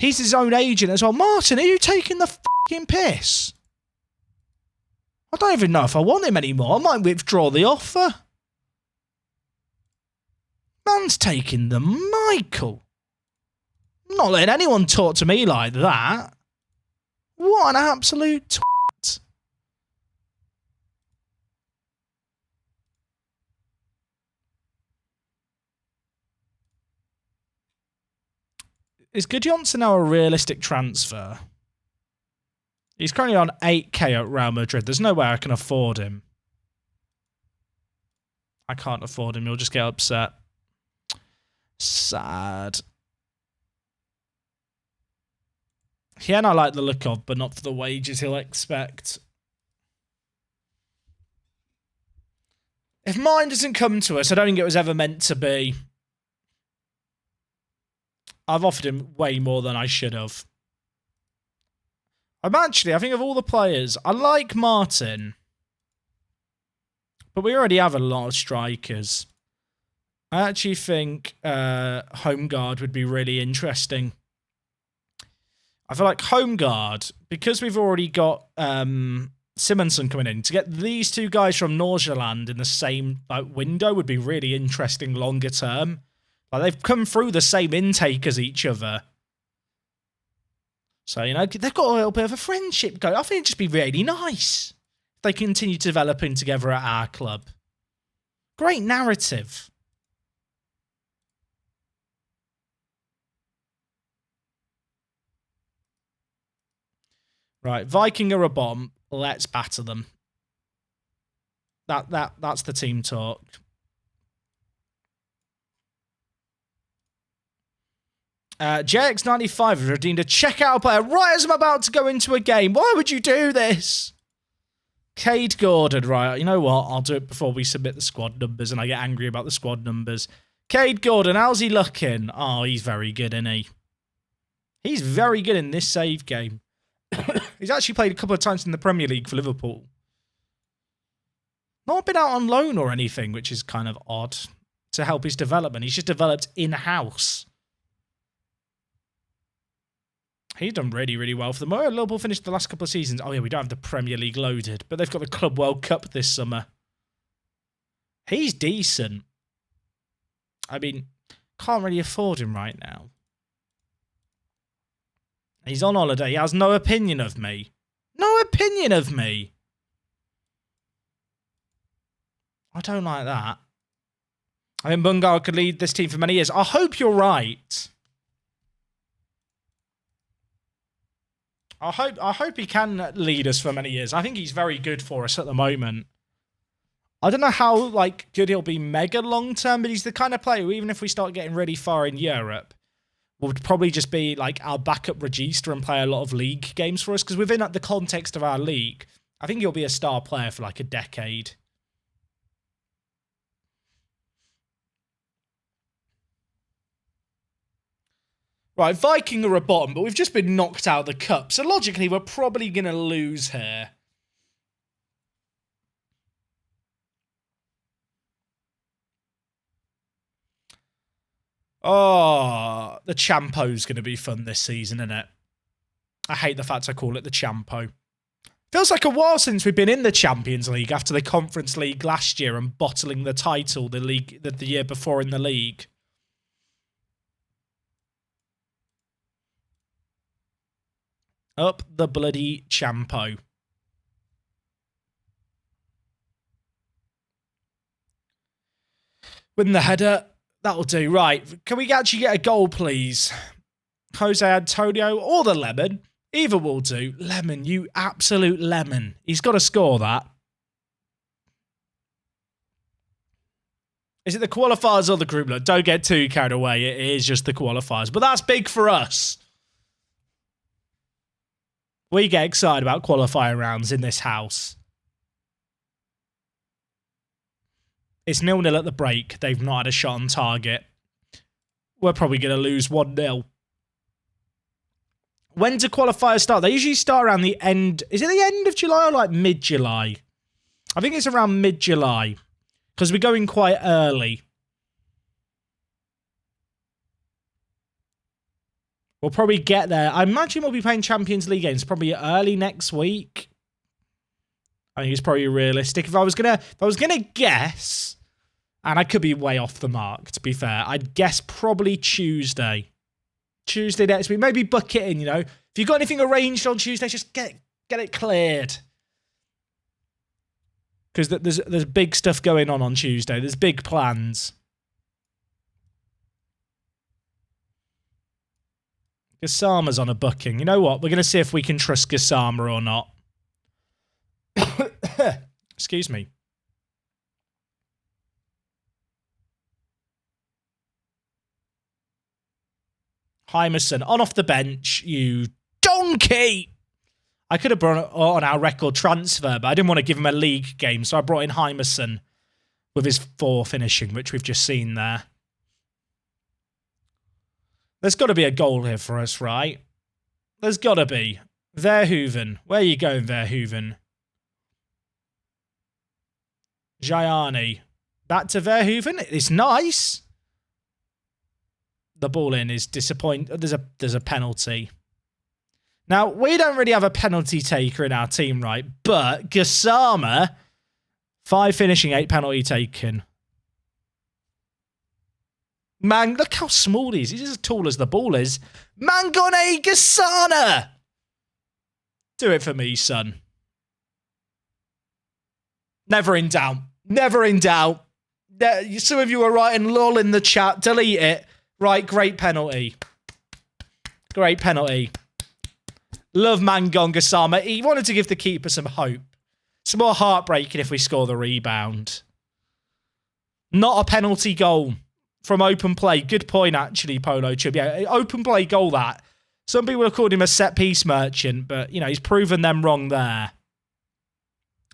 He's his own agent as well. Martin, are you taking the fucking piss? I don't even know if I want him anymore. I might withdraw the offer. Man's taking the Michael. I'm not letting anyone talk to me like that. What an absolute twat. Is Gudjonsson now a realistic transfer? He's currently on 8k at Real Madrid. There's no way I can afford him. I can't afford him. He'll just get upset. Sad. Yeah, I like the look of, but not for the wages he'll expect. If mine doesn't come to us, I don't think it was ever meant to be. I've offered him way more than I should have. I think of all the players, I like Martin. But we already have a lot of strikers. I actually think Home Guard would be really interesting. I feel like Home Guard, because we've already got Simonson coming in, to get these 2 guys from Nordsjælland in the same window would be really interesting longer term. Like, they've come through the same intake as each other. So, you know, they've got a little bit of a friendship going. I think it'd just be really nice if they continue developing together at our club. Great narrative. Right, Viking are a bomb. Let's batter them. That's the team talk. JX95 has redeemed a checkout player right as I'm about to go into a game. Why would you do this? Cade Gordon, right, you know what? I'll do it before we submit the squad numbers and I get angry about the squad numbers. Cade Gordon, how's he looking? Oh, he's very good, isn't he? He's very good in this save game. He's actually played a couple of times in the Premier League for Liverpool. Not been out on loan or anything, which is kind of odd to help his development. He's just developed in-house. He's done really, really well for them. Oh, Liverpool finished the last couple of seasons. Oh, yeah, we don't have the Premier League loaded, but they've got the Club World Cup this summer. He's decent. I mean, can't really afford him right now. He's on holiday. He has no opinion of me. No opinion of me. I don't like that. I mean, Bungar could lead this team for many years. I hope you're right. I hope he can lead us for many years. I think he's very good for us at the moment. I don't know how like good he'll be mega long term, but he's the kind of player who, even if we start getting really far in Europe, would probably just be like our backup regista and play a lot of league games for us. Because within the context of our league, I think he'll be a star player for like a decade. Right, Viking are a bottom, but we've just been knocked out of the cup. So logically, we're probably going to lose here. Oh, the Champo's going to be fun this season, isn't it? I hate the fact I call it the Champo. Feels like a while since we've been in the Champions League after the Conference League last year and bottling the title the year before in the league. Up the bloody Champo. Win the header. That'll do. Right. Can we actually get a goal, please? Jose Antonio or the Lemon? Either will do. Lemon, you absolute lemon. He's got to score that. Is it the qualifiers or the group? Look, don't get too carried away. It is just the qualifiers. But that's big for us. We get excited about qualifying rounds in this house. It's 0-0 at the break. They've not had a shot on target. We're probably going to lose 1-0. When do qualifiers start? They usually start around the end. Is it the end of July or like mid-July? I think it's around mid-July. Because we're going quite early. We'll probably get there. I imagine we'll be playing Champions League games probably early next week. I think it's probably realistic. If I was gonna guess, and I could be way off the mark, to be fair, I'd guess probably Tuesday. Tuesday next week. Maybe book it in, you know. If you've got anything arranged on Tuesday, just get it cleared. Because there's big stuff going on Tuesday. There's big plans. Gassama's on a booking. You know what? We're going to see if we can trust Gassama or not. Excuse me. Hymerson on off the bench, you donkey! I could have brought on our record transfer, but I didn't want to give him a league game, so I brought in Hymerson with his 4 finishing, which we've just seen there. There's got to be a goal here for us, right? There's got to be. Verhoeven. Where are you going, Verhoeven? Gianni. Back to Verhoeven. It's nice. The ball in is disappointing. There's a penalty. Now, we don't really have a penalty taker in our team, right? But Gassama, 5 finishing, 8 penalty taken. Man, look how small he is. He's as tall as the ball is. Mangone Gasana! Do it for me, son. Never in doubt. Never in doubt. Some of you are writing lol in the chat. Delete it. Right, great penalty. Great penalty. Love Mangone Gasana. He wanted to give the keeper some hope. It's more heartbreaking if we score the rebound. Not a penalty goal from open play. Good point, actually, Polo Chub. Yeah, open play goal, that. Some people have called him a set-piece merchant, but, you know, he's proven them wrong there.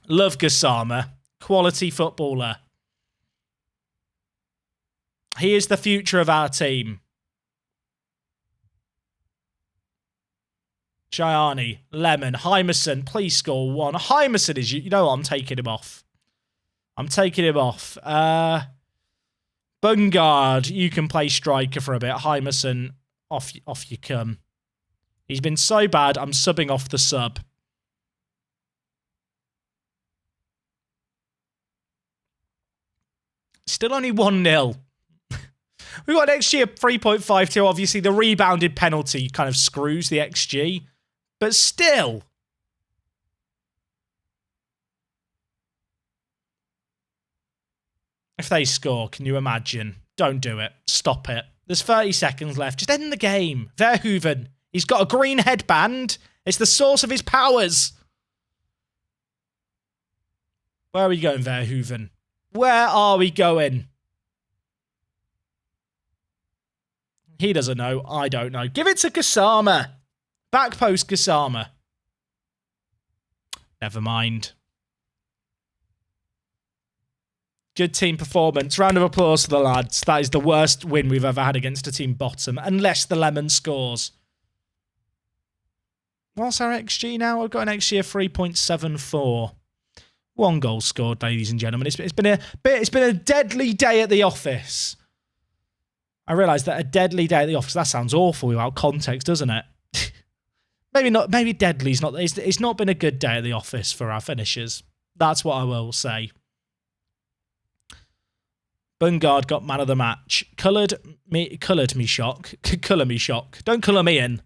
Love Gassama. Quality footballer. He is the future of our team. Gianni, Lemon, Hymerson, please score one. Hymerson is, you know what, I'm taking him off. I'm taking him off. Bungard, you can play striker for a bit. Hymerson, off you come. He's been so bad, I'm subbing off the sub. Still only 1-0. We've got an XG of 3.52. Obviously, the rebounded penalty kind of screws the XG. But still. If they score, can you imagine? Don't do it. Stop it. There's 30 seconds left. Just end the game. Verhoeven. He's got a green headband. It's the source of his powers. Where are we going, Verhoeven? Where are we going? He doesn't know. I don't know. Give it to Gassama. Back post Gassama. Never mind. Good team performance. Round of applause for the lads. That is the worst win we've ever had against a team bottom. Unless the Lemon scores. What's our XG now? I've got an XG of 3.74. 1 goal scored, ladies and gentlemen. It's been a deadly day at the office. I realise that a deadly day at the office, that sounds awful without context, doesn't it? Maybe not. Maybe deadly's not. It's not been a good day at the office for our finishers. That's what I will say. Bungard got man of the match. Coloured me shock. Colour me shock. Don't colour me in.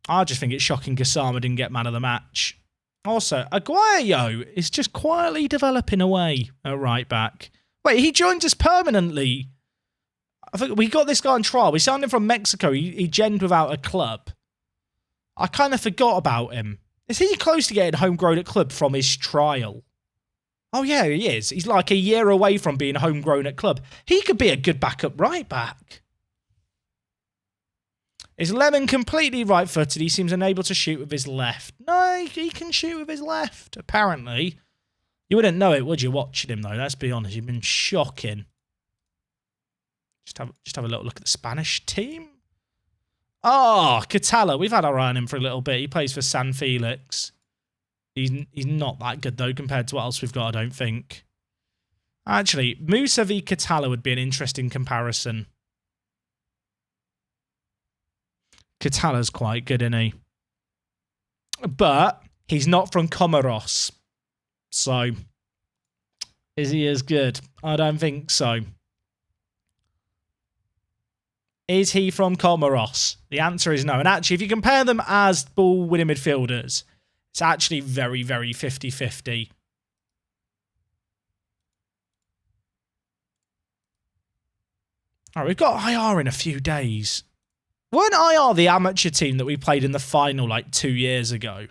I just think it's shocking Gassama didn't get man of the match. Also, Aguayo is just quietly developing away at right back. Wait, he joined us permanently. I think we got this guy on trial. We signed him from Mexico. He genned without a club. I kind of forgot about him. Is he close to getting homegrown at club from his trial? Oh, yeah, he is. He's like a year away from being homegrown at club. He could be a good backup right back. Is Lemon completely right-footed? He seems unable to shoot with his left. No, he can shoot with his left, apparently. You wouldn't know it, would you, watching him, though? Let's be honest. You've been shocking. Just have a little look at the Spanish team. Oh, Catala. We've had our eye on him for a little bit. He plays for San Felix. He's not that good, though, compared to what else we've got, I don't think. Actually, Musa v Catala would be an interesting comparison. Catala's quite good, isn't he? But he's not from Comoros. So, is he as good? I don't think so. Is he from Comoros? The answer is no. And actually, if you compare them as ball-winning midfielders, it's actually very, very 50-50. All right, we've got IR in a few days. Weren't IR the amateur team that we played in the final like 2 years ago?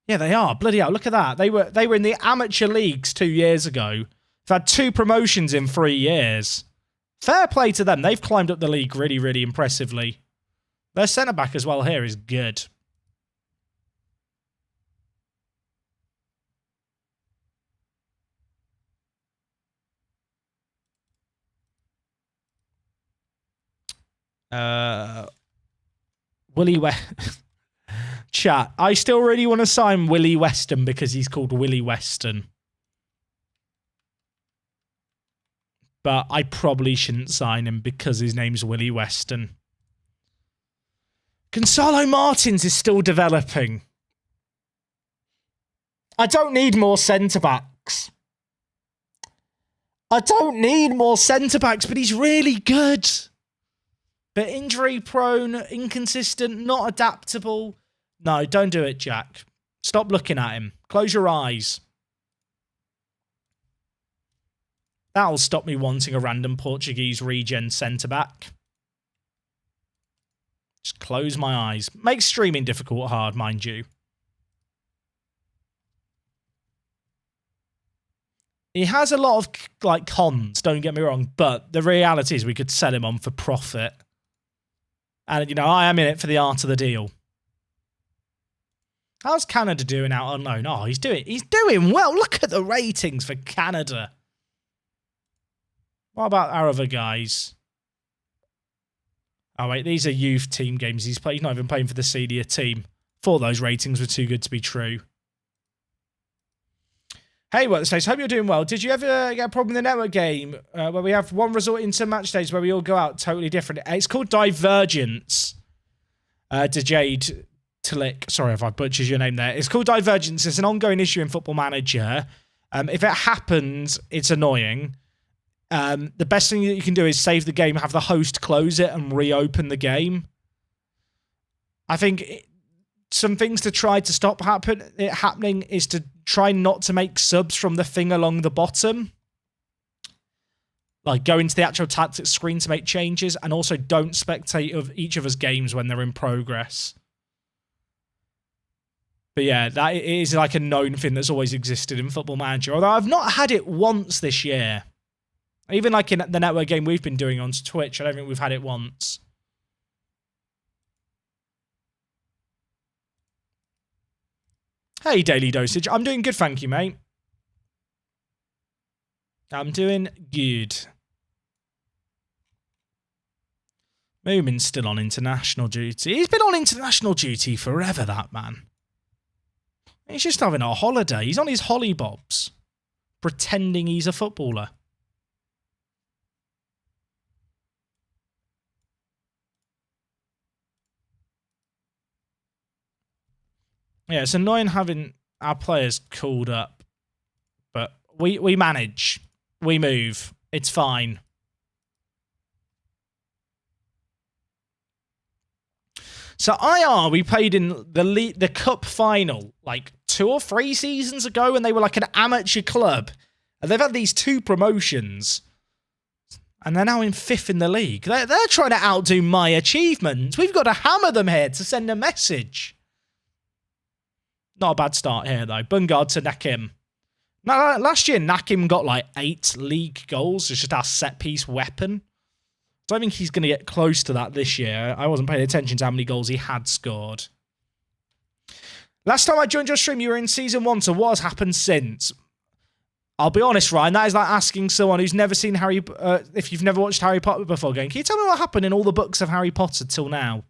Yeah, they are. Bloody hell, look at that. They were in the amateur leagues 2 years ago. They've had 2 promotions in 3 years. Fair play to them. They've climbed up the league really, really impressively. Their centre-back as well here is good. Willie West. Chat. I still really want to sign Willie Weston because he's called Willie Weston. But I probably shouldn't sign him because his name's Willie Weston. Gonzalo Martins is still developing. I don't need more centre-backs. I don't need more centre-backs, but he's really good. But injury-prone, inconsistent, not adaptable. No, don't do it, Jack. Stop looking at him. Close your eyes. That'll stop me wanting a random Portuguese regen centre-back. Just close my eyes. Makes streaming difficult hard, mind you. He has a lot of, like, cons, don't get me wrong, but the reality is we could sell him on for profit. And, you know, I am in it for the art of the deal. How's Canada doing out on loan? Oh, he's doing well. Look at the ratings for Canada. What about our other guys? Oh, wait, these are youth team games. He's not even playing for the senior team. Thought those ratings were too good to be true. Hey, what's this? Hope you're doing well. Did you ever get a problem in the network game where we have one resort in some match days where we all go out totally different? It's called Divergence. Jade Talik. Sorry if I butchered your name there. It's called Divergence. It's an ongoing issue in Football Manager. If it happens, it's annoying. The best thing that you can do is save the game, have the host close it, and reopen the game. I think some things to try to stop it happening is to try not to make subs from the thing along the bottom. Like, go into the actual tactics screen to make changes, and also don't spectate of each other's games when they're in progress. But yeah, that is like a known thing that's always existed in Football Manager, although I've not had it once this year. Even like in the network game we've been doing on Twitch, I don't think we've had it once. Hey, Daily Dosage. I'm doing good, thank you, mate. I'm doing good. Moomin's still on international duty. He's been on international duty forever, that man. He's just having a holiday. He's on his hollybobs, pretending he's a footballer. Yeah, it's annoying having our players called up, but we manage. We move. It's fine. So IR, we played in the cup final like 2 or 3 seasons ago, and they were like an amateur club. And they've had these 2 promotions, and they're now in 5th in the league. They're trying to outdo my achievements. We've got to hammer them here to send a message. Not a bad start here, though. Bungard to Nakim. Now, last year, Nakim got like 8 league goals. It's just our set-piece weapon. I don't think he's going to get close to that this year. I wasn't paying attention to how many goals he had scored. Last time I joined your stream, you were in Season 1, so what has happened since? I'll be honest, Ryan, that is like asking someone who's never seen if you've never watched Harry Potter before, going, can you tell me what happened in all the books of Harry Potter till now?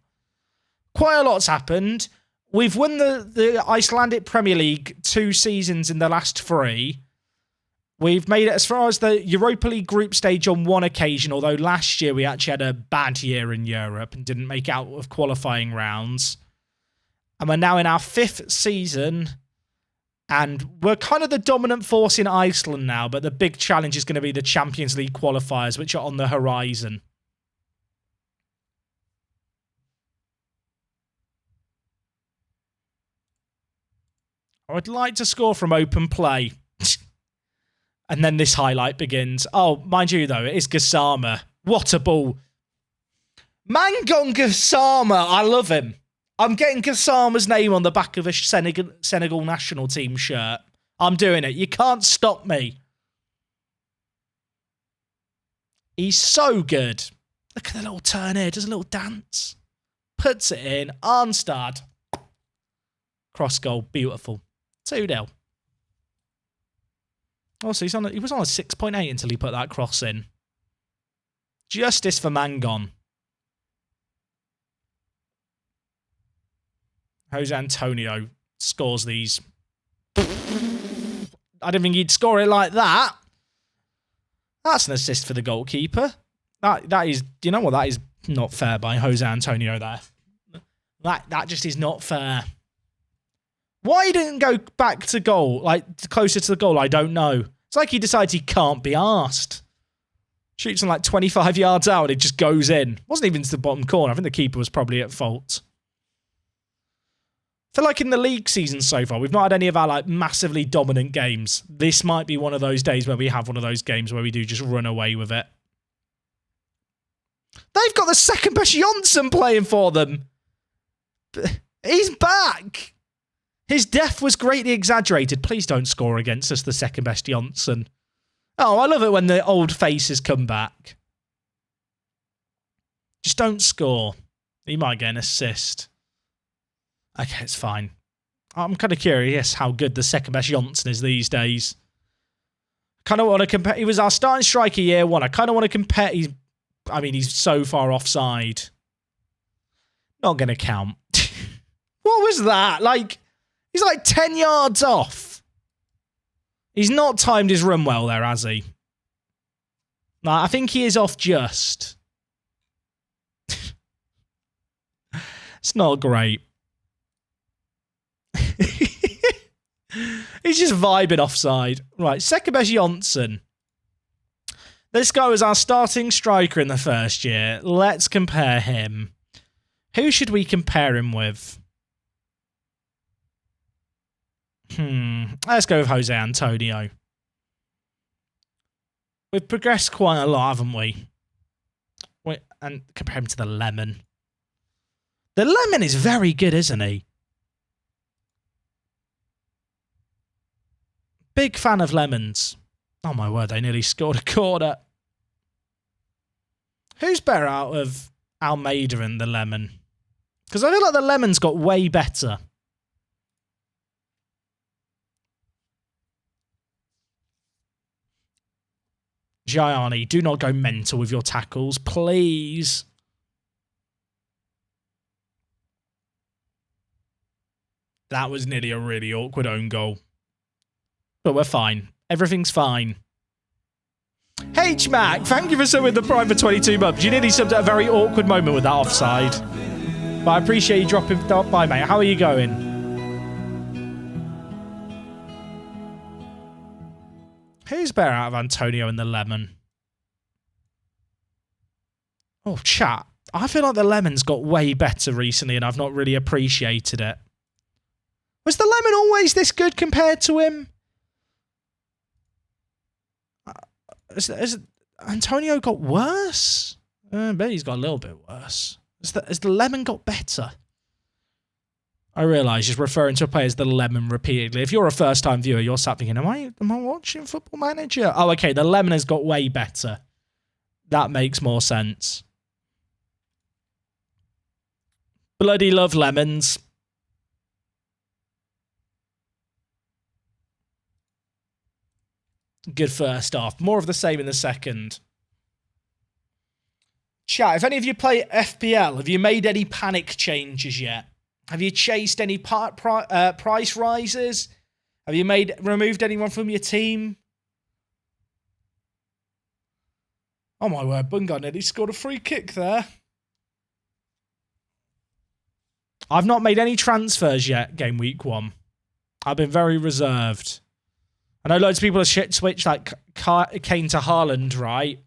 Quite a lot's happened. We've won the Icelandic Premier League 2 seasons in the last 3. We've made it as far as the Europa League group stage on 1 occasion, although last year we actually had a bad year in Europe and didn't make out of qualifying rounds. And we're now in our 5th season, and we're kind of the dominant force in Iceland now, but the big challenge is going to be the Champions League qualifiers, which are on the horizon. I would like to score from open play. And then this highlight begins. Oh, mind you, though, it is Gassama. What a ball. Mangon Gassama. I love him. I'm getting Gassama's name on the back of a Senegal national team shirt. I'm doing it. You can't stop me. He's so good. Look at the little turn here. Does a little dance. Puts it in. Arnstad. Cross goal. Beautiful. 2-0. Also, he was on a 6.8 until he put that cross in. Justice for Mangon. Jose Antonio scores these. I don't think he'd score it like that. That's an assist for the goalkeeper. That is, you know what? That is not fair by Jose Antonio there. That just is not fair. Why he didn't go back to goal, like closer to the goal, I don't know. It's like he decides he can't be arsed. Shoots him like 25 yards out and it just goes in. Wasn't even to the bottom corner. I think the keeper was probably at fault. I feel like in the league season so far, we've not had any of our like massively dominant games. This might be one of those days where we have one of those games where we do just run away with it. They've got the second best Johnson playing for them. He's back. His death was greatly exaggerated. Please don't score against us, the second best Johnson. Oh, I love it when the old faces come back. Just don't score. He might get an assist. Okay, it's fine. I'm kind of curious how good the second best Johnson is these days. Kind of want to compare. He was our starting striker year one. I kind of want to compare. He's so far offside. Not going to count. What was that? Like, he's like 10 yards off. He's not timed his run well there, has he? No, I think he is off just. It's not great. He's just vibing offside. Right, second best Johnson. This guy was our starting striker in the first year. Let's compare him. Who should we compare him with? Let's go with Jose Antonio. We've progressed quite a lot, haven't we? And compare him to the Lemon. The Lemon is very good, isn't he? Big fan of Lemons. Oh my word, they nearly scored a corner. Who's better out of Almeida and the Lemon? Because I feel like the Lemon's got way better. Gianni, do not go mental with your tackles, please. That was nearly a really awkward own goal. But we're fine. Everything's fine. H-Mac, thank you for subbing the Prime for 22 months. You nearly subbed at a very awkward moment with that offside. But I appreciate you dropping by, mate. How are you going? Who's better out of Antonio and the Lemon? Oh, chat. I feel like the Lemon's got way better recently and I've not really appreciated it. Was the Lemon always this good compared to him? Has Antonio got worse? I bet he's got a little bit worse. Has the Lemon got better? I realise just referring to a player as the Lemon repeatedly. If you're a first-time viewer, you're sat thinking, am I watching Football Manager? Oh, okay, the Lemon has got way better. That makes more sense. Bloody love lemons. Good first half. More of the same in the second. Chat, if any of you play FPL, have you made any panic changes yet? Have you chased any price rises? Have you removed anyone from your team? Oh my word, Bungar nearly scored a free kick there. I've not made any transfers yet, game week 1. I've been very reserved. I know loads of people have switched like Kane to Haaland, right?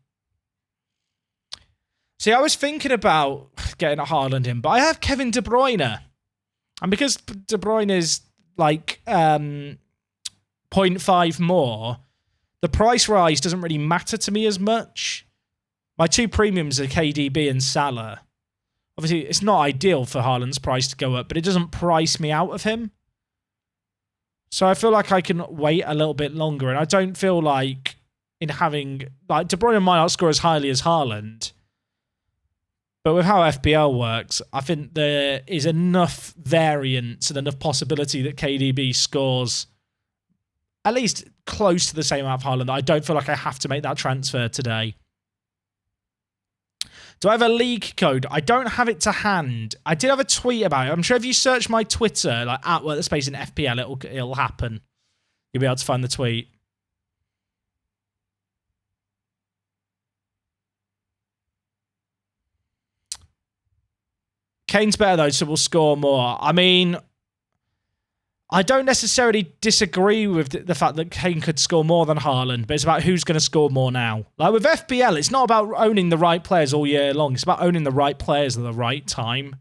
See, I was thinking about getting a Haaland in, but I have Kevin De Bruyne. And because De Bruyne is like 0.5 more, the price rise doesn't really matter to me as much. My two premiums are KDB and Salah. Obviously, it's not ideal for Haaland's price to go up, but it doesn't price me out of him. So I feel like I can wait a little bit longer, and I don't feel like in having... Like, De Bruyne might not score as highly as Haaland, but with how FPL works, I think there is enough variance and enough possibility that KDB scores at least close to the same amount of Haaland that I don't feel like I have to make that transfer today. Do I have a league code? I don't have it to hand. I did have a tweet about it. I'm sure if you search my Twitter, like @workspace in FPL, it'll happen. You'll be able to find the tweet. Kane's better though, so we'll score more. I mean, I don't necessarily disagree with the fact that Kane could score more than Haaland, but it's about who's going to score more now. Like with FPL, it's not about owning the right players all year long. It's about owning the right players at the right time.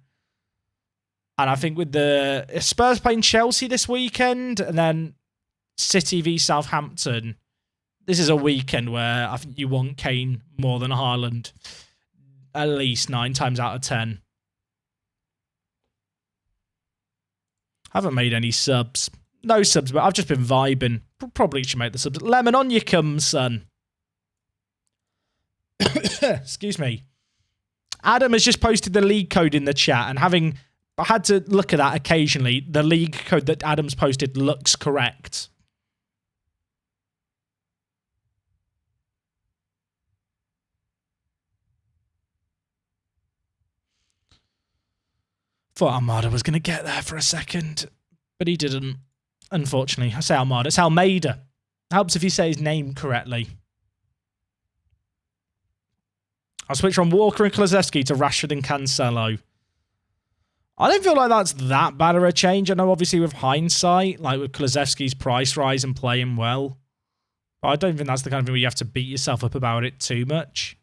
And I think with the Spurs playing Chelsea this weekend and then City v Southampton, this is a weekend where I think you want Kane more than Haaland at least 9 times out of 10. Haven't made any subs. No subs, but I've just been vibing. Probably should make the subs. Lemon, on you come, son. Excuse me. Adam has just posted the league code in the chat, and having had to look at that occasionally, the league code that Adam's posted looks correct. Thought Armada was going to get there for a second, but he didn't. Unfortunately, I say Armada. It's Almeida. Helps if you say his name correctly. I'll switch from Walker and Kulusevski to Rashford and Cancelo. I don't feel like that's that bad of a change. I know, obviously, with hindsight, like with Kulusevski's price rise and playing well, but I don't think that's the kind of thing where you have to beat yourself up about it too much.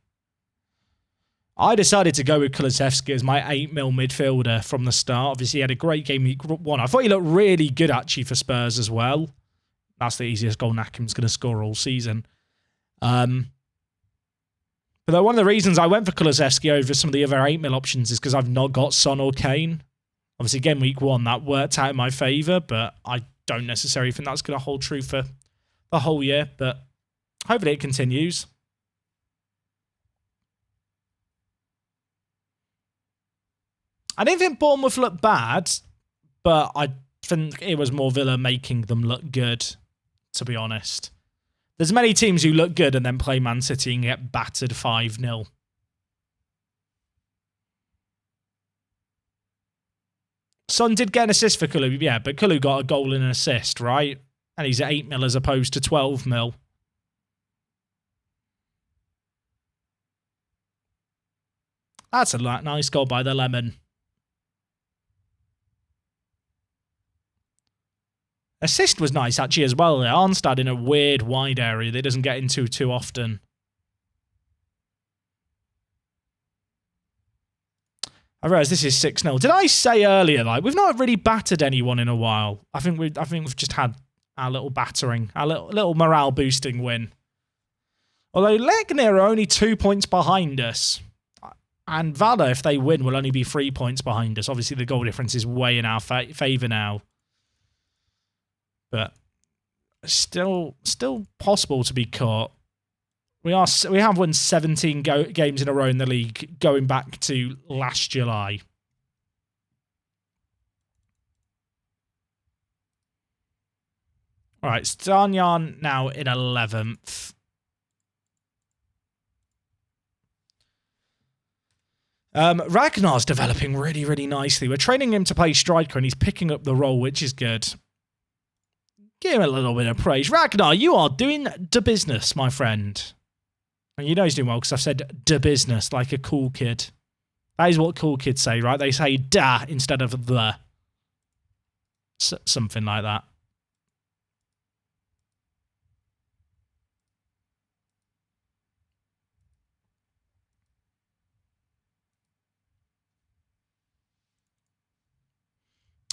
I decided to go with Kulusevski as my 8 mil midfielder from the start. Obviously, he had a great game week 1. I thought he looked really good, actually, for Spurs as well. That's the easiest goal Nakim's going to score all season. But one of the reasons I went for Kulusevski over some of the other 8 mil options is because I've not got Son or Kane. Obviously, game week 1, that worked out in my favour, but I don't necessarily think that's going to hold true for the whole year. But hopefully it continues. I didn't think Bournemouth looked bad, but I think it was more Villa making them look good, to be honest. There's many teams who look good and then play Man City and get battered 5-0. Son did get an assist for Kulu, yeah, but Kulu got a goal and an assist, right? And he's at 8 mil as opposed to 12 mil. That's a nice goal by the Lemon. Assist was nice, actually, as well. Arnstad in a weird, wide area that he doesn't get into too often. I realise this is 6-0. Did I say earlier, like, we've not really battered anyone in a while? I think we've just had our little battering, our little morale-boosting win. Although Legnir are only 2 points behind us. And Valla, if they win, will only be 3 points behind us. Obviously, the goal difference is way in our favour now. But still possible to be caught. We have won 17 games in a row in the league going back to last July. All right, Stanyan now in 11th. Ragnar's developing really, really nicely. We're training him to play striker and he's picking up the role, which is good. Give him a little bit of praise. Ragnar, you are doing the business, my friend. And you know he's doing well because I've said the business like a cool kid. That is what cool kids say, right? They say da instead of the. Something like that.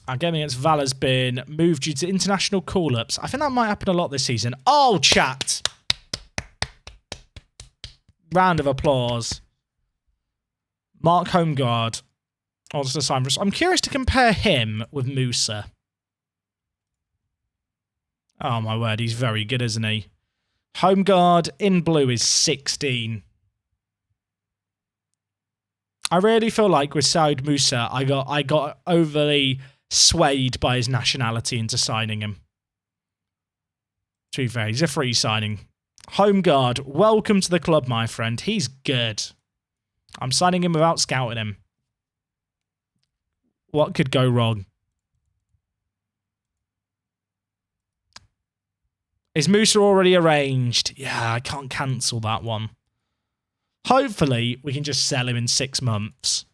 Our game against Val has been moved due to international call-ups. I think that might happen a lot this season. Oh, chat! Round of applause. Mark Homeguard. I'm curious to compare him with Musa. Oh, my word. He's very good, isn't he? Homeguard in blue is 16. I really feel like with Saud Musa, I got overly swayed by his nationality into signing him. To be fair, he's a free signing. Homeguard, welcome to the club, my friend. He's good. I'm signing him without scouting him. What could go wrong? Is Musa already arranged? Yeah, I can't cancel that one. Hopefully, we can just sell him in 6 months.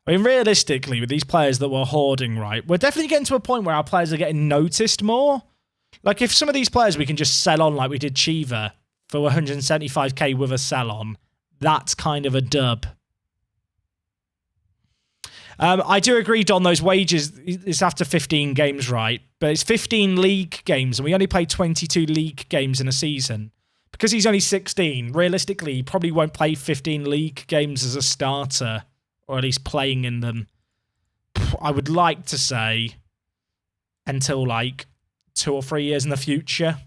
I mean, realistically, with these players that we're hoarding, right, we're definitely getting to a point where our players are getting noticed more. Like, if some of these players we can just sell on like we did Chiva for 175k with a sell on, that's kind of a dub. I do agree, Don, those wages, it's after 15 games, right? But it's 15 league games, and we only play 22 league games in a season. Because he's only 16, realistically, he probably won't play 15 league games as a starter, or at least playing in them. I would like to say until, like, 2 or 3 years in the future.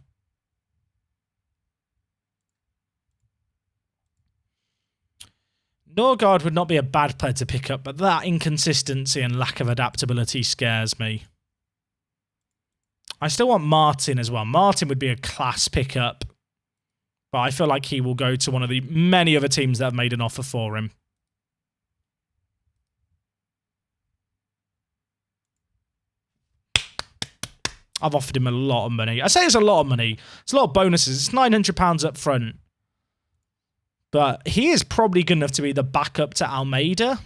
Norgard would not be a bad player to pick up, but that inconsistency and lack of adaptability scares me. I still want Martin as well. Martin would be a class pickup, but I feel like he will go to one of the many other teams that have made an offer for him. I've offered him a lot of money. I say it's a lot of money. It's a lot of bonuses. It's £900 up front. But he is probably good enough to be the backup to Almeida.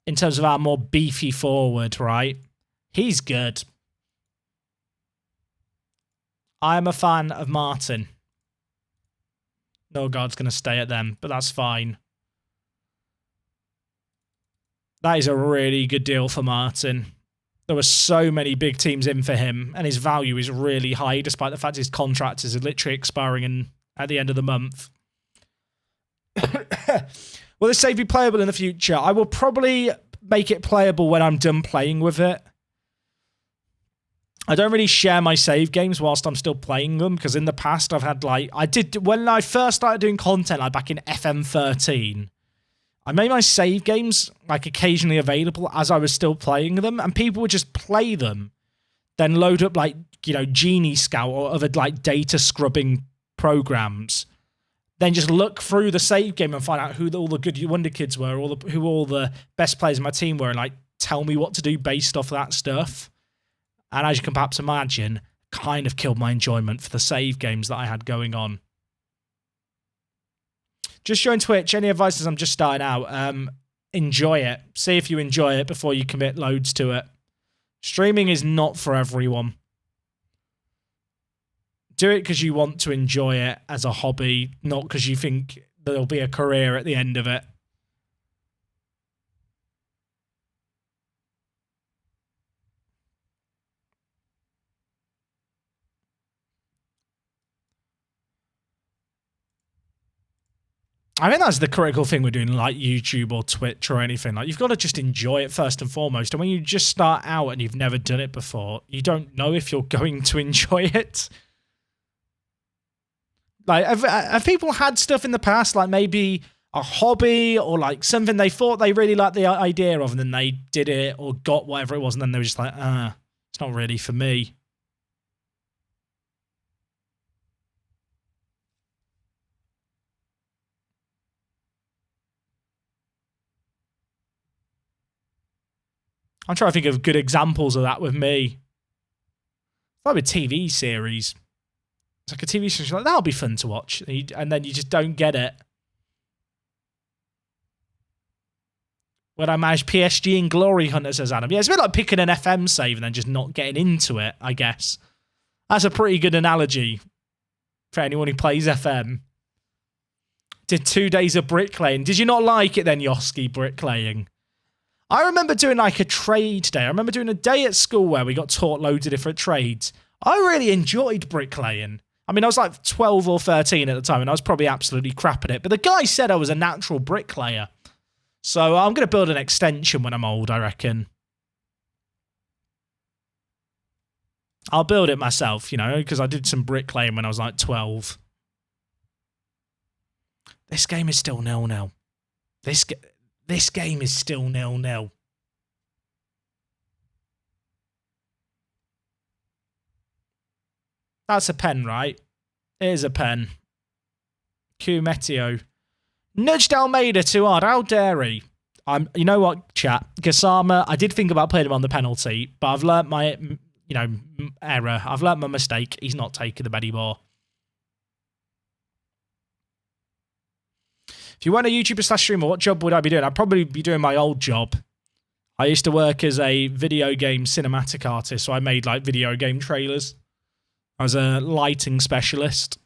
In terms of our more beefy forward, right? He's good. I am a fan of Martin. Norgard's going to stay at them, but that's fine. That is a really good deal for Martin. There were so many big teams in for him, and his value is really high, despite the fact his contract is literally expiring at the end of the month. Will this save be playable in the future? I will probably make it playable when I'm done playing with it. I don't really share my save games whilst I'm still playing them, because in the past I've had, like, when I first started doing content, like back in FM13, I made my save games, like, occasionally available as I was still playing them, and people would just play them, then load up, like, you know, Genie Scout or other, like, data scrubbing programs, then just look through the save game and find out who all the good Wonder Kids were, who all the best players in my team were, and, like, tell me what to do based off that stuff. And as you can perhaps imagine, kind of killed my enjoyment for the save games that I had going on. Just join Twitch. Any advice as I'm just starting out? Enjoy it. See if you enjoy it before you commit loads to it. Streaming is not for everyone. Do it because you want to enjoy it as a hobby, not because you think there'll be a career at the end of it. I think that's the critical thing with doing like YouTube or Twitch or anything. Like, you've got to just enjoy it first and foremost. And when you just start out and you've never done it before, you don't know if you're going to enjoy it. Like, have people had stuff in the past, like maybe a hobby or like something they thought they really liked the idea of, and then they did it or got whatever it was, and then they were just like, it's not really for me. I'm trying to think of good examples of that with me. Like a TV series. It's like a TV series, like, that'll be fun to watch. And then you just don't get it. When I managed PSG and Glory Hunter, says Adam. Yeah, it's a bit like picking an FM save and then just not getting into it, I guess. That's a pretty good analogy for anyone who plays FM. Did 2 days of bricklaying. Did you not like it then, Yoski, bricklaying? I remember doing like a trade day. I remember doing a day at school where we got taught loads of different trades. I really enjoyed bricklaying. I mean, I was like 12 or 13 at the time, and I was probably absolutely crap at it. But the guy said I was a natural bricklayer. So I'm going to build an extension when I'm old, I reckon. I'll build it myself, you know, because I did some bricklaying when I was like 12. This game is still 0-0. This game is still 0-0. That's a pen, right? It is a pen. Q Meteo. Nudged Almeida too hard. How dare he? You know what, chat? Gassama, I did think about putting him on the penalty, but I've learnt my, error. I've learnt my mistake. He's not taking them anymore. If you weren't a YouTuber / streamer, what job would I be doing? I'd probably be doing my old job. I used to work as a video game cinematic artist, so I made like video game trailers. I was a lighting specialist.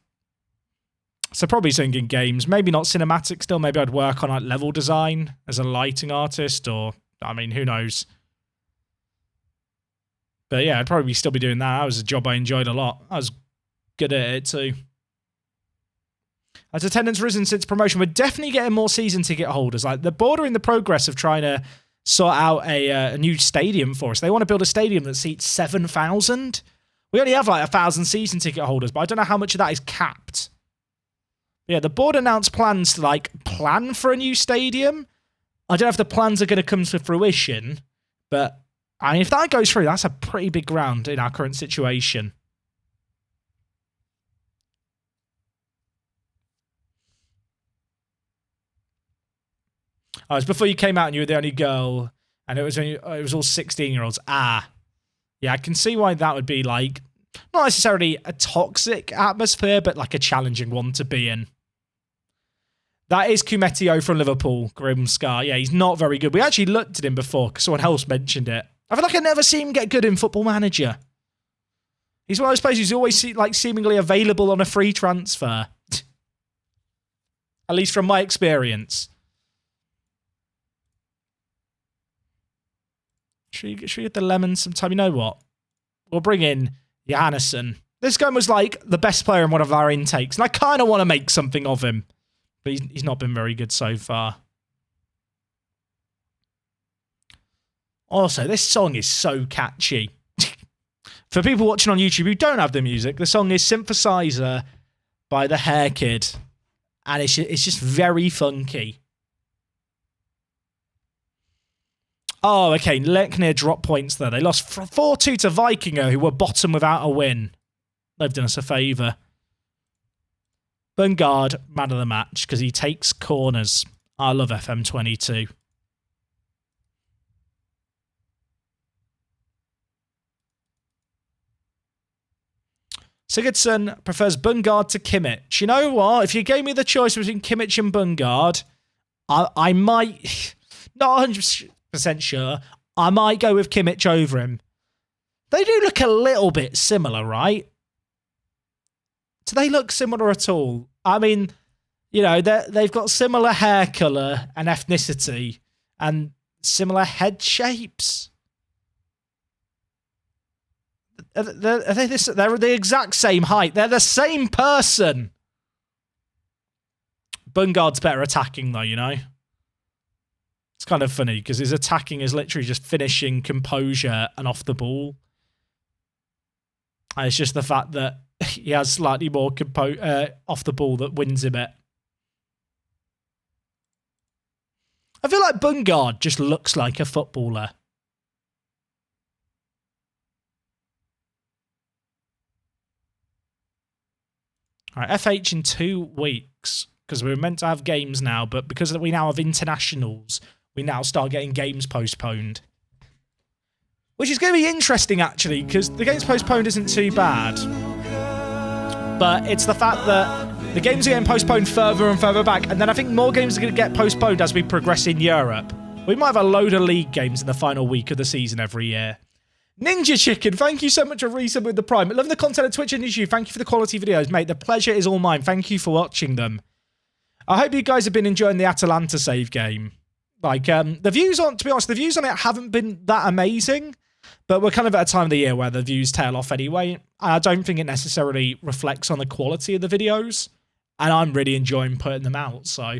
So probably something in games. Maybe not cinematic still. Maybe I'd work on like level design as a lighting artist, or, I mean, who knows? But yeah, I'd probably still be doing that. That was a job I enjoyed a lot. I was good at it too. Has attendance risen since promotion? We're definitely getting more season ticket holders. Like, they're bordering the progress of trying to sort out a new stadium for us. They want to build a stadium that seats 7,000. We only have like 1,000 season ticket holders, but I don't know how much of that is capped. Yeah, the board announced plans to like plan for a new stadium. I don't know if the plans are going to come to fruition, but I mean, if that goes through, that's a pretty big ground in our current situation. Oh, it was before you came out and you were the only girl, and it was all 16-year-olds. Ah, yeah, I can see why that would be like not necessarily a toxic atmosphere, but like a challenging one to be in. That is Kumetio from Liverpool, Grimscar. Yeah, he's not very good. We actually looked at him before because someone else mentioned it. I feel like I never see him get good in Football Manager. He's one of those players who's always like seemingly available on a free transfer. At least from my experience. Should we get the lemons sometime? You know what? We'll bring in Johannesson. This guy was like the best player in one of our intakes, and I kind of want to make something of him. But he's not been very good so far. Also, this song is so catchy. For people watching on YouTube who don't have the music, the song is Synthesizer by The Hair Kid. And it's just very funky. Oh, okay. Leknir drop points there. They lost 4-2 to Vikinger, who were bottom without a win. They've done us a favour. Bungard, man of the match, because he takes corners. I love FM22. Sigurdsson prefers Bungard to Kimmich. You know what? If you gave me the choice between Kimmich and Bungard, I might, not 100% sure, I might go with Kimmich over him. They do look a little bit similar, right? Do they look similar at all? I mean, you know, they've got similar hair colour and ethnicity and similar head shapes. They're the exact same height. They're the same person. Bungard's better attacking, though, you know? It's kind of funny because his attacking is literally just finishing, composure, and off the ball. And it's just the fact that he has slightly more off the ball that wins him it. I feel like Bungard just looks like a footballer. All right, FH in 2 weeks, because we were meant to have games now, but because we now have internationals, we now start getting games postponed. Which is going to be interesting, actually, because the games postponed isn't too bad. But it's the fact that the games are getting postponed further and further back, and then I think more games are going to get postponed as we progress in Europe. We might have a load of league games in the final week of the season every year. Ninja Chicken, thank you so much for resub with the Prime. Love the content on Twitch and YouTube. Thank you for the quality videos, mate. The pleasure is all mine. Thank you for watching them. I hope you guys have been enjoying the Atalanta save game. Like, the views on, to be honest, the views on it haven't been that amazing, but we're kind of at a time of the year where the views tail off anyway. I don't think it necessarily reflects on the quality of the videos, and I'm really enjoying putting them out, so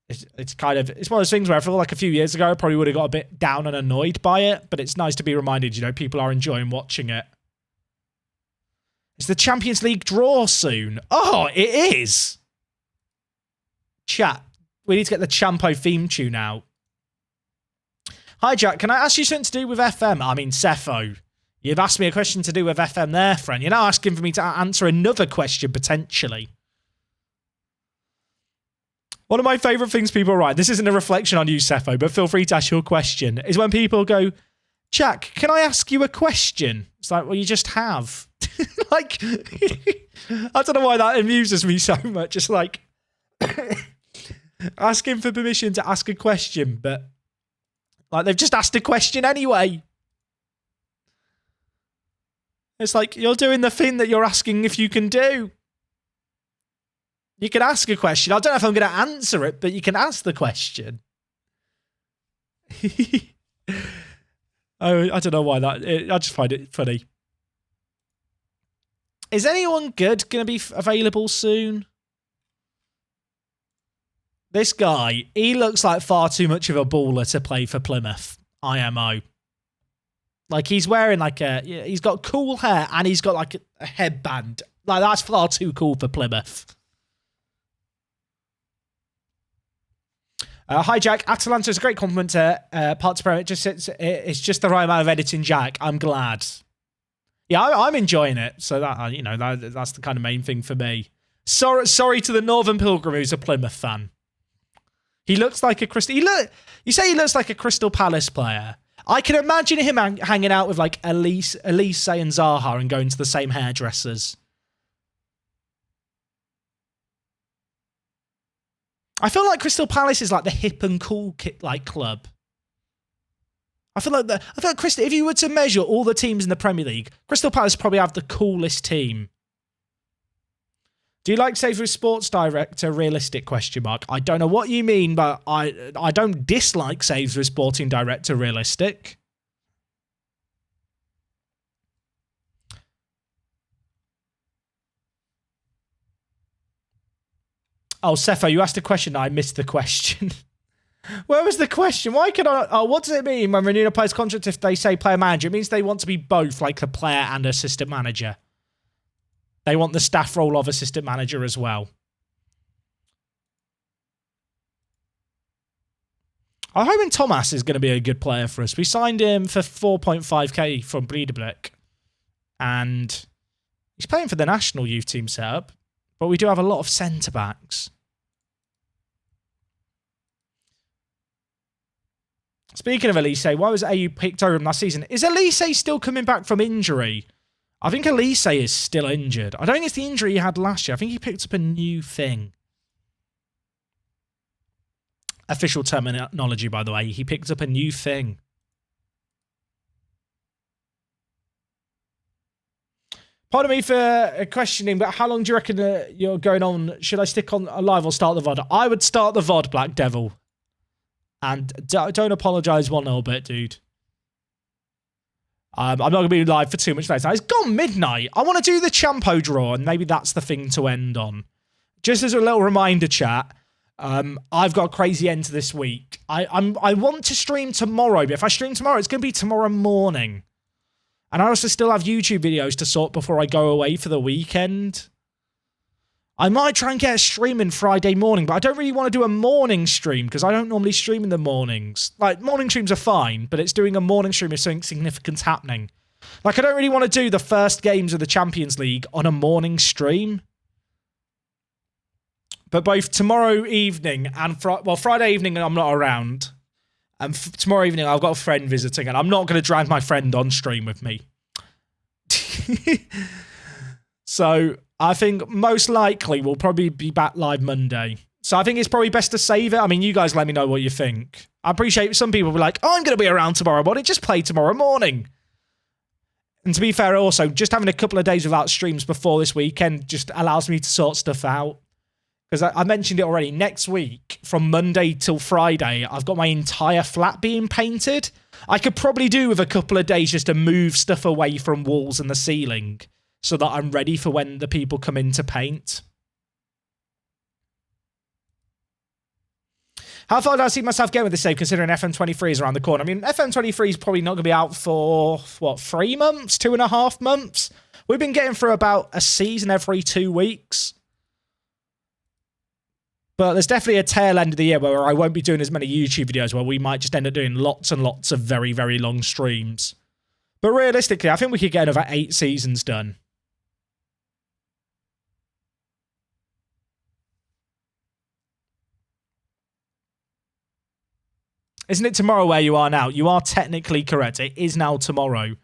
it's kind of, it's one of those things where I feel like a few years ago I probably would have got a bit down and annoyed by it, but it's nice to be reminded, you know, people are enjoying watching it. Is the Champions League draw soon? Oh, it is! Chat, we need to get the Champo theme tune out. Hi, Jack. Can I ask you something to do with FM? I mean, Cepho. You've asked me a question to do with FM there, friend. You're now asking for me to answer another question, potentially. One of my favourite things people write, this isn't a reflection on you, Cepho, but feel free to ask your question, is when people go, Jack, can I ask you a question? It's like, well, you just have. Like, I don't know why that amuses me so much. It's like, Asking for permission to ask a question, but like they've just asked a question anyway. It's like you're doing the thing that you're asking if you can do. You can ask a question. I don't know if I'm going to answer it, but you can ask the question. I don't know why I just find it funny. Is anyone good going to be available soon? This guy, he looks like far too much of a baller to play for Plymouth. IMO. Like, he's wearing like he's got cool hair and he's got like a headband. Like, that's far too cool for Plymouth. Hi, Jack. Atalanta is a great compliment to Parts Pro. It's just the right amount of editing, Jack. I'm glad. Yeah, I'm enjoying it. So that that's the kind of main thing for me. Sorry to the Northern Pilgrim who's a Plymouth fan. He looks like a Crystal. You say he looks like a Crystal Palace player. I can imagine him hanging out with like Elise and Zaha and going to the same hairdressers. I feel like Crystal Palace is like the hip and cool club. I feel like Crystal. If you were to measure all the teams in the Premier League, Crystal Palace probably have the coolest team. Do you like Sainsbury's Sports Director realistic ? I don't know what you mean, but I don't dislike Sainsbury's Sporting Director realistic. Oh, Cepho, you asked a question. I missed the question. Where was the question? Why can I... Oh, what does it mean when renewing a player's contract if they say player manager? It means they want to be both, like a player and assistant manager. They want the staff role of assistant manager as well. I'm hoping Thomas is going to be a good player for us. We signed him for 4.5k from Breidablik. And he's playing for the national youth team setup. But we do have a lot of centre-backs. Speaking of Elise, why was AU picked over him last season? Is Elise still coming back from injury? I think Elise is still injured. I don't think it's the injury he had last year. I think he picked up a new thing. Official terminology, by the way. He picked up a new thing. Pardon me for questioning, but how long do you reckon you're going on? Should I stick on live or start the VOD? I would start the VOD, Black Devil. And don't apologise one little bit, dude. I'm not going to be live for too much later. It's gone midnight. I want to do the Champo draw, and maybe that's the thing to end on. Just as a little reminder, chat, I've got a crazy end to this week. I want to stream tomorrow, but if I stream tomorrow, it's going to be tomorrow morning. And I also still have YouTube videos to sort before I go away for the weekend. I might try and get a stream in Friday morning, but I don't really want to do a morning stream because I don't normally stream in the mornings. Like, morning streams are fine, but it's doing a morning stream if something significant's happening. Like, I don't really want to do the first games of the Champions League on a morning stream. But both tomorrow evening and Friday evening I'm not around. And tomorrow evening I've got a friend visiting and I'm not going to drag my friend on stream with me. So I think most likely we'll probably be back live Monday. So I think it's probably best to save it. I mean, you guys let me know what you think. I appreciate some people will be like, oh, I'm going to be around tomorrow morning. Just play tomorrow morning. And to be fair, also, just having a couple of days without streams before this weekend just allows me to sort stuff out. Because I mentioned it already. Next week, from Monday till Friday, I've got my entire flat being painted. I could probably do with a couple of days just to move stuff away from walls and the ceiling so that I'm ready for when the people come in to paint. How far do I see myself getting with this save, considering FM23 is around the corner? I mean, FM23 is probably not going to be out for, 3 months? 2.5 months? We've been getting through about a season every 2 weeks. But there's definitely a tail end of the year where I won't be doing as many YouTube videos, where we might just end up doing lots and lots of very, very long streams. But realistically, I think we could get another 8 seasons done. Isn't it tomorrow where you are now? You are technically correct. It is now tomorrow.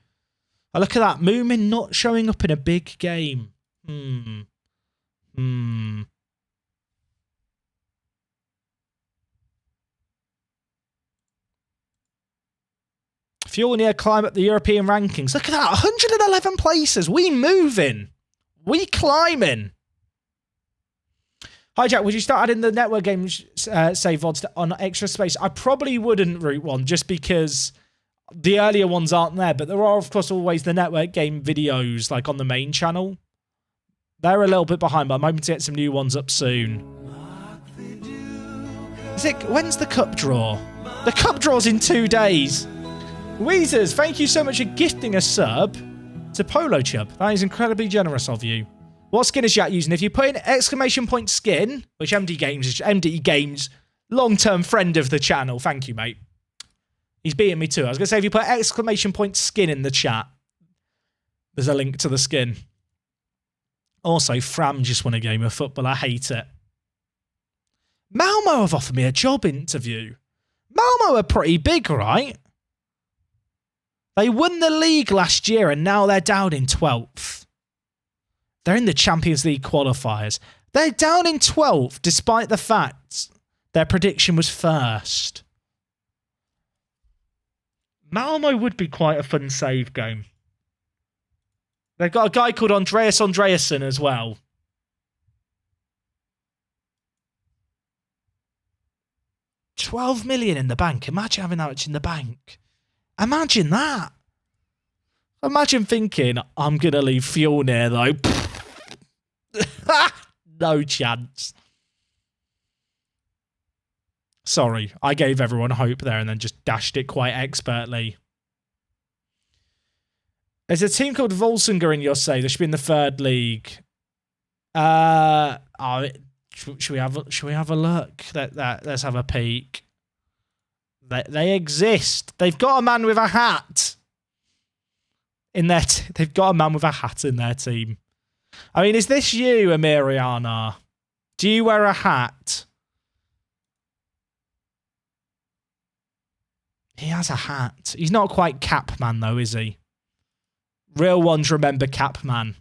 Oh, look at that. Moomin not showing up in a big game. Fjornir climb up the European rankings. Look at that, 111 places. We moving. We climbing. Hi, Jack. Would you start adding the network games save VODs on extra space? I probably wouldn't, Route 1, just because the earlier ones aren't there. But there are, of course, always the network game videos, like on the main channel. They're a little bit behind, but I'm hoping to get some new ones up soon. When's the cup draw? The cup draw's in 2 days. Weezers, thank you so much for gifting a sub to Polo Chub. That is incredibly generous of you. What skin is Jack using? If you put in exclamation point skin, which MD Games, long-term friend of the channel. Thank you, mate. He's beating me too. I was going to say, if you put exclamation point skin in the chat, there's a link to the skin. Also, Fram just won a game of football. I hate it. Malmo have offered me a job interview. Malmo are pretty big, right? They won the league last year and now they're down in 12th. They're in the Champions League qualifiers. They're down in 12th despite the fact their prediction was first. Malmo would be quite a fun save game. They've got a guy called Andreas Andreasson as well. $12 million in the bank. Imagine having that much in the bank. Imagine that. Imagine thinking, I'm going to leave Fjornir though. No chance. Sorry, I gave everyone hope there and then just dashed it quite expertly. There's a team called Volsinger in your save. They should be in the 3rd league. Should we have a look? Let's have a peek. They exist. They've got a man with a hat in their. They've got a man with a hat in their team. I mean, is this you, Emiriana? Do you wear a hat? He has a hat. He's not quite Capman though, is he? Real ones remember Capman.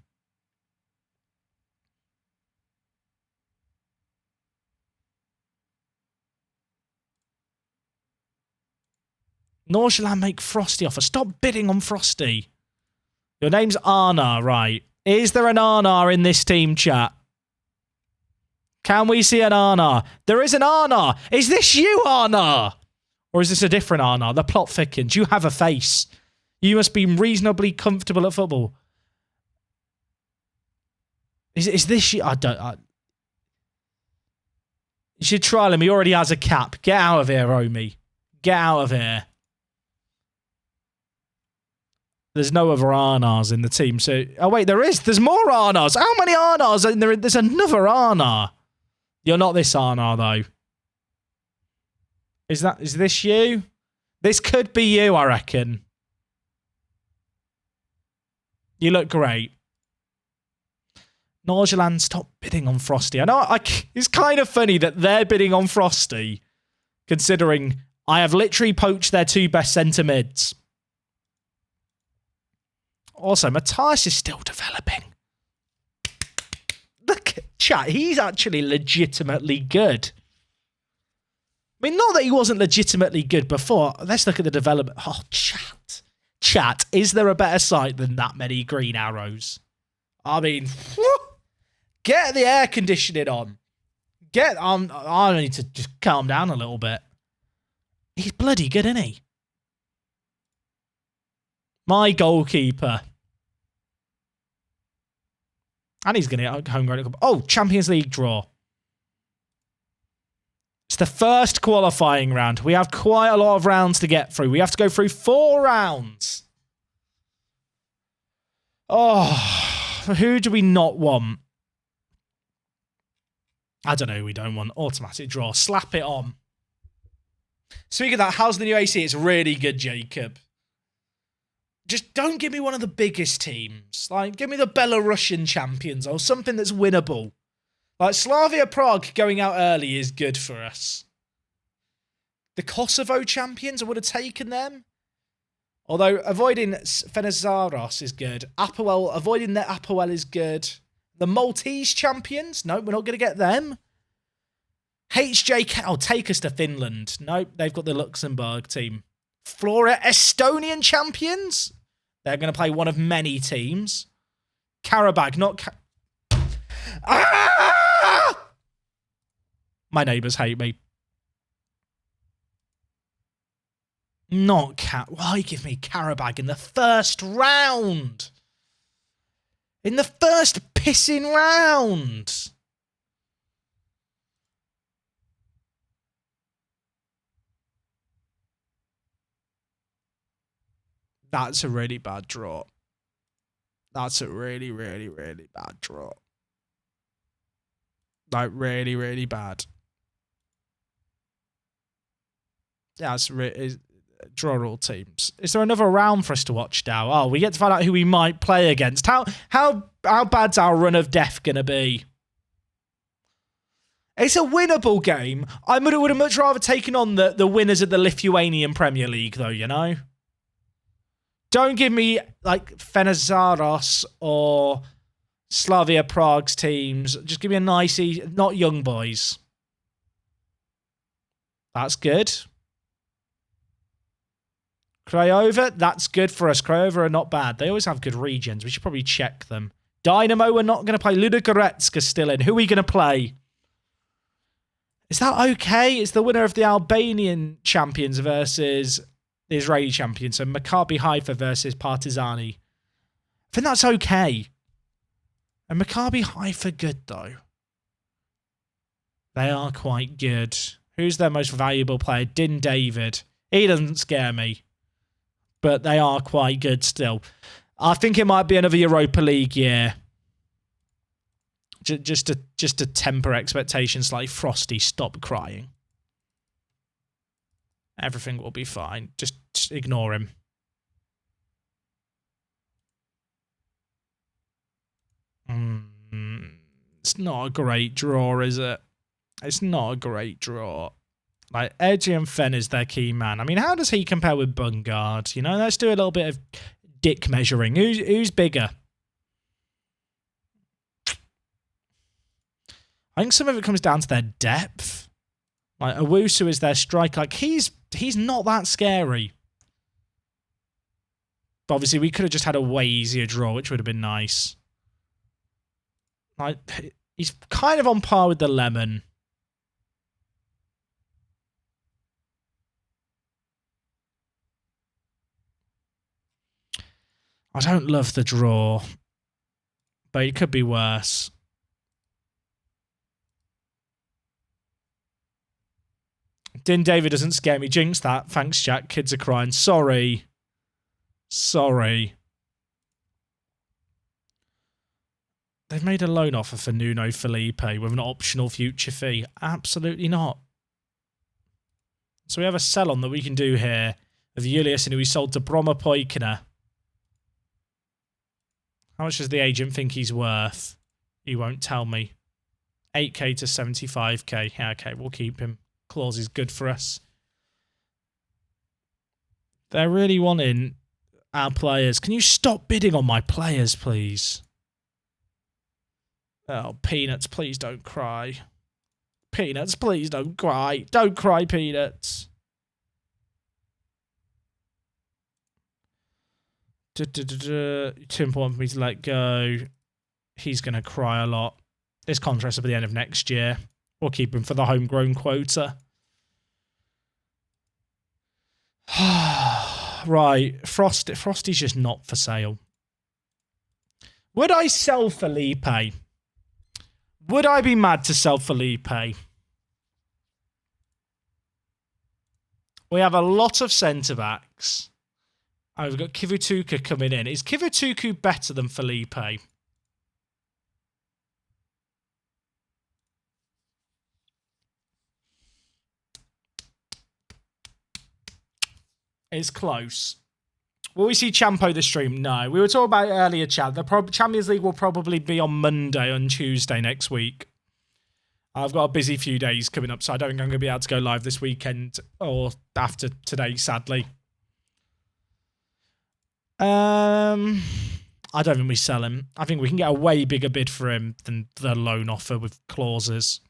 Norgeland make Frosty offer. Stop bidding on Frosty. Your name's Arna, right? Is there an Arna in this team chat? Can we see an Arna? There is an Arna. Is this you, Arna? Or is this a different Arna? The plot thickens. You have a face. You must be reasonably comfortable at football. Is this you? You should trial him. He already has a cap. Get out of here, Omi. Get out of here. There's no other Arnas in the team. So, oh wait, there is. There's more Arnas. How many Arnas are there? There's another Arna. You're not this Arna though. Is this you? This could be you, I reckon. You look great. Norgeland, stop bidding on Frosty. I know it's kind of funny that they're bidding on Frosty, considering I have literally poached their 2 best centre mids. Also, Matthias is still developing. Look at chat. He's actually legitimately good. I mean, not that he wasn't legitimately good before. Let's look at the development. Oh, chat. Chat, is there a better sight than that many green arrows? I mean, whew, get the air conditioning on. I need to just calm down a little bit. He's bloody good, isn't he? My goalkeeper. And he's going to get homegrown. Oh, Champions League draw. It's the first qualifying round. We have quite a lot of rounds to get through. We have to go through 4 rounds. Oh, who do we not want? I don't know who we don't want. Automatic draw. Slap it on. Speaking of that, how's the new AC? It's really good, Jacob. Just don't give me one of the biggest teams. Like, give me the Belarusian champions or something that's winnable. Like, Slavia Prague going out early is good for us. The Kosovo champions, I would have taken them. Although, avoiding Fenezaros is good. Apoel, avoiding the Apoel is good. The Maltese champions? No, we're not going to get them. HJK, oh, take us to Finland. Nope, they've got the Luxembourg team. Flora Estonian champions. They're going to play one of many teams. Karabag, not... Ah! My neighbours hate me. Not Why give me Karabag in the first round? In the first pissing round. That's a really bad draw. That's a really, really, really bad draw. Like, really, really bad. Yeah, it's draw all teams. Is there another round for us to watch now? Oh, we get to find out who we might play against. How bad's our run of death gonna be? It's a winnable game. I would have much rather taken on the winners of the Lithuanian Premier League, though, you know? Don't give me, like, Fenerbahce or Slavia Prague's teams. Just give me a nice, not young boys. That's good. Craiova, that's good for us. Craiova are not bad. They always have good regions. We should probably check them. Dynamo, we're not going to play. Ludogorets still in. Who are we going to play? Is that okay? It's the winner of the Albanian champions versus the Israeli champions. So Maccabi Haifa versus Partizani. I think that's okay. And Maccabi Haifa good, though. They are quite good. Who's their most valuable player? Din David. He doesn't scare me. But they are quite good still. I think it might be another Europa League year. Just to temper expectations, like Frosty, stop crying. Everything will be fine. Just ignore him. It's not a great draw, is it? It's not a great draw. Like, Adrian Fenn is their key man. I mean, how does he compare with Bungard? You know, let's do a little bit of dick measuring. Who's bigger? I think some of it comes down to their depth. Like, Owusu is their striker. Like, he's not that scary. But obviously, we could have just had a way easier draw, which would have been nice. Like, he's kind of on par with the Lemon. I don't love the draw, but it could be worse. Din David doesn't scare me. Jinx that. Thanks, Jack. Kids are crying. Sorry. Sorry. They've made a loan offer for Nuno Felipe with an optional future fee. Absolutely not. So we have a sell-on that we can do here of Julius, and who we sold to Broma Poikina. How much does the agent think he's worth? He won't tell me. 8k to 75k. Yeah, okay, we'll keep him. Clause is good for us. They're really wanting our players. Can you stop bidding on my players, please? Oh, Peanuts, please don't cry. Peanuts, please don't cry. Don't cry, Peanuts. Too important for me to let go. He's going to cry a lot. This contract's up at the end of next year. We'll keep him for the homegrown quota. Right. Frosty's just not for sale. Would I sell Felipe? Would I be mad to sell Felipe? We have a lot of centre-backs. Oh, we've got Kivutuka coming in. Is Kivutuka better than Felipe? It's close. Will we see Champo the stream? No. We were talking about it earlier, Chad. The Champions League will probably be on Monday and Tuesday next week. I've got a busy few days coming up, so I don't think I'm going to be able to go live this weekend or after today, sadly. I don't think we sell him. I think we can get a way bigger bid for him than the loan offer with clauses.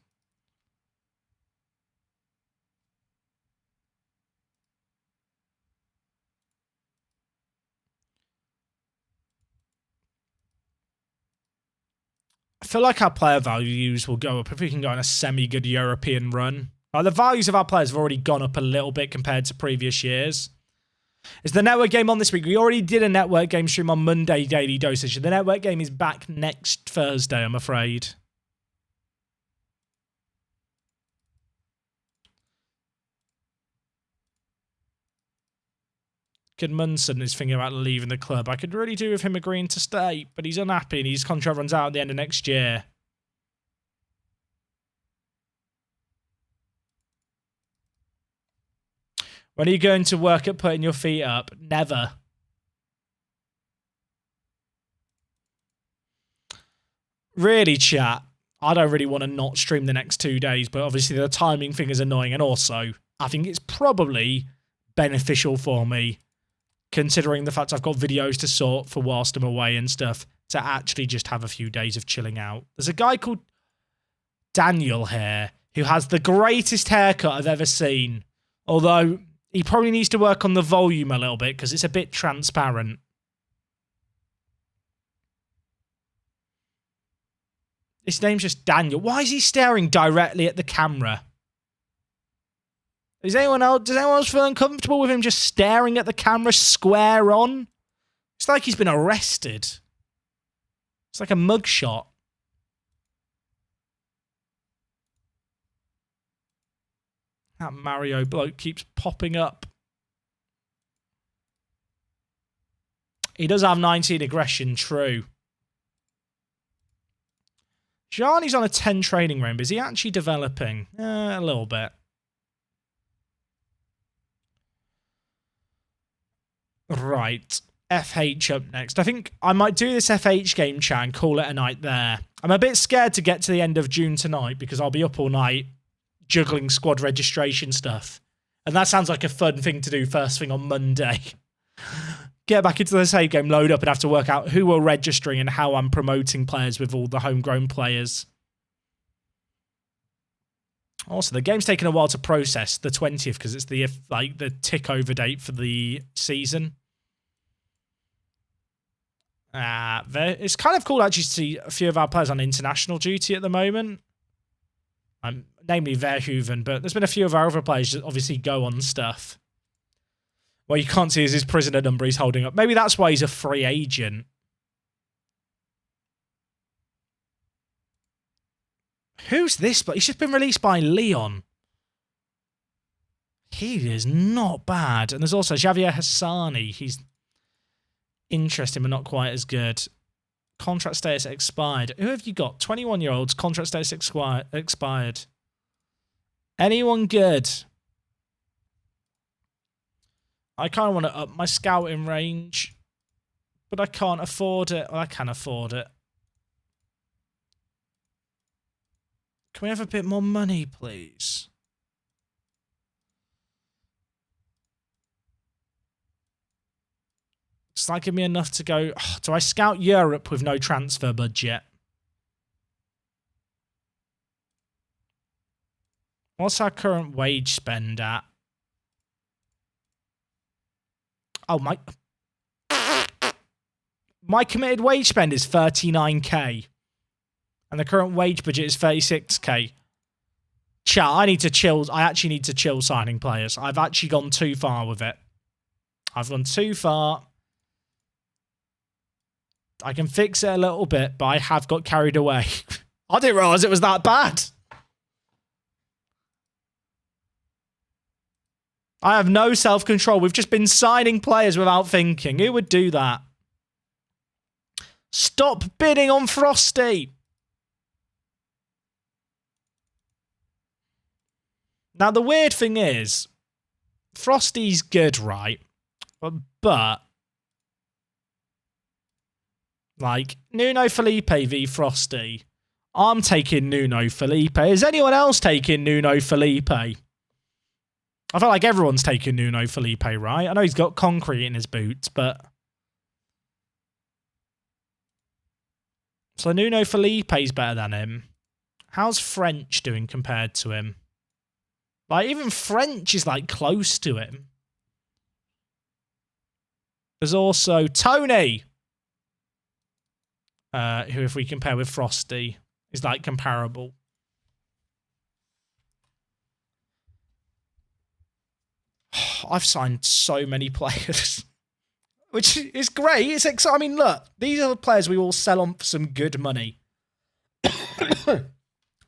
feel like our player values will go up if we can go on a semi-good European run. Like, the values of our players have already gone up a little bit compared to previous years. Is the network game on this week? We already did a network game stream on Monday, Daily Dosage. The network game is back next Thursday, I'm afraid. Munson is thinking about leaving the club. I could really do with him agreeing to stay, but he's unhappy and his contract runs out at the end of next year. When are you going to work at putting your feet up? Never. Really, chat, I don't really want to not stream the next 2 days, but obviously the timing thing is annoying, and also I think it's probably beneficial for me, considering the fact I've got videos to sort for whilst I'm away and stuff, to actually just have a few days of chilling out. There's a guy called Daniel here who has the greatest haircut I've ever seen, although he probably needs to work on the volume a little bit because it's a bit transparent. His name's just Daniel. Why is he staring directly at the camera? Does anyone else feel uncomfortable with him just staring at the camera square on? It's like he's been arrested. It's like a mugshot. That Mario bloke keeps popping up. He does have 19 aggression, true. Gianni's on a 10 training room. Is he actually developing? A little bit. Right. FH up next. I think I might do this FH game chat and call it a night there. I'm a bit scared to get to the end of June tonight because I'll be up all night juggling squad registration stuff. And that sounds like a fun thing to do first thing on Monday. Get back into the save game, load up, and have to work out who we're registering and how I'm promoting players with all the homegrown players. Also, the game's taken a while to process, the 20th, because it's the tick over date for the season. It's kind of cool actually to see a few of our players on international duty at the moment. Namely Verhoeven, but there's been a few of our other players that obviously go on stuff. What you can't see is his prisoner number he's holding up. Maybe that's why he's a free agent. Who's this? But he's just been released by Leon. He is not bad. And there's also Javier Hassani. He's interesting, but not quite as good. Contract status expired. Who have you got? 21-year-olds. Contract status expired. Anyone good? I kind of want to up my scouting range, but I can't afford it. Well, I can afford it. Can we have a bit more money, please? It's not giving me enough to go. Oh, do I scout Europe with no transfer budget? What's our current wage spend at? Oh, my committed wage spend is 39k. And the current wage budget is 36k. Chat, I need to chill. I actually need to chill signing players. I've actually gone too far with it. I've gone too far. I can fix it a little bit, but I have got carried away. I didn't realise it was that bad. I have no self-control. We've just been signing players without thinking. Who would do that? Stop bidding on Frosty. Now, the weird thing is, Frosty's good, right? But like, Nuno Felipe v Frosty. I'm taking Nuno Felipe. Is anyone else taking Nuno Felipe? I feel like everyone's taking Nuno Felipe, right? I know he's got concrete in his boots, but... So Nuno Felipe's better than him. How's French doing compared to him? Like, even French is, like, close to him. There's also Tony. who, if we compare with Frosty, is like comparable. I've signed so many players, which is great. It's exciting. I mean, look, these are the players we will sell on for some good money.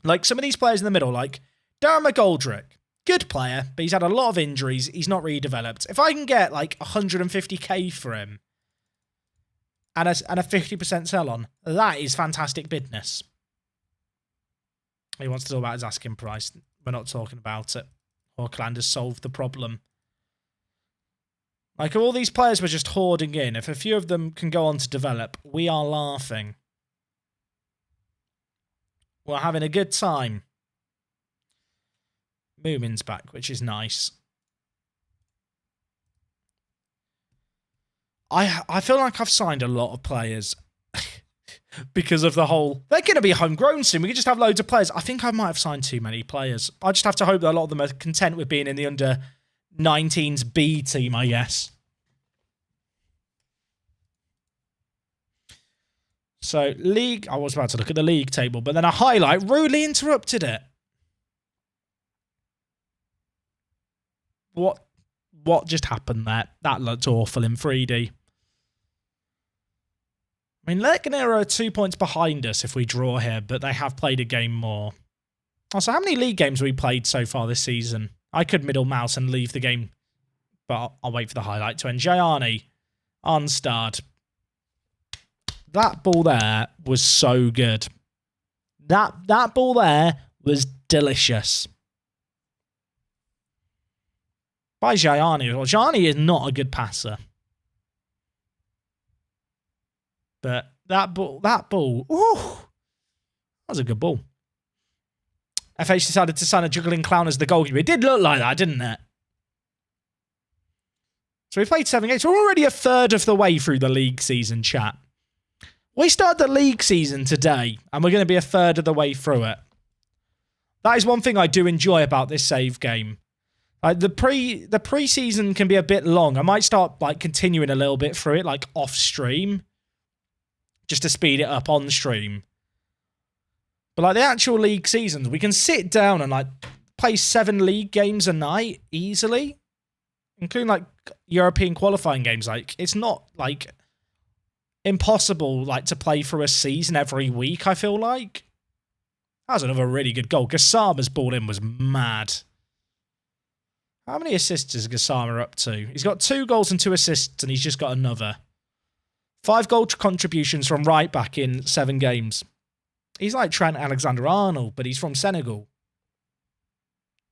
Like some of these players in the middle, like Darren McGoldrick, good player, but he's had a lot of injuries. He's not really developed. If I can get like 150k for him and a 50% sell on, that is fantastic business. He wants to talk about his asking price. We're not talking about it. Auckland has solved the problem. Like, all these players we're just hoarding in. If a few of them can go on to develop, we are laughing. We're having a good time. Moomin's back, which is nice. I feel like I've signed a lot of players because of the whole... They're going to be homegrown soon. We could just have loads of players. I think I might have signed too many players. I just have to hope that a lot of them are content with being in the under-19s B team, I guess. So, league... I was about to look at the league table, but then a highlight rudely interrupted it. What just happened there? That looked awful in 3D. I mean, Leganero are 2 points behind us if we draw here, but they have played a game more. Also, how many league games have we played so far this season? I could middle mouse and leave the game, but I'll wait for the highlight to end. Jayani, unstarred. That ball there was so good. That ball there was delicious. By Jayani. Well, Jayani is not a good passer. But that ball, ooh, that was a good ball. FH decided to sign a juggling clown as the goalkeeper. It did look like that, didn't it? So we played 7 games. We're already a third of the way through the league season, chat. We start the league season today, and we're going to be a third of the way through it. That is one thing I do enjoy about this save game. Like the pre-season can be a bit long. I might start like continuing a little bit through it, like off stream, just to speed it up on stream. But like the actual league seasons, we can sit down and like play 7 league games a night easily, including like European qualifying games. Like it's not like impossible like to play through a season every week. I feel like that was another really good goal. Gassama's ball in was mad. How many assists is Gassama up to? He's got 2 goals and 2 assists, and he's just got another. 5 goal contributions from right back in 7 games. He's like Trent Alexander-Arnold, but he's from Senegal.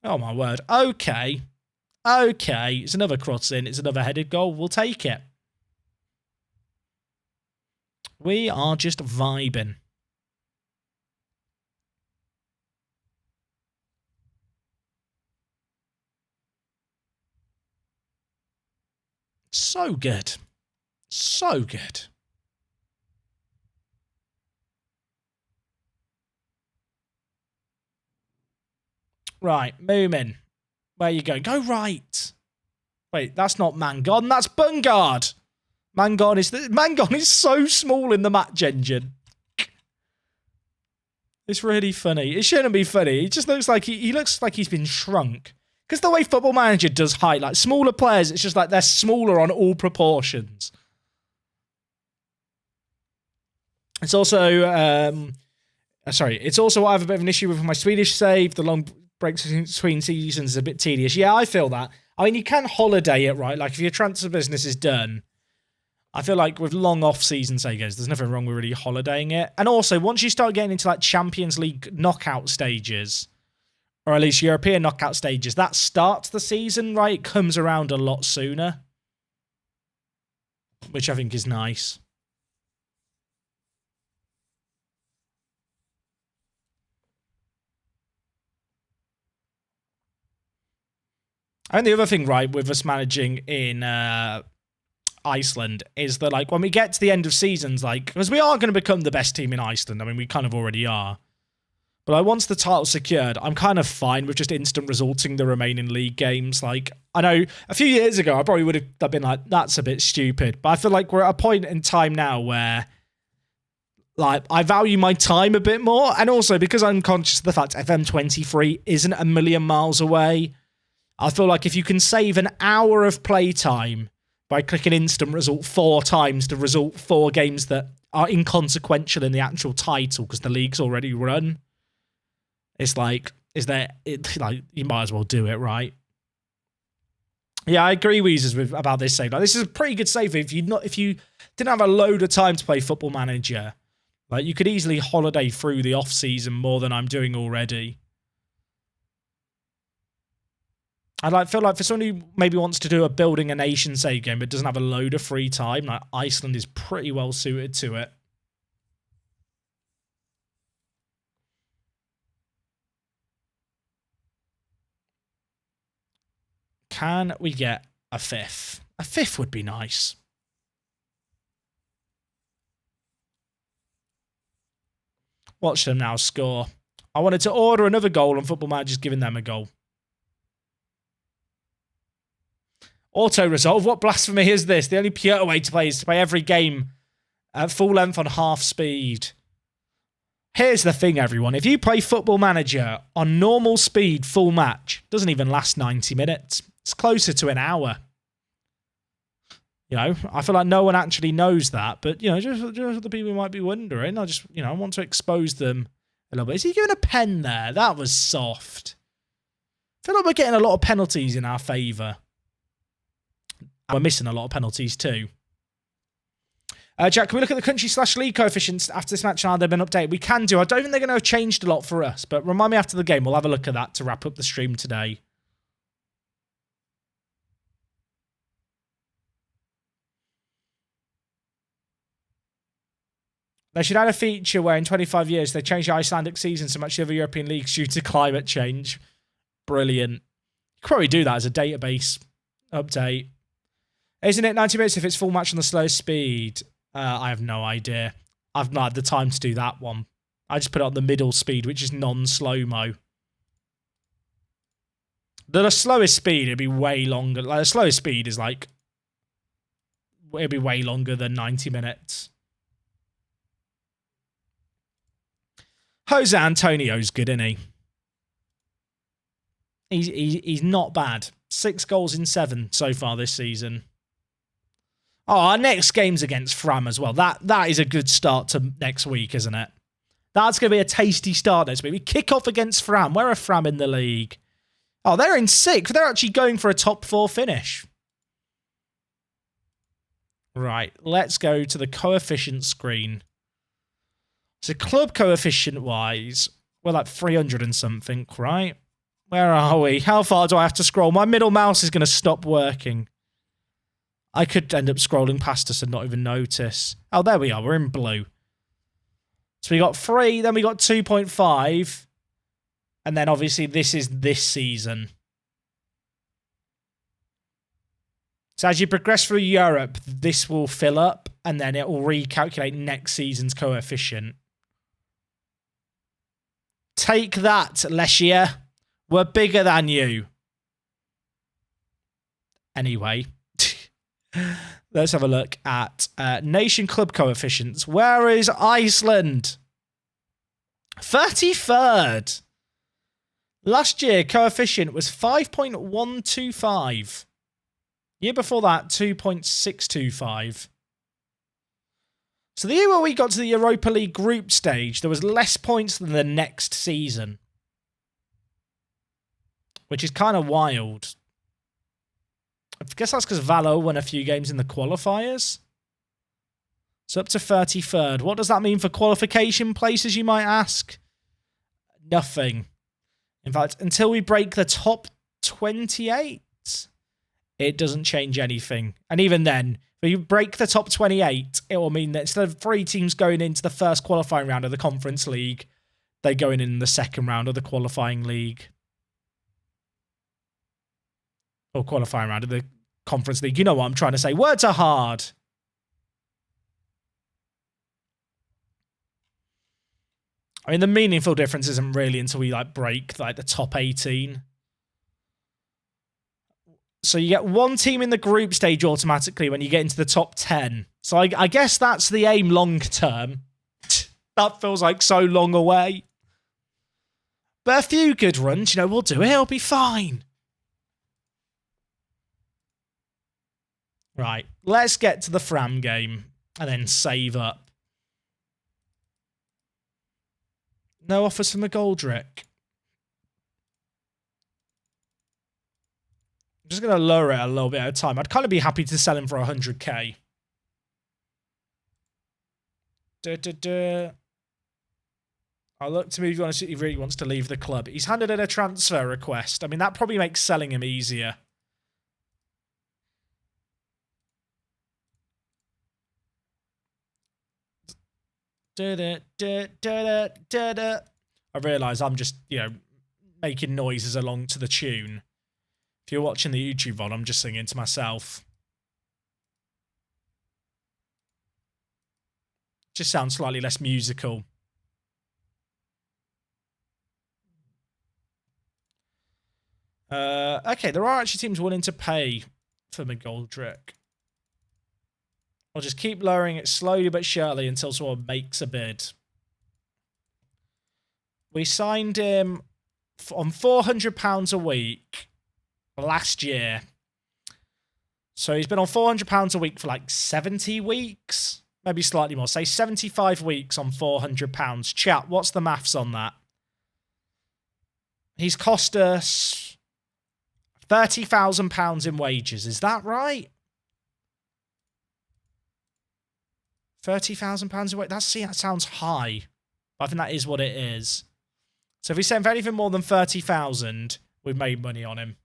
Oh, my word. Okay. Okay. It's another cross in. It's another headed goal. We'll take it. We are just vibing. So good. So good. Right, Moomin. Where you go? Go right. Wait, that's not Mangon. That's Bungard. Mangon is so small in the match engine. It's really funny. It shouldn't be funny. It just looks like he looks like he's been shrunk. Because the way Football Manager does height, like smaller players, it's just like they're smaller on all proportions. It's also, it's also I have a bit of an issue with my Swedish save. The long breaks between seasons is a bit tedious. Yeah, I feel that. I mean, you can holiday it, right? Like if your transfer business is done, I feel like with long off-season sagas, there's nothing wrong with really holidaying it. And also, once you start getting into like Champions League knockout stages, or at least European knockout stages, that starts the season, right? It comes around a lot sooner, which I think is nice. And the other thing, right, with us managing in Iceland is that, like, when we get to the end of seasons, like, because we are going to become the best team in Iceland. I mean, we kind of already are. But like, once the title's secured, I'm kind of fine with just instant resulting the remaining league games. Like, I know a few years ago, I probably would have been like, that's a bit stupid. But I feel like we're at a point in time now where Like, I value my time a bit more. And also, because I'm conscious of the fact FM23 isn't a million miles away, I feel like if you can save an hour of playtime by clicking instant result 4 times to result 4 games that are inconsequential in the actual title because the league's already run, it's like, you might as well do it, right? Yeah, I agree, Weezers, about this save. Like, this is a pretty good save. If you didn't have a load of time to play Football Manager, like, you could easily holiday through the off season more than I'm doing already. I feel like for someone who maybe wants to do a building a nation save game but doesn't have a load of free time, like, Iceland is pretty well suited to it. Can we get a 5th? A 5th would be nice. Watch them now score. I wanted to order another goal and Football Manager's giving them a goal. Auto-resolve. What blasphemy is this? The only pure way to play is to play every game at full length on half speed. Here's the thing, everyone. If you play Football Manager on normal speed full match, it doesn't even last 90 minutes. It's closer to an hour. You know, I feel like no one actually knows that, but, you know, just the people who might be wondering, I just, you know, I want to expose them a little bit. Is he giving a pen there? That was soft. I feel like we're getting a lot of penalties in our favour. We're missing a lot of penalties too. Jack, can we look at the country/league coefficients after this match and how they've been updated? We can do. I don't think they're going to have changed a lot for us, but remind me after the game. We'll have a look at that to wrap up the stream today. They should add a feature where in 25 years they change the Icelandic season so much the other European leagues due to climate change. Brilliant. You could probably do that as a database update. Isn't it 90 minutes if it's full match on the slow speed? I have no idea. I've not had the time to do that one. I just put it on the middle speed, which is non-slow-mo. The slowest speed, it'd be way longer. Like, the slowest speed is like, it'd be way longer than 90 minutes. Jose Antonio's good, isn't he? He's not bad. 6 goals in 7 so far this season. Oh, our next game's against Fram as well. That is a good start to next week, isn't it? That's going to be a tasty start next week. We kick off against Fram. Where are Fram in the league? Oh, they're in 6th. They're actually going for a top 4 finish. Right, let's go to the coefficient screen. So club coefficient-wise, we're like 300 and something, right? Where are we? How far do I have to scroll? My middle mouse is going to stop working. I could end up scrolling past us and not even notice. Oh, there we are. We're in blue. So we got 3, then we got 2.5. And then obviously this is this season. So as you progress through Europe, this will fill up and then it will recalculate next season's coefficient. Take that, Lechia. We're bigger than you. Anyway, let's have a look at nation club coefficients. Where is Iceland? 33rd. Last year, coefficient was 5.125. Year before that, 2.625. So the year where we got to the Europa League group stage, there was less points than the next season. Which is kind of wild. I guess that's because Valo won a few games in the qualifiers. So up to 33rd. What does that mean for qualification places, you might ask? Nothing. In fact, until we break the top 28, it doesn't change anything. And even then, if you break the top 28, it will mean that instead of 3 teams going into the first qualifying round of the Conference League, they're going in the second round of the qualifying league. Or qualifying round of the Conference League. You know what I'm trying to say. Words are hard. I mean, the meaningful difference isn't really until we break the top 18. So you get 1 team in the group stage automatically when you get into the top 10. So I guess that's the aim long term. That feels like so long away. But a few good runs, we'll do it. It'll be fine. Right, let's get to the Fram game and then save up. No offers from McGoldrick. I'm just going to lower it a little bit at a time. I'd kind of be happy to sell him for 100k. I'll look to move on if he really wants to leave the club. He's handed in a transfer request. I mean, that probably makes selling him easier. I realise I'm just, making noises along to the tune. If you're watching the YouTube VOD, I'm just singing to myself. Just sounds slightly less musical. Okay, there are actually teams willing to pay for McGoldrick. I'll just keep lowering it slowly but surely until someone makes a bid. We signed him on £400 a week last year. So he's been on £400 a week for like 70 weeks. Maybe slightly more. Say 75 weeks on £400. Chat, what's the maths on that? He's cost us £30,000 in wages. Is that right? £30,000 a week. That sounds high. But I think that is what it is. So if we send for anything more than 30,000, we've made money on him.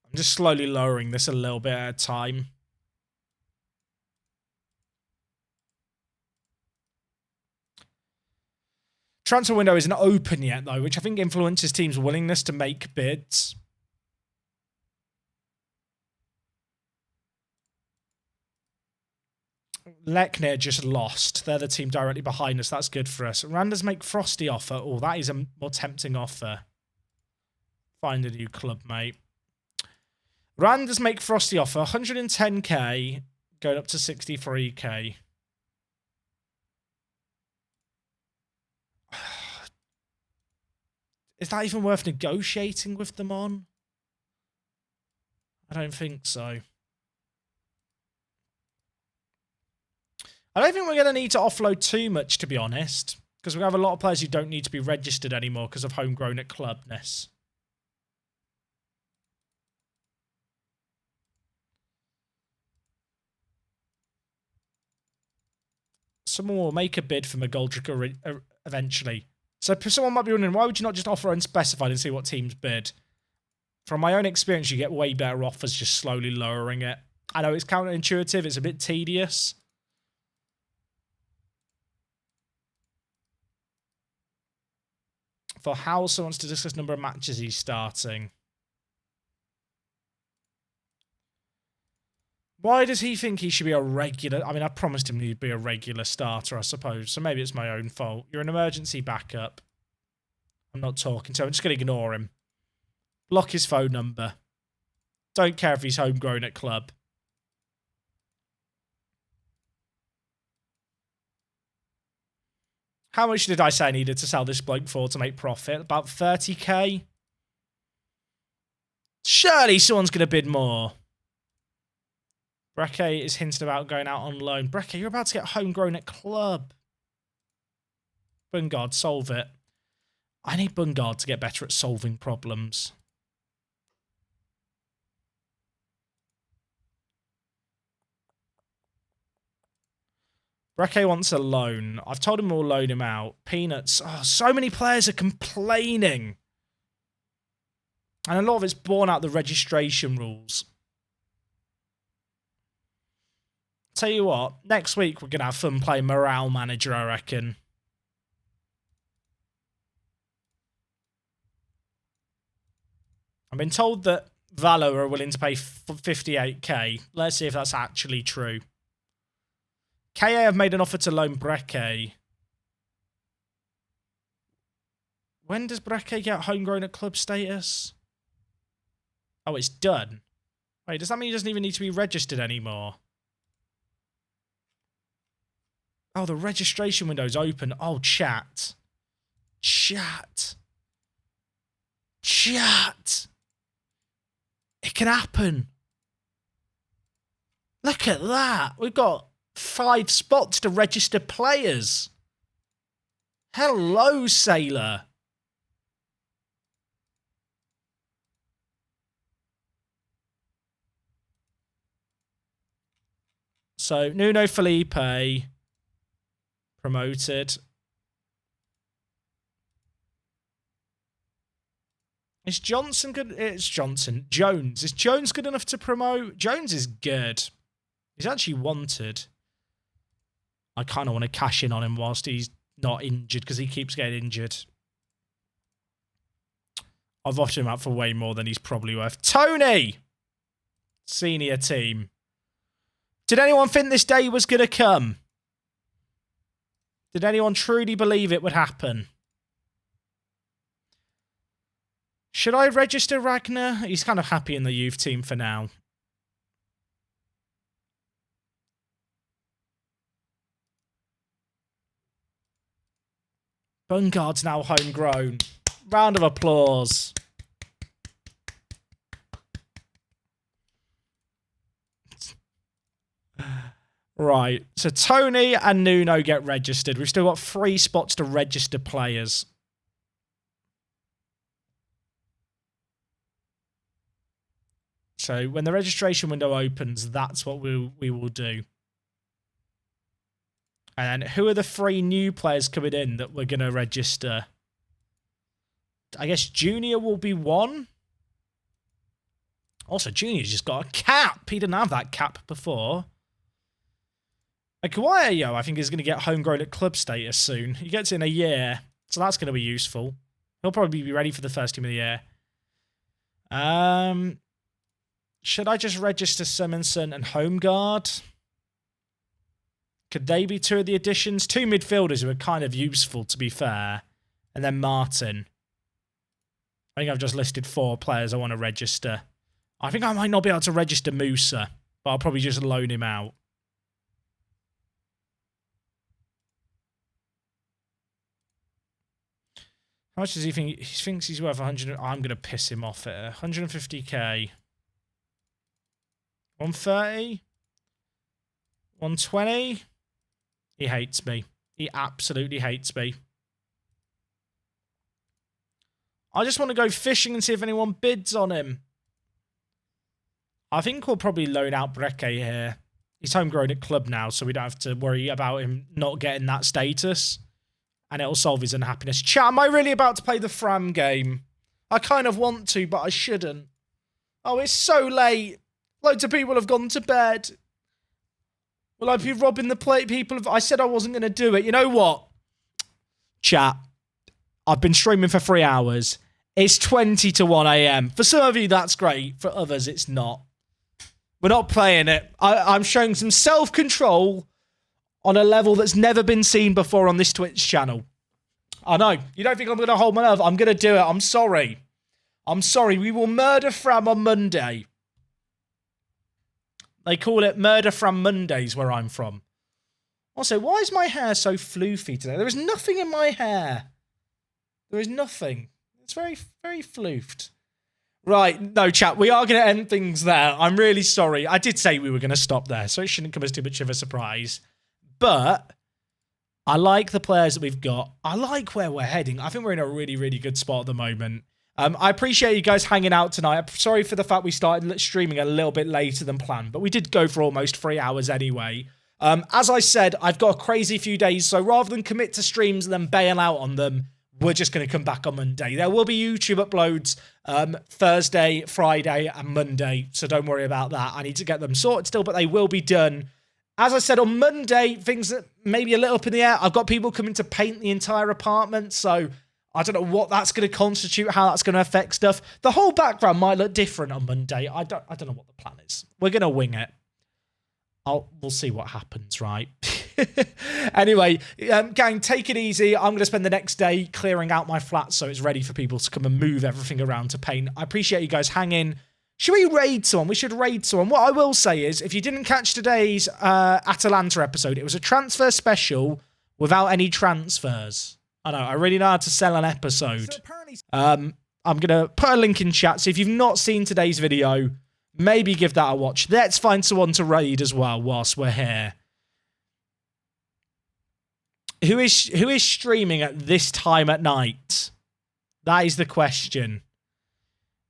I'm just slowly lowering this a little bit at a time. Transfer window isn't open yet, though, which I think influences teams' willingness to make bids. Lechner just lost. They're the team directly behind us. That's good for us. Randers make Frosty offer. Oh, that is a more tempting offer. Find a new club, mate. Randers make Frosty offer. 110k, going up to 63k. Is that even worth negotiating with them on? I don't think so. I don't think we're going to need to offload too much, to be honest, because we have a lot of players who don't need to be registered anymore because of homegrown at clubness. Someone will make a bid for McGoldrick eventually. So someone might be wondering, why would you not just offer unspecified and see what teams bid? From my own experience, you get way better offers just slowly lowering it. I know it's counterintuitive, it's a bit tedious. For Howser wants to discuss number of matches he's starting. Why does he think he should be a regular? I mean, I promised him he'd be a regular starter, I suppose. So maybe it's my own fault. You're an emergency backup. I'm not talking to him. I'm just going to ignore him. Block his phone number. Don't care if he's homegrown at club. How much did I say I needed to sell this bloke for to make profit? About 30k? Surely someone's going to bid more. Breke is hinting about going out on loan. Breke, you're about to get homegrown at club. Bungard, solve it. I need Bungard to get better at solving problems. Breke wants a loan. I've told him we'll loan him out. Peanuts. Oh, so many players are complaining. And a lot of it's borne out the registration rules. Tell you what, next week we're going to have fun playing Morale Manager, I reckon. I've been told that Valo are willing to pay 58k. Let's see if that's actually true. KA have made an offer to loan Breke. When does Breke get homegrown at club status? Oh, it's done. Wait, does that mean he doesn't even need to be registered anymore? Oh, the registration window's open. Oh, chat. Chat. Chat. It can happen. Look at that. We've got 5 spots to register players. Hello, Sailor. So, Nuno Felipe promoted. Is Johnson good? It's Johnson. Jones. Is Jones good enough to promote? Jones is good. He's actually wanted. I kind of want to cash in on him whilst he's not injured because he keeps getting injured. I've offered him out for way more than he's probably worth. Tony! Senior team. Did anyone think this day was going to come? Did anyone truly believe it would happen? Should I register Ragnar? He's kind of happy in the youth team for now. Bungard's now homegrown. Round of applause. Right, so Tony and Nuno get registered. We've still got 3 spots to register players. So when the registration window opens, that's what we will do. And who are the 3 new players coming in that we're going to register? I guess Junior will be 1. Also, Junior's just got a cap. He didn't have that cap before. Aguayo, I think, is going to get homegrown at club status soon. He gets in a year, so that's going to be useful. He'll probably be ready for the first team of the year. Should I just register Simonson and Homeguard? Could they be 2 of the additions? 2 midfielders who are kind of useful, to be fair. And then Martin. I think I've just listed 4 players I want to register. I think I might not be able to register Musa, but I'll probably just loan him out. How much does he think? He thinks he's worth 100. I'm going to piss him off at 150k. 130? 120? He hates me. He absolutely hates me. I just want to go fishing and see if anyone bids on him. I think we'll probably loan out Breke here. He's homegrown at club now, so we don't have to worry about him not getting that status. And it'll solve his unhappiness. Chat, am I really about to play the Fram game? I kind of want to, but I shouldn't. Oh, it's so late. Loads of people have gone to bed. Will I be robbing the people? I said I wasn't going to do it. You know what? Chat, I've been streaming for 3 hours. It's 20 to 1 a.m. For some of you, that's great. For others, it's not. We're not playing it. I'm showing some self-control on a level that's never been seen before on this Twitch channel. I know. You don't think I'm going to hold my nerve? I'm going to do it. I'm sorry. I'm sorry. We will murder Fram on Monday. They call it Murder Fram Mondays where I'm from. Also, why is my hair so floofy today? There is nothing in my hair. There is nothing. It's very, very floofed. Right, no, chat, we are going to end things there. I'm really sorry. I did say we were going to stop there, so it shouldn't come as too much of a surprise. But I like the players that we've got. I like where we're heading. I think we're in a really, really good spot at the moment. I appreciate you guys hanging out tonight. I'm sorry for the fact we started streaming a little bit later than planned, but we did go for almost 3 hours anyway. As I said, I've got a crazy few days, so rather than commit to streams and then bail out on them, we're just going to come back on Monday. There will be YouTube uploads Thursday, Friday, and Monday, so don't worry about that. I need to get them sorted still, but they will be done. As I said, on Monday, things that maybe a little up in the air. I've got people coming to paint the entire apartment, so I don't know what that's going to constitute, how that's going to affect stuff. The whole background might look different on Monday. I don't know what the plan is. We're going to wing it. We'll see what happens, right? Anyway, gang, take it easy. I'm going to spend the next day clearing out my flat so it's ready for people to come and move everything around to paint. I appreciate you guys hanging, Should we raid someone? We should raid someone. What I will say is, if you didn't catch today's Atalanta episode, it was a transfer special without any transfers. I know, I really know how to sell an episode. I'm going to put a link in chat, so if you've not seen today's video, maybe give that a watch. Let's find someone to raid as well whilst we're here. Who is streaming at this time at night? That is the question.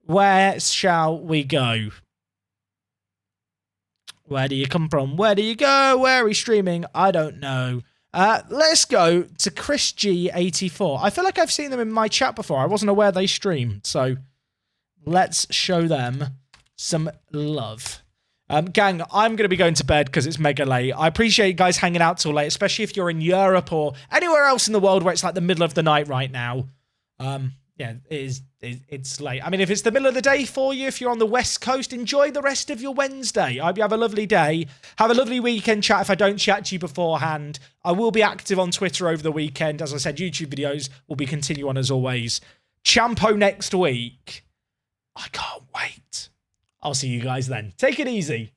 Where shall we go? Where do you come from? Where do you go? Where are we streaming? I don't know. Let's go to Chris G84. I feel like I've seen them in my chat before. I wasn't aware they streamed, so let's show them some love. Gang, I'm going to be going to bed because it's mega late. I appreciate you guys hanging out till late, especially if you're in Europe or anywhere else in the world where it's like the middle of the night right now. Yeah, it's late. I mean, if it's the middle of the day for you, if you're on the West Coast, enjoy the rest of your Wednesday. I hope you have a lovely day. Have a lovely weekend, chat. If I don't chat to you beforehand, I will be active on Twitter over the weekend. As I said, YouTube videos will be continue on as always. Champo next week. I can't wait. I'll see you guys then. Take it easy.